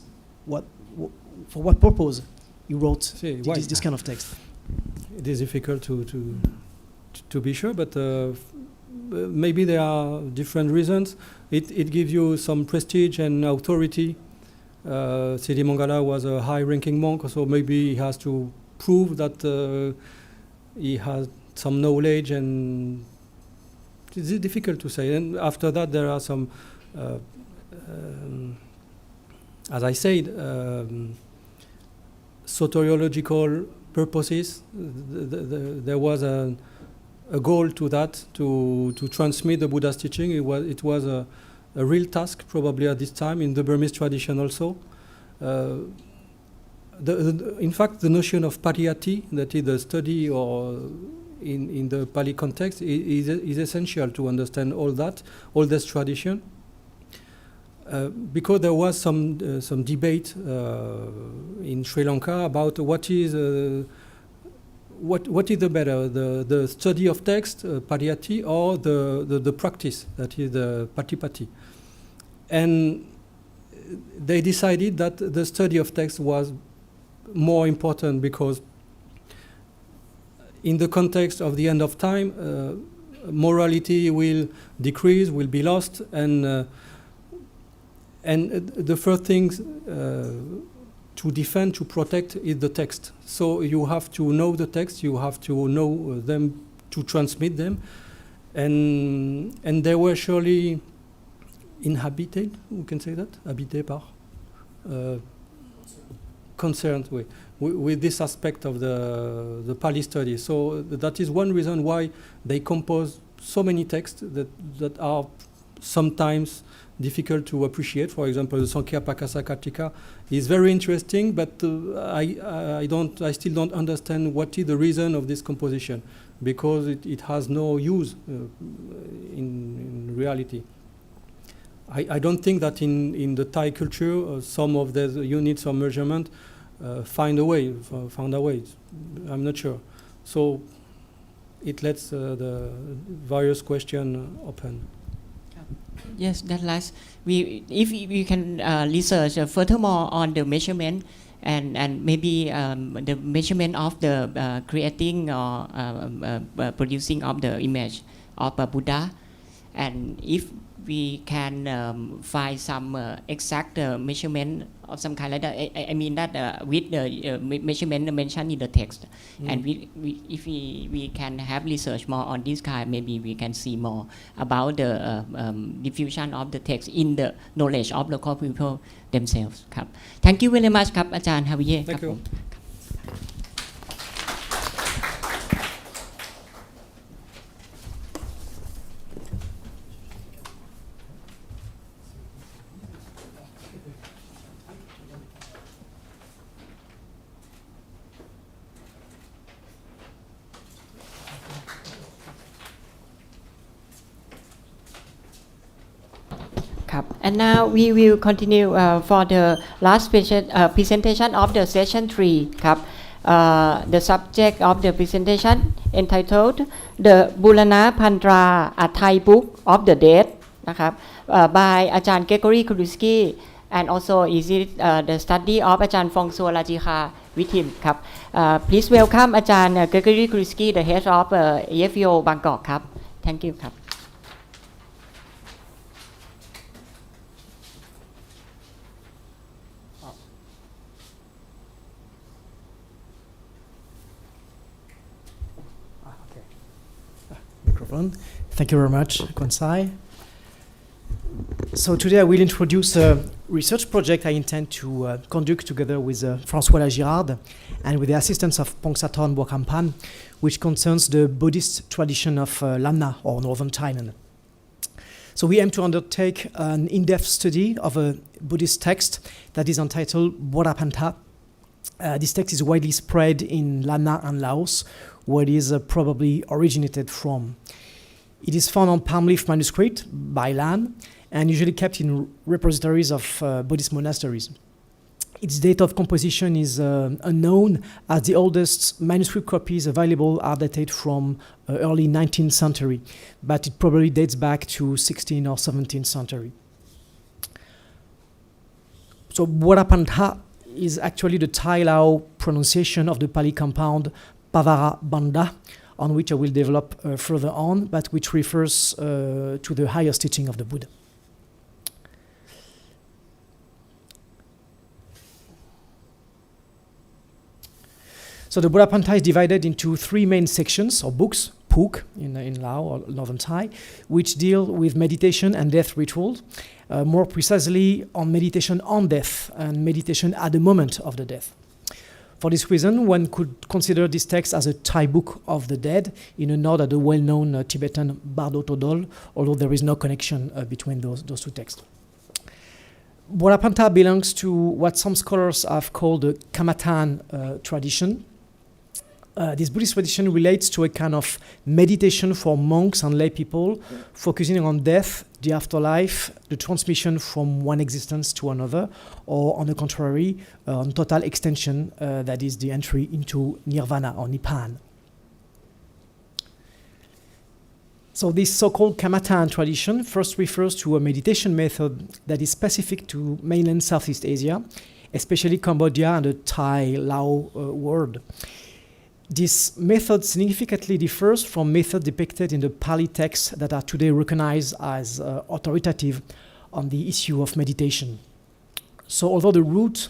for what purpose you wrote this kind of text? It is difficult to be sure, but maybe there are different reasons. It gives you some prestige and authority. Sirimangala was a high-ranking monk, so maybe he has to prove that he had some knowledge, and it's difficult to say. And after that, there are some, as I said, soteriological purposes. There was a goal to that, to transmit the Buddha's teaching. It was a real task, probably at this time, in the Burmese tradition also. In fact, the notion of pariyati, that is the study or in the Pali context, is essential to understand all this tradition. Because there was some debate in Sri Lanka about what is the better, the study of text, pariyati, or the practice, that is the patipati. And they decided that the study of text was more important, because in the context of the end of time, morality will decrease, will be lost, and the first thing to defend, to protect, is the text. So you have to know the text, you have to know them, to transmit them, and they were surely inhabited, we can say that, habité par, concerned with this aspect of the Pali study. So that is one reason why they compose so many texts that are sometimes difficult to appreciate. For example, the Sankhyāpakāsaka-tīkā is very interesting, but I still don't understand what is the reason of this composition, because it has no use in reality. I don't think that in the Thai culture some of the units of measurement found a way. I'm not sure. So it lets the various questions open. Yes, that last. If we can research furthermore on the measurement and maybe the measurement of the creating or producing of the image of Buddha, and if we can find some exact measurement of some kind like that. I mean that with the measurement mentioned in the text, and if we can have research more on this kind, maybe we can see more about the diffusion of the text in the knowledge of local people themselves. ครับ Thank you very much ครับอาจารย์ Javier. Thank you. And now we will continue for the last presentation of the session 3. The subject of the presentation entitled The Bualapantha, a Thai Book of the Dead, by Ajahn Gregory Kourilsky, and also is it the study of Ajahn François Lagirarde with him. Please welcome Ajahn Gregory Kourilsky, the head of EFEO Bangkok. Thank you. Thank you very much, Konsai. So today I will introduce a research project I intend to conduct together with François Lagirarde and with the assistance of Pongsathorn Bualapantha, which concerns the Buddhist tradition of Lanna, or northern Thailand. So we aim to undertake an in-depth study of a Buddhist text that is entitled Bualapantha. This text is widely spread in Lanna and Laos, where it is probably originated from. It is found on palm leaf manuscript by Lanna and usually kept in repositories of Buddhist monasteries. Its date of composition is unknown, as the oldest manuscript copies available are dated from early 19th century, but it probably dates back to 16th or 17th century. So Bualapantha is actually the Thai Lao pronunciation of the Pali compound Pavara Bandha, on which I will develop further on, but which refers to the highest teaching of the Buddha. So the Bualapantha is divided into 3 main sections or books, Puk in Laos or Northern Thai, which deal with meditation and death rituals, more precisely on meditation on death and meditation at the moment of the death. For this reason, one could consider this text as a Thai book of the dead, in a nod at the well-known Tibetan Bardo Todol, although there is no connection between those 2 texts. Bualapantha belongs to what some scholars have called the Kamatan tradition. This Buddhist tradition relates to a kind of meditation for monks and lay people, focusing on death, the afterlife, the transmission from one existence to another, or on the contrary, on total extension, that is the entry into nirvana or nibbana. So this so-called Kamatan tradition first refers to a meditation method that is specific to mainland Southeast Asia, especially Cambodia and the Thai-Lao world. This method significantly differs from methods depicted in the Pali texts that are today recognized as authoritative on the issue of meditation. So although the root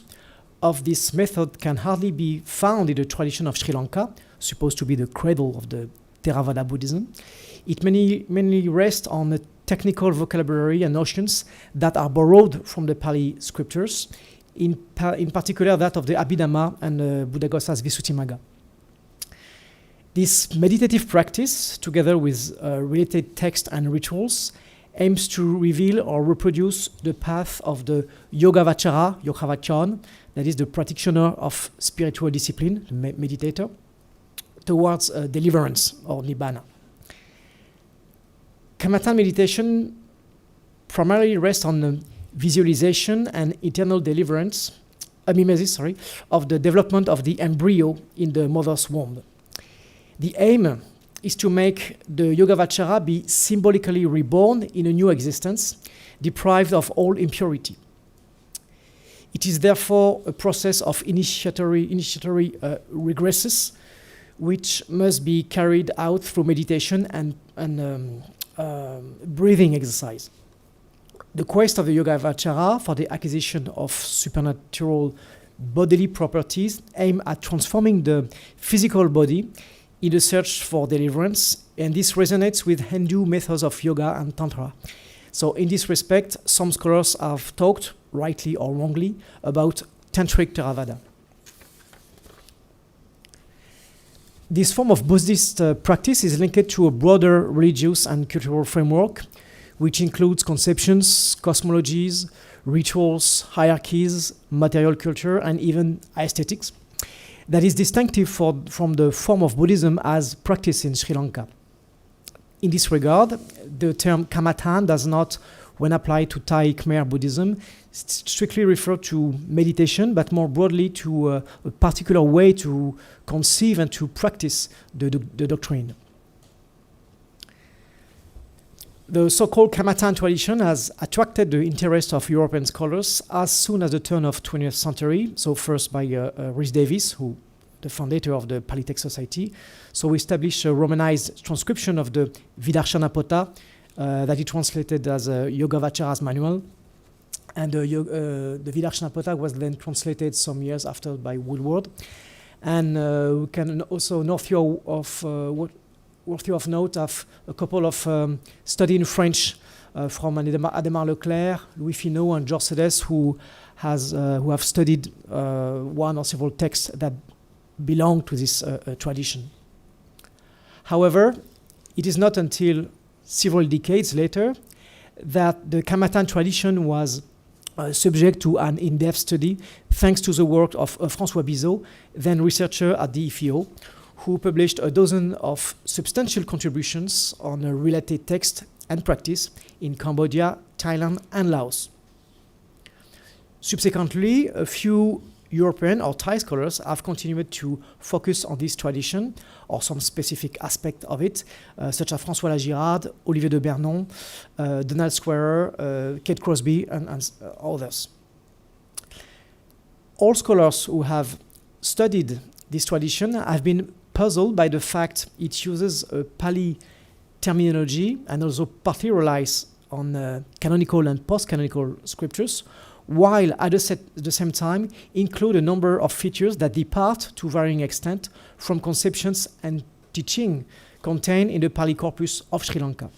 of this method can hardly be found in the tradition of Sri Lanka, supposed to be the cradle of the Theravada Buddhism, it mainly rests on the technical vocabulary and notions that are borrowed from the Pali scriptures, in particular that of the Abhidhamma and Buddhaghosa's Visuddhimagga. This meditative practice, together with related texts and rituals, aims to reveal or reproduce the path of the Yogavachara, Yogavachon, that is the practitioner of spiritual discipline, the meditator, towards deliverance or nibbana. Kamatan meditation primarily rests on the visualization and internal deliverance, mimesis, of the development of the embryo in the mother's womb. The aim is to make the Yogavachara be symbolically reborn in a new existence, deprived of all impurity. It is therefore a process of initiatory regresses, which must be carried out through meditation and breathing exercise. The quest of the Yogavachara for the acquisition of supernatural bodily properties aim at transforming the physical body in the search for deliverance, and this resonates with Hindu methods of yoga and tantra. So in this respect, some scholars have talked, rightly or wrongly, about tantric Theravada. This form of Buddhist practice is linked to a broader religious and cultural framework, which includes conceptions, cosmologies, rituals, hierarchies, material culture, and even aesthetics, that is distinctive from the form of Buddhism as practiced in Sri Lanka. In this regard, the term Kamatan does not, when applied to Thai Khmer Buddhism, strictly refer to meditation, but more broadly to a particular way to conceive and to practice the doctrine. The so-called Kamatan tradition has attracted the interest of European scholars as soon as the turn of 20th century, so first by Rhys Davies, the founder of the Pali Text Society. So we established a Romanized transcription of the Vidarshanapota that he translated as a Yogavachara's manual. And the Vidarshanapota was then translated some years after by Woodward. And we can also worthy of note of a couple of study in French from Adhémar Leclerc, Louis Finot, and Georges Sedes, who have studied one or several texts that belong to this tradition. However, it is not until several decades later that the Kamatan tradition was subject to an in-depth study, thanks to the work of François Bizot, then researcher at the EFEO, who published a dozen of substantial contributions on a related text and practice in Cambodia, Thailand, and Laos. Subsequently, a few European or Thai scholars have continued to focus on this tradition or some specific aspect of it, such as François Lagirarde, Olivier de Bernon, Donald Squarer, Kate Crosby, and others. All scholars who have studied this tradition have been puzzled by the fact it uses a Pali terminology and also partly relies on canonical and post-canonical scriptures, while at the same time include a number of features that depart to varying extent from conceptions and teaching contained in the Pali corpus of Sri Lanka.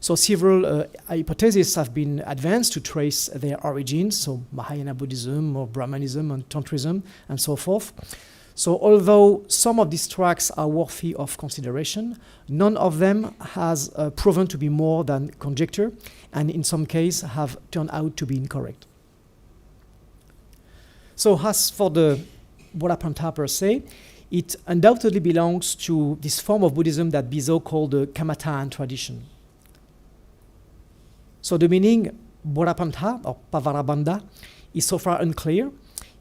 So several hypotheses have been advanced to trace their origins, so Mahayana Buddhism or Brahmanism and Tantrism and so forth. So although some of these tracks are worthy of consideration, none of them has proven to be more than conjecture, and in some cases have turned out to be incorrect. So as for the Bualapantha per se, it undoubtedly belongs to this form of Buddhism that Bizo called the Kamatan tradition. So the meaning Bualapantha or Pavarabandha is so far unclear.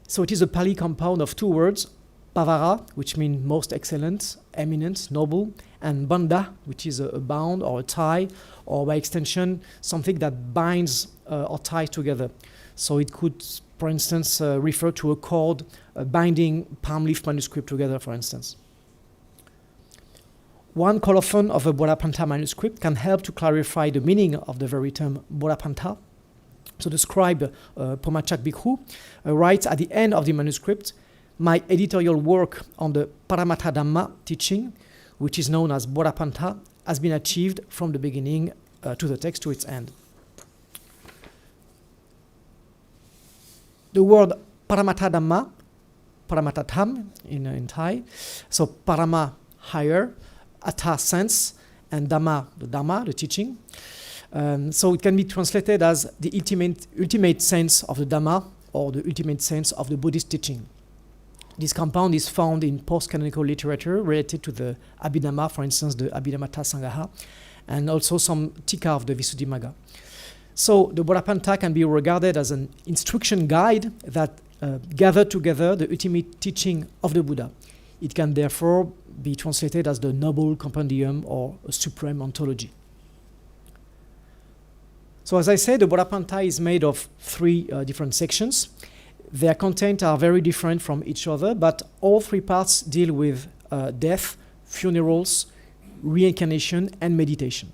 So it is a Pali compound of two words, Pavara, which means most excellent, eminent, noble, and Bandha, which is a bound or a tie, or by extension, something that binds or ties together. So it could, for instance, refer to a cord binding palm leaf manuscript together, for instance. One colophon of a Bualapantha manuscript can help to clarify the meaning of the very term Bualapantha. So the scribe Pomachak Bhikkhu writes at the end of the manuscript, "My editorial work on the Paramattha Dhamma teaching, which is known as Bualapantha, has been achieved from the beginning to the text to its end." The word Paramattha Dhamma, Paramattha Tham in Thai, so Parama, higher, Attha, sense, and Dhamma, the teaching. So it can be translated as the ultimate sense of the Dhamma or the ultimate sense of the Buddhist teaching. This compound is found in post-canonical literature related to the Abhidhamma, for instance, the Abhidhamata Sangha, and also some Tika of the Visuddhimagga. So the Bualapantha can be regarded as an instruction guide that gathered together the ultimate teaching of the Buddha. It can therefore be translated as the noble compendium or a supreme ontology. So as I said, the Bualapantha is made of three different sections. Their content are very different from each other, but all three parts deal with death, funerals, reincarnation, and meditation.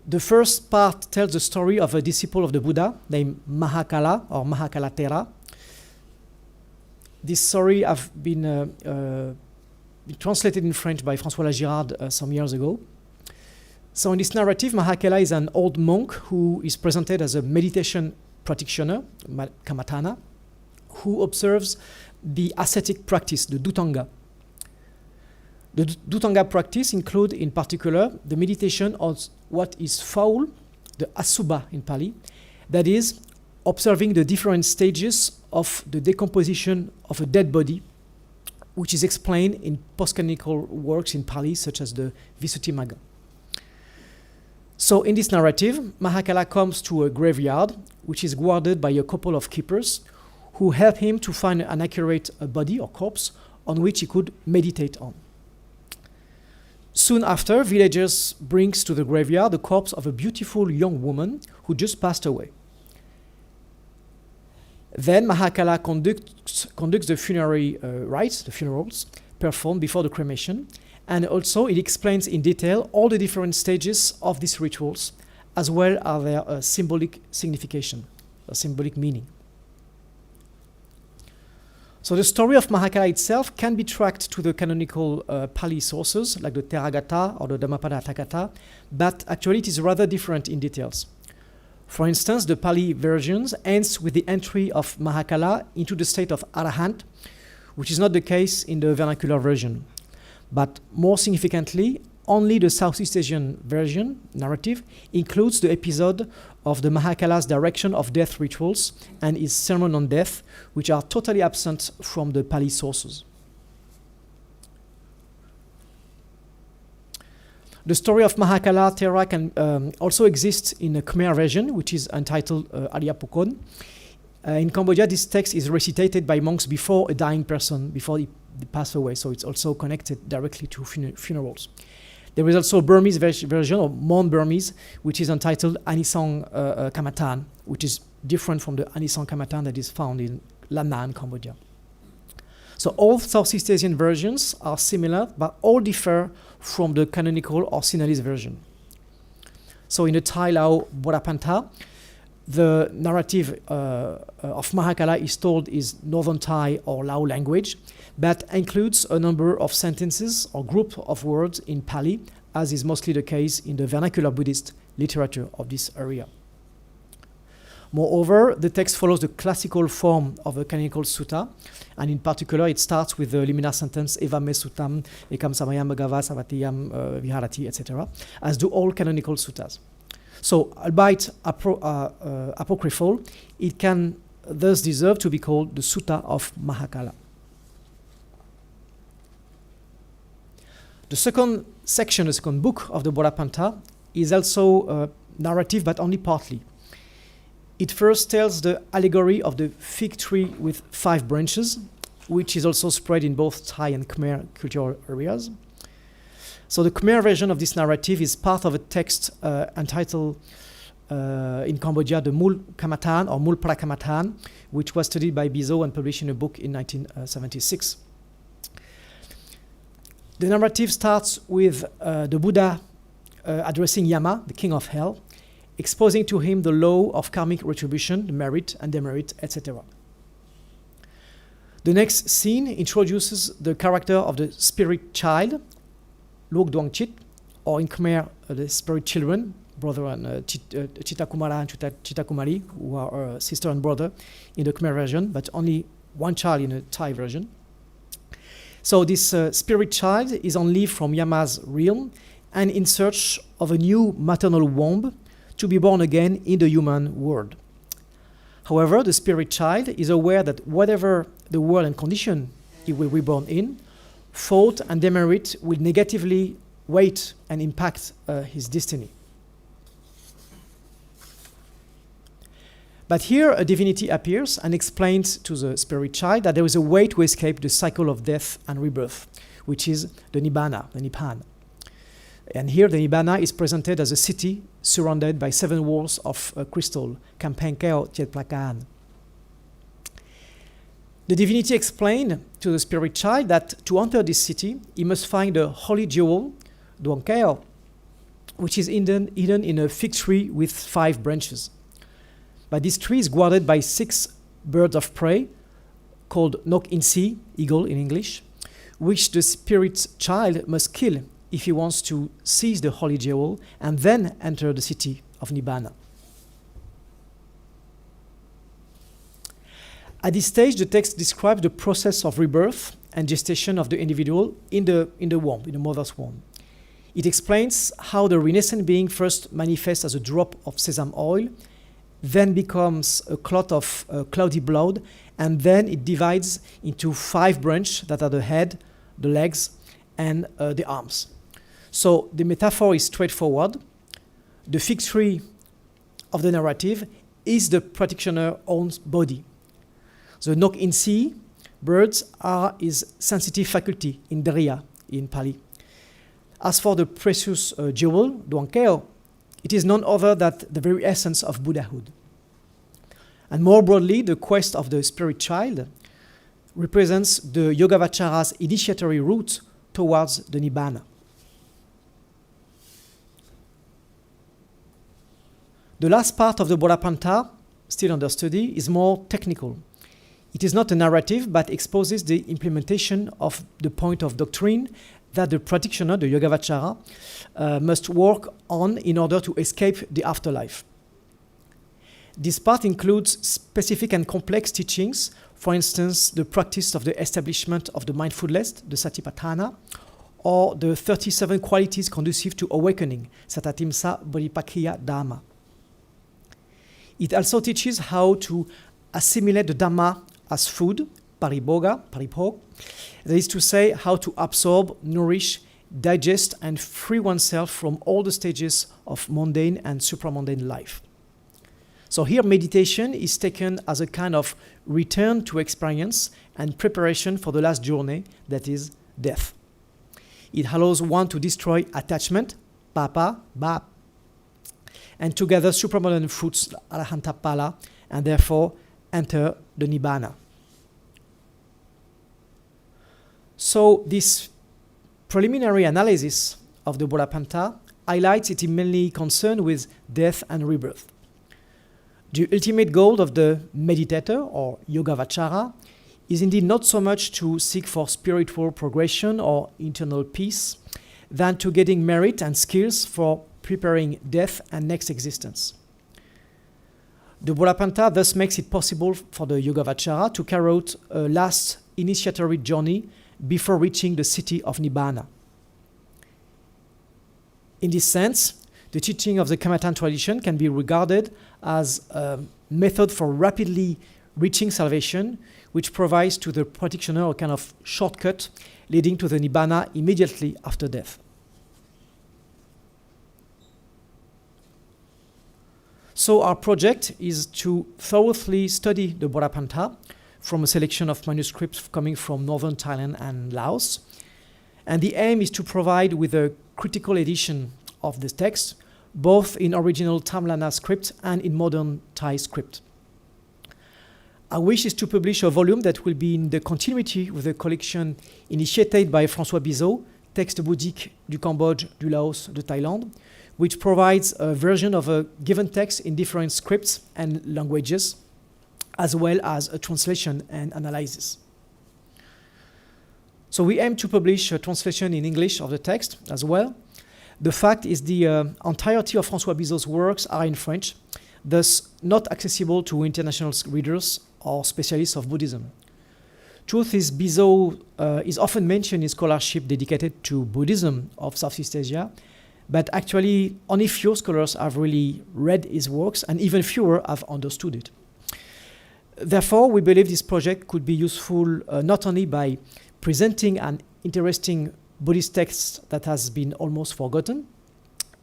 The first part tells the story of a disciple of the Buddha named Mahakala or Mahakalatthera. This story has been translated in French by François Lagirarde some years ago. So in this narrative, Mahakala is an old monk who is presented as a meditation practitioner, Kamatana, who observes the ascetic practice, the Dhutanga. The Dhutanga practice includes, in particular, the meditation on what is foul, the Asubha in Pali, that is, observing the different stages of the decomposition of a dead body, which is explained in post-canonical works in Pali, such as the Visuddhimagga. So in this narrative, Mahakala comes to a graveyard, which is guarded by a couple of keepers who help him to find an accurate body or corpse on which he could meditate on. Soon after, villagers bring to the graveyard the corpse of a beautiful young woman who just passed away. Then Mahakala conducts the funerary rites, the funerals, performed before the cremation, and also it explains in detail all the different stages of these rituals, as well as their symbolic signification, a symbolic meaning. So the story of Mahakala itself can be tracked to the canonical Pali sources, like the Theragatha or the Dhammapada Atthakatha, but actually it is rather different in details. For instance, the Pali versions ends with the entry of Mahakala into the state of Arahant, which is not the case in the vernacular version. But more significantly, only the Southeast Asian version narrative includes the episode of the Mahakala's direction of death rituals and his sermon on death, which are totally absent from the Pali sources. The story of Mahakala Thera can also exist in a Khmer version, which is entitled Aryapukon. In Cambodia, this text is recitated by monks before a dying person, before he passed away, so it's also connected directly to funerals. There is also a Burmese version, or Mon Burmese, which is entitled Anisong Kamatan, which is different from the Anisong Kamatan that is found in Lanna in Cambodia. So all Southeast Asian versions are similar, but all differ from the canonical or Sinhalese version. So in the Thai Lao Bualapantha, The narrative of Mahakala is told in Northern Thai or Lao language, but includes a number of sentences or group of words in Pali, as is mostly the case in the vernacular Buddhist literature of this area. Moreover, the text follows the classical form of a canonical sutta, and in particular it starts with the liminar sentence Eva me suttam, ekam samayam bhagava savatiyam viharati, etc., as do all canonical suttas. So, albeit apocryphal, it can thus deserve to be called the Sutta of Mahakala. The second section, the second book of the Bualapantha, is also narrative, but only partly. It first tells the allegory of the fig tree with 5 branches, which is also spread in both Thai and Khmer cultural areas. So the Khmer version of this narrative is part of a text entitled in Cambodia the Mul Kamatan or Mul Prakamatan, which was studied by Bizo and published in a book in 1976. The narrative starts with the Buddha addressing Yama, the king of hell, exposing to him the law of karmic retribution, the merit and demerit, etc. The next scene introduces the character of the spirit child, Lok Duang Chit, or in Khmer, the spirit children, brother and Chita Kumara and Chita Kumari, who are sister and brother in the Khmer version, but only one child in the Thai version. So this spirit child is on leave from Yama's realm and in search of a new maternal womb to be born again in the human world. However, the spirit child is aware that whatever the world and condition he will be born in, fault and demerit will negatively weight and impact his destiny. But here a divinity appears and explains to the spirit child that there is a way to escape the cycle of death and rebirth, which is the Nibbana, the Nibbana. And here the Nibbana is presented as a city surrounded by 7 walls of crystal, Kampengkeo Chetplakan. The divinity explained to the spirit child that to enter this city, he must find a holy jewel, Duangkeo, which is hidden in a fig tree with 5 branches. But this tree is guarded by 6 birds of prey, called Nok Insi, eagle in English, which the spirit child must kill if he wants to seize the holy jewel and then enter the city of Nibbana. At this stage, the text describes the process of rebirth and gestation of the individual in the womb, in the mother's womb. It explains how the renaissant being first manifests as a drop of sesame oil, then becomes a clot of cloudy blood, and then it divides into 5 branches that are the head, the legs, and the arms. So the metaphor is straightforward. The fig tree of the narrative is the practitioner's own body. The Nok Insi birds are his sensitive faculty, indriya in Pali. As for the precious jewel, Duangkeo, it is none other than the very essence of Buddhahood. And more broadly, the quest of the spirit child represents the Yogavachara's initiatory route towards the Nibbana. The last part of the Bualapantha, still under study, is more technical. It is not a narrative, but exposes the implementation of the point of doctrine that the practitioner, the Yogavachara, must work on in order to escape the afterlife. This part includes specific and complex teachings, for instance, the practice of the establishment of the mindfulness, the Satipatthana, or the 37 qualities conducive to awakening, Satatimsa Bodhipakkhya Dhamma. It also teaches how to assimilate the Dhamma as food, paribhoga, paribhog, that is to say, how to absorb, nourish, digest, and free oneself from all the stages of mundane and supramundane life. So here meditation is taken as a kind of return to experience and preparation for the last journey, that is death. It allows one to destroy attachment, papa, bap, and to gather supramundane fruits, arahanta pala, and therefore enter the Nibbana. So this preliminary analysis of the Bualapantha highlights it mainly concerned with death and rebirth. The ultimate goal of the meditator or Yogavachara is indeed not so much to seek for spiritual progression or internal peace than to getting merit and skills for preparing death and next existence. The Bualapantha thus makes it possible for the Yogavachara to carry out a last initiatory journey before reaching the city of Nibbana. In this sense, the teaching of the Kamatan tradition can be regarded as a method for rapidly reaching salvation, which provides to the practitioner a kind of shortcut leading to the Nibbana immediately after death. So our project is to thoroughly study the Bualapantha from a selection of manuscripts coming from northern Thailand and Laos. And the aim is to provide with a critical edition of this text, both in original Lanna script and in modern Thai script. Our wish is to publish a volume that will be in the continuity with the collection initiated by François Bizot, Texte bouddhique du Cambodge, du Laos, de Thailand, which provides a version of a given text in different scripts and languages, as well as a translation and analysis. So we aim to publish a translation in English of the text as well. The fact is the entirety of François Bizot's works are in French, thus not accessible to international readers or specialists of Buddhism. Truth is, Bizot is often mentioned in scholarship dedicated to Buddhism of Southeast Asia, but actually only few scholars have really read his works, and even fewer have understood it. Therefore, we believe this project could be useful not only by presenting an interesting Buddhist text that has been almost forgotten,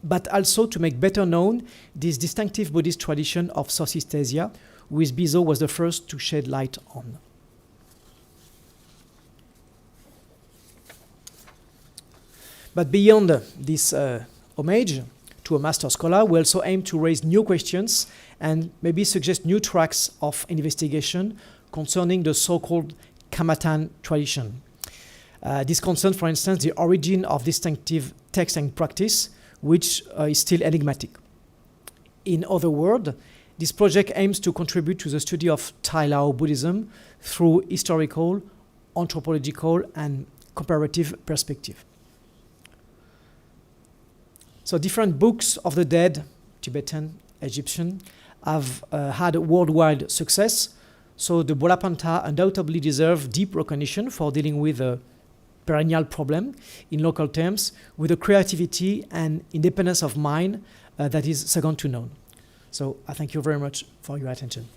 but also to make better known this distinctive Buddhist tradition of Southeast Asia, which Bizot was the first to shed light on. But beyond this homage to a master scholar, we also aim to raise new questions and maybe suggest new tracks of investigation concerning the so-called Kamatan tradition. This concerns, for instance, the origin of distinctive text and practice, which is still enigmatic. In other words, this project aims to contribute to the study of Thai Lao Buddhism through historical, anthropological, and comparative perspective. So different books of the dead, Tibetan, Egyptian, have had worldwide success. So the Bualapantha undoubtedly deserve deep recognition for dealing with a perennial problem in local terms with a creativity and independence of mind that is second to none. So I thank you very much for your attention.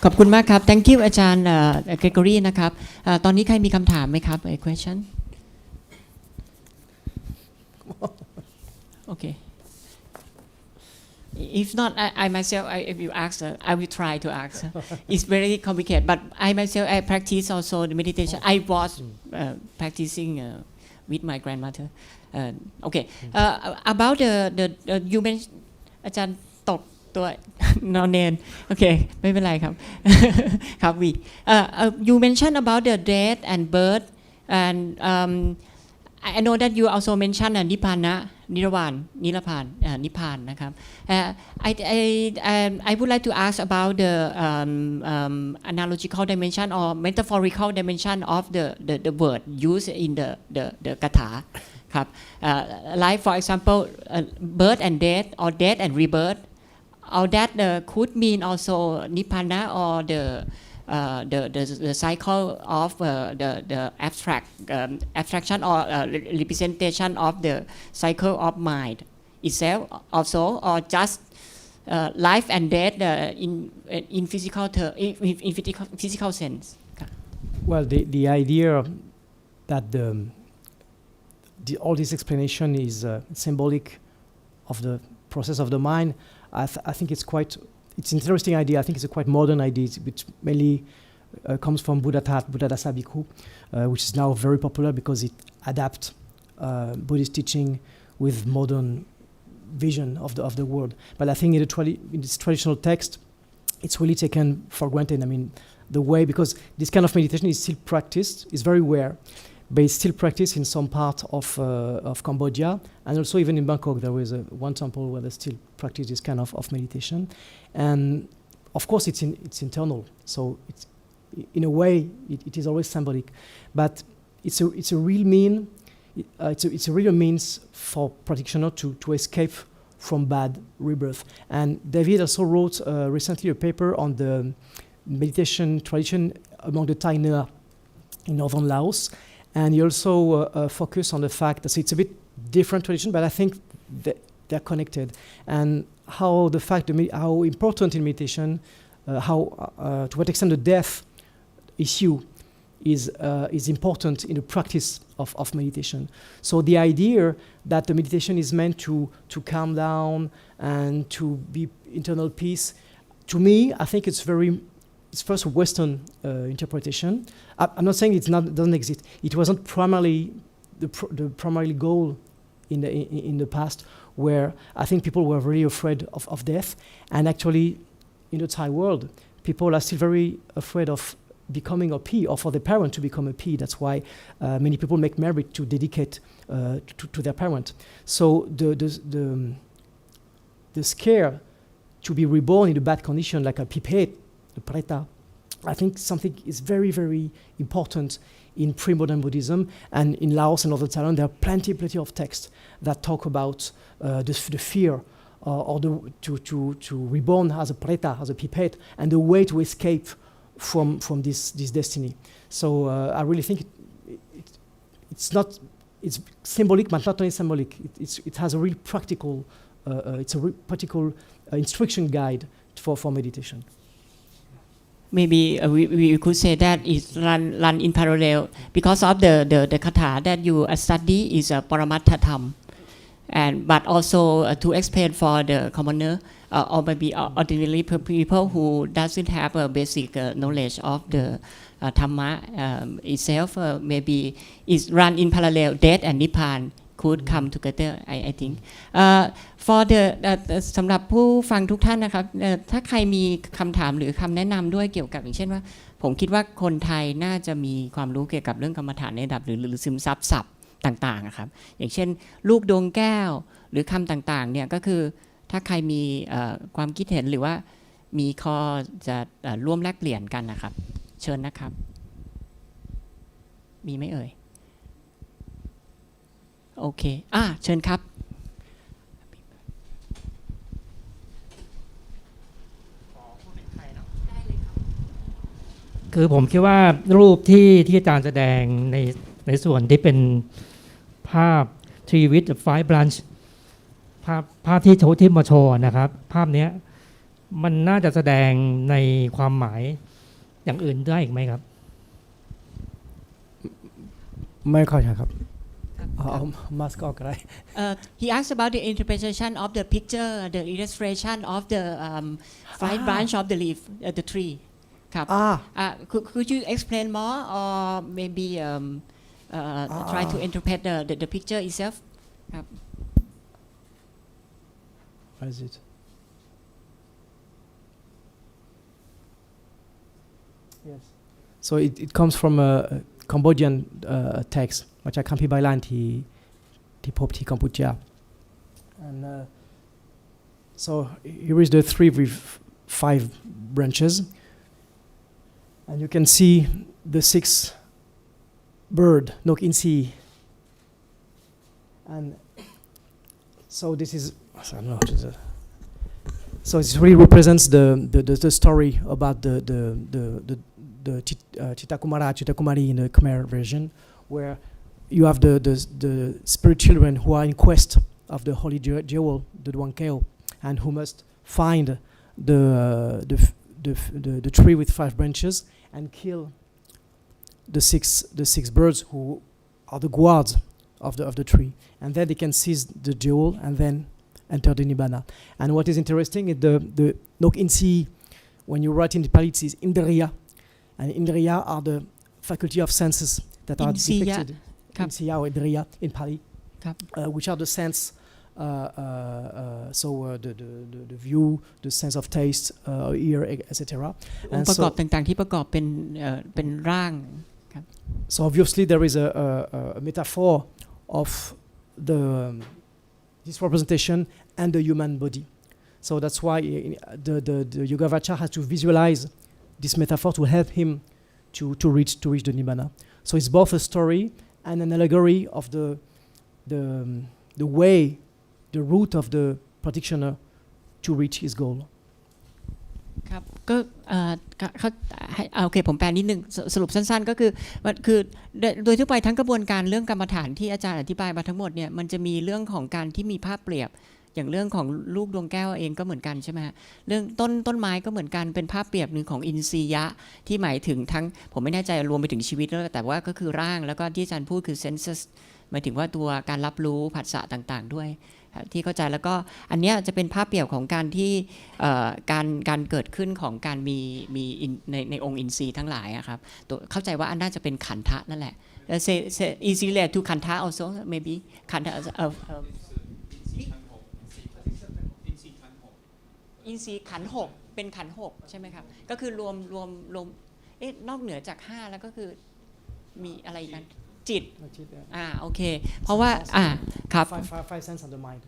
ขอบคุณมากครับ Thank you อาจารย์ Gregory นะครับ ตอนนี้ใครมีคำถามไหมครับ A question? Okay. If not, I myself, if you ask, I will try to ask. It's very complicated, but I myself, I practice also the meditation. I was practicing with my grandmother. Okay. About the you mentioned อาจารย์ตกตัวนอนเนน Okay ไม่เป็นไรครับ ครับ you mentioned about the death and birth and I know that you also mentioned Nibbana, Nirvana, Nibbana นะครับ I would like to ask about the analogical dimension or metaphorical dimension of the word used in the Katha ครับ like for example birth and death or death and rebirth, or that could mean also Nibbana or the cycle of the abstraction or representation of the cycle of mind itself also, or just life and death in physical sense. Well, the idea that all this explanation is symbolic of the process of the mind, I think it's an interesting idea. I think it's a quite modern idea, which mainly comes from Buddhadasa Bhikkhu, which is now very popular because it adapts Buddhist teaching with modern vision of the world. But I think in this traditional text, it's really taken for granted. I mean, the way, because this kind of meditation is still practiced, is very rare. but it's still practiced in some part of Cambodia, and also even in Bangkok there is one temple where they still practice this kind of meditation. And of course it's internal, so it's in a way it is always symbolic, but it's a real means for practitioner to escape from bad rebirth. And David also wrote recently a paper on the meditation tradition among the Thai Nea in northern Laos, and he also focused on the fact that it's a bit different tradition, but I think they're connected, and how important in meditation, to what extent the death issue is important in the practice of meditation. So the idea that the meditation is meant to calm down and to be internal peace, to me, I think it's first a Western interpretation. I'm not saying it doesn't exist. It wasn't primarily the primary goal in the past, where I think people were very afraid of death, and actually in the Thai world, people are still very afraid of becoming a P, or for their parent to become a P. That's why many people make merit to dedicate to their parent. So the scare to be reborn in a bad condition, like a pipet, a preta, I think something is very, very important in pre-modern Buddhism. And in Laos and other Thailand, there are plenty of texts that talk about the fear or to reborn as a preta, as a pipet, and the way to escape from this destiny. So I really think it's symbolic, but not only symbolic. It has a real practical, it's a real practical instruction guide for meditation. Maybe we could say that it's run in parallel because of the kata that you study is a paramattha tham, but also to explain for the commoner or maybe ordinary people who doesn't have a basic knowledge of the Dhamma itself, maybe it's run in parallel. Death and Nibbana could come together, I think. For the สำหรับผู้ฟังทุกท่านนะครับถ้าใครมีคำถามหรือคำแนะนำด้วยเกี่ยวกับอย่างเช่นว่าผมคิดว่าคนไทยน่าจะมีความรู้เกี่ยวกับเรื่องกรรมฐานในระดับหรือซึมซับศัพท์ต่างๆนะครับอย่างเช่นลูกดวงแก้วหรือคำต่างๆเนี่ยก็คือถ้าใครมีความคิดเห็นหรือว่ามีข้อจะร่วมแลกเปลี่ยนกันนะครับเชิญนะครับมีไหมเอ่ยโอเคเชิญครับคือผมคิดว่ารูปที่อาจารย์แสดงในส่วนที่เป็นภาพ Tree with the Five Branch ภาพที่โชว์ที่มาโชว์นะครับภาพนี้มันน่าจะแสดงในความหมายอย่างอื่นได้อีกไหมครับไม่ค่อยครับmask ออกอะไร He asked about the interpretation of the picture, the illustration of the five branch of the leaf, the tree. ครับ Could you explain more, or maybe try to interpret the picture itself? ครับ What is it? Yes. So it comes from a Cambodian text มาจากคัมภีร์ไบลานที่พบที่กัมพูชา and so here is the tree with 5 branches, and you can see the 6 bird nok insi, and so this is I don't know, so it really represents the story about the Chitakumari in the Khmer version, where you have the spirit children who are in quest of the holy jewel, the Duankeo, and who must find the tree with 5 branches and kill the six birds who are the guards of the tree, and then they can seize the jewel and then enter the Nibbana. And what is interesting is the Nok Insi, when you write in the Pali, it is Indriya, and Indriya are the faculty of senses that are depicted. Insiya or Indriya in Pali, which are the sense, the view, the sense of taste, ear, etc. องค์ประกอบต่างๆที่ประกอบเป็นร่างค ครับ So obviously there is a metaphor of this representation and the human body. So that's why the Yogavacha has to visualize this metaphor to help him to reach the Nibbana. So it's both a story and an allegory of the way, the route of the practitioner to reach his goal. ครับก็โอเคผมแปลนิดนึงสรุปสั้นๆก็คือโดยทั่วไปทั้งกระบวนการเรื่องกรรมฐานที่อาจารย์อธิบายมาทั้งหมดเนี่ยมันจะมีเรื่องของการที่มีภาพเปรียบอย่างเรื่องของลูกดวงแก้วเองก็เหมือนกันใช่ไหมฮะเรื่องต้นไม้ก็เหมือนกันเป็นภาพเปรียบหนึ่งของอินทรียะที่หมายถึงทั้งผมไม่แน่ใจรวมไปถึงชีวิตแล้วแต่ว่าก็คือร่างแล้วก็ที่อาจารย์พูดคือ senses หมายถึงว่าตัวการรับรู้ผัสสะต่างๆด้วยที่เข้าใจแล้วก็อันนี้จะเป็นภาพเปรียบของการที่การเกิดขึ้นของการมีในองค์อินทรีย์ทั้งหลายครับตัวเข้าใจว่าอันน่าจะเป็นขันธะนั่นแหละ easy related to ขันธะ also maybe ขันธะอินทรีย์ขันธ์6เป็นขันธ์6ใช่ไหมครับก็คือรวมนอกเหนือจาก5แล้วก็คือมีอะไรกันจิตโอเคเพราะว่าครับ five sense of the mind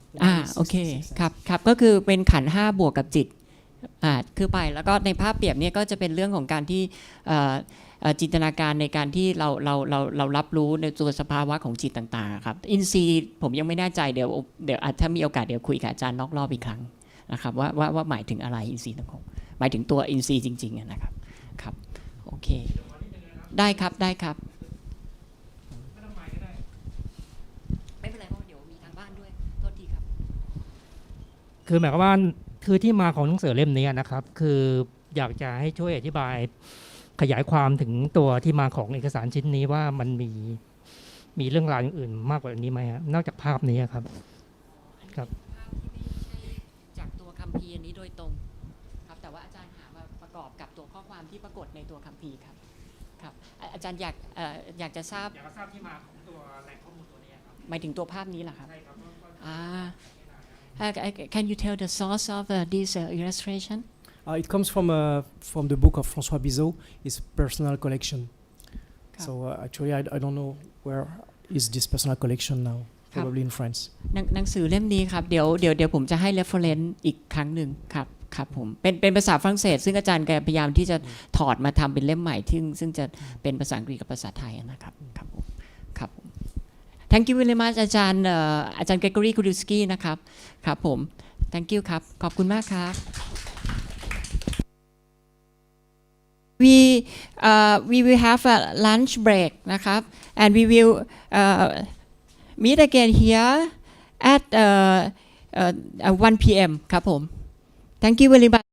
โอเคครับก็คือเป็นขันธ์5บวกกับจิตคือไปแล้วก็ในภาพเปรียบเนี่ยก็จะเป็นเรื่องของการที่จินตนาการในการที่เรารับรู้ในตัวสภาวะของจิตต่างๆครับอินทรีย์ผมยังไม่แน่ใจเดี๋ยวถ้ามีโอกาสเดี๋ยวคุยกับอาจารย์นอกรอบอีกครั้งนะครับว่าหมายถึงอะไรอินทรีย์ทั้งหกหมายถึงตัวอินทรีย์จริงๆนะครับครับโอเคได้ครับไม่เป็นไรเพราะเดี๋ยวมีทางบ้านด้วยโทษทีครับคือหมายความว่าคือที่มาของหนังสือเล่มนี้นะครับคืออยากจะให้ช่วยอธิบายขยายความถึงตัวที่มาของเอกสารชิ้นนี้ว่ามันมีเรื่องราวอย่างอื่นมากกว่านี้ไหมครับนอกจากภาพนี้ครับจากตัวคัมภีร์นี้โดยตรงครับแต่ว่าอาจารย์หามาประกอบกับตัวข้อความที่ปรากฏในตัวคัมภีร์ครับอาจารย์อยากจะทราบที่มาของตัวแหล่งข้อมูลตัวนี้ครับหมายถึงตัวภาพนี้เหรอครับใช่ครับCan you tell the source of this illustration? It comes from the book of François Bizot, his personal collection. So actually, I don't know where is this personal collection now. Probably in France. หนังสือเล่มนี้ครับเดี๋ยวผมจะให้ reference อีกครั้งหนึ่งครับผมเป็นภาษาฝรั่งเศสซึ่งอาจารย์แกพยายามที่จะถอดมาทำเป็นเล่มใหม่ซึ่งจะเป็นภาษาอังกฤษกับภาษาไทยนะครับครับผม Thank you very much อาจารย์Gregory Kourilsky นะครับผม Thank you ครับขอบคุณมากครับ We will have a lunch break นะครับ and we will meet again here at 1 p.m. ครับผม Thank you very much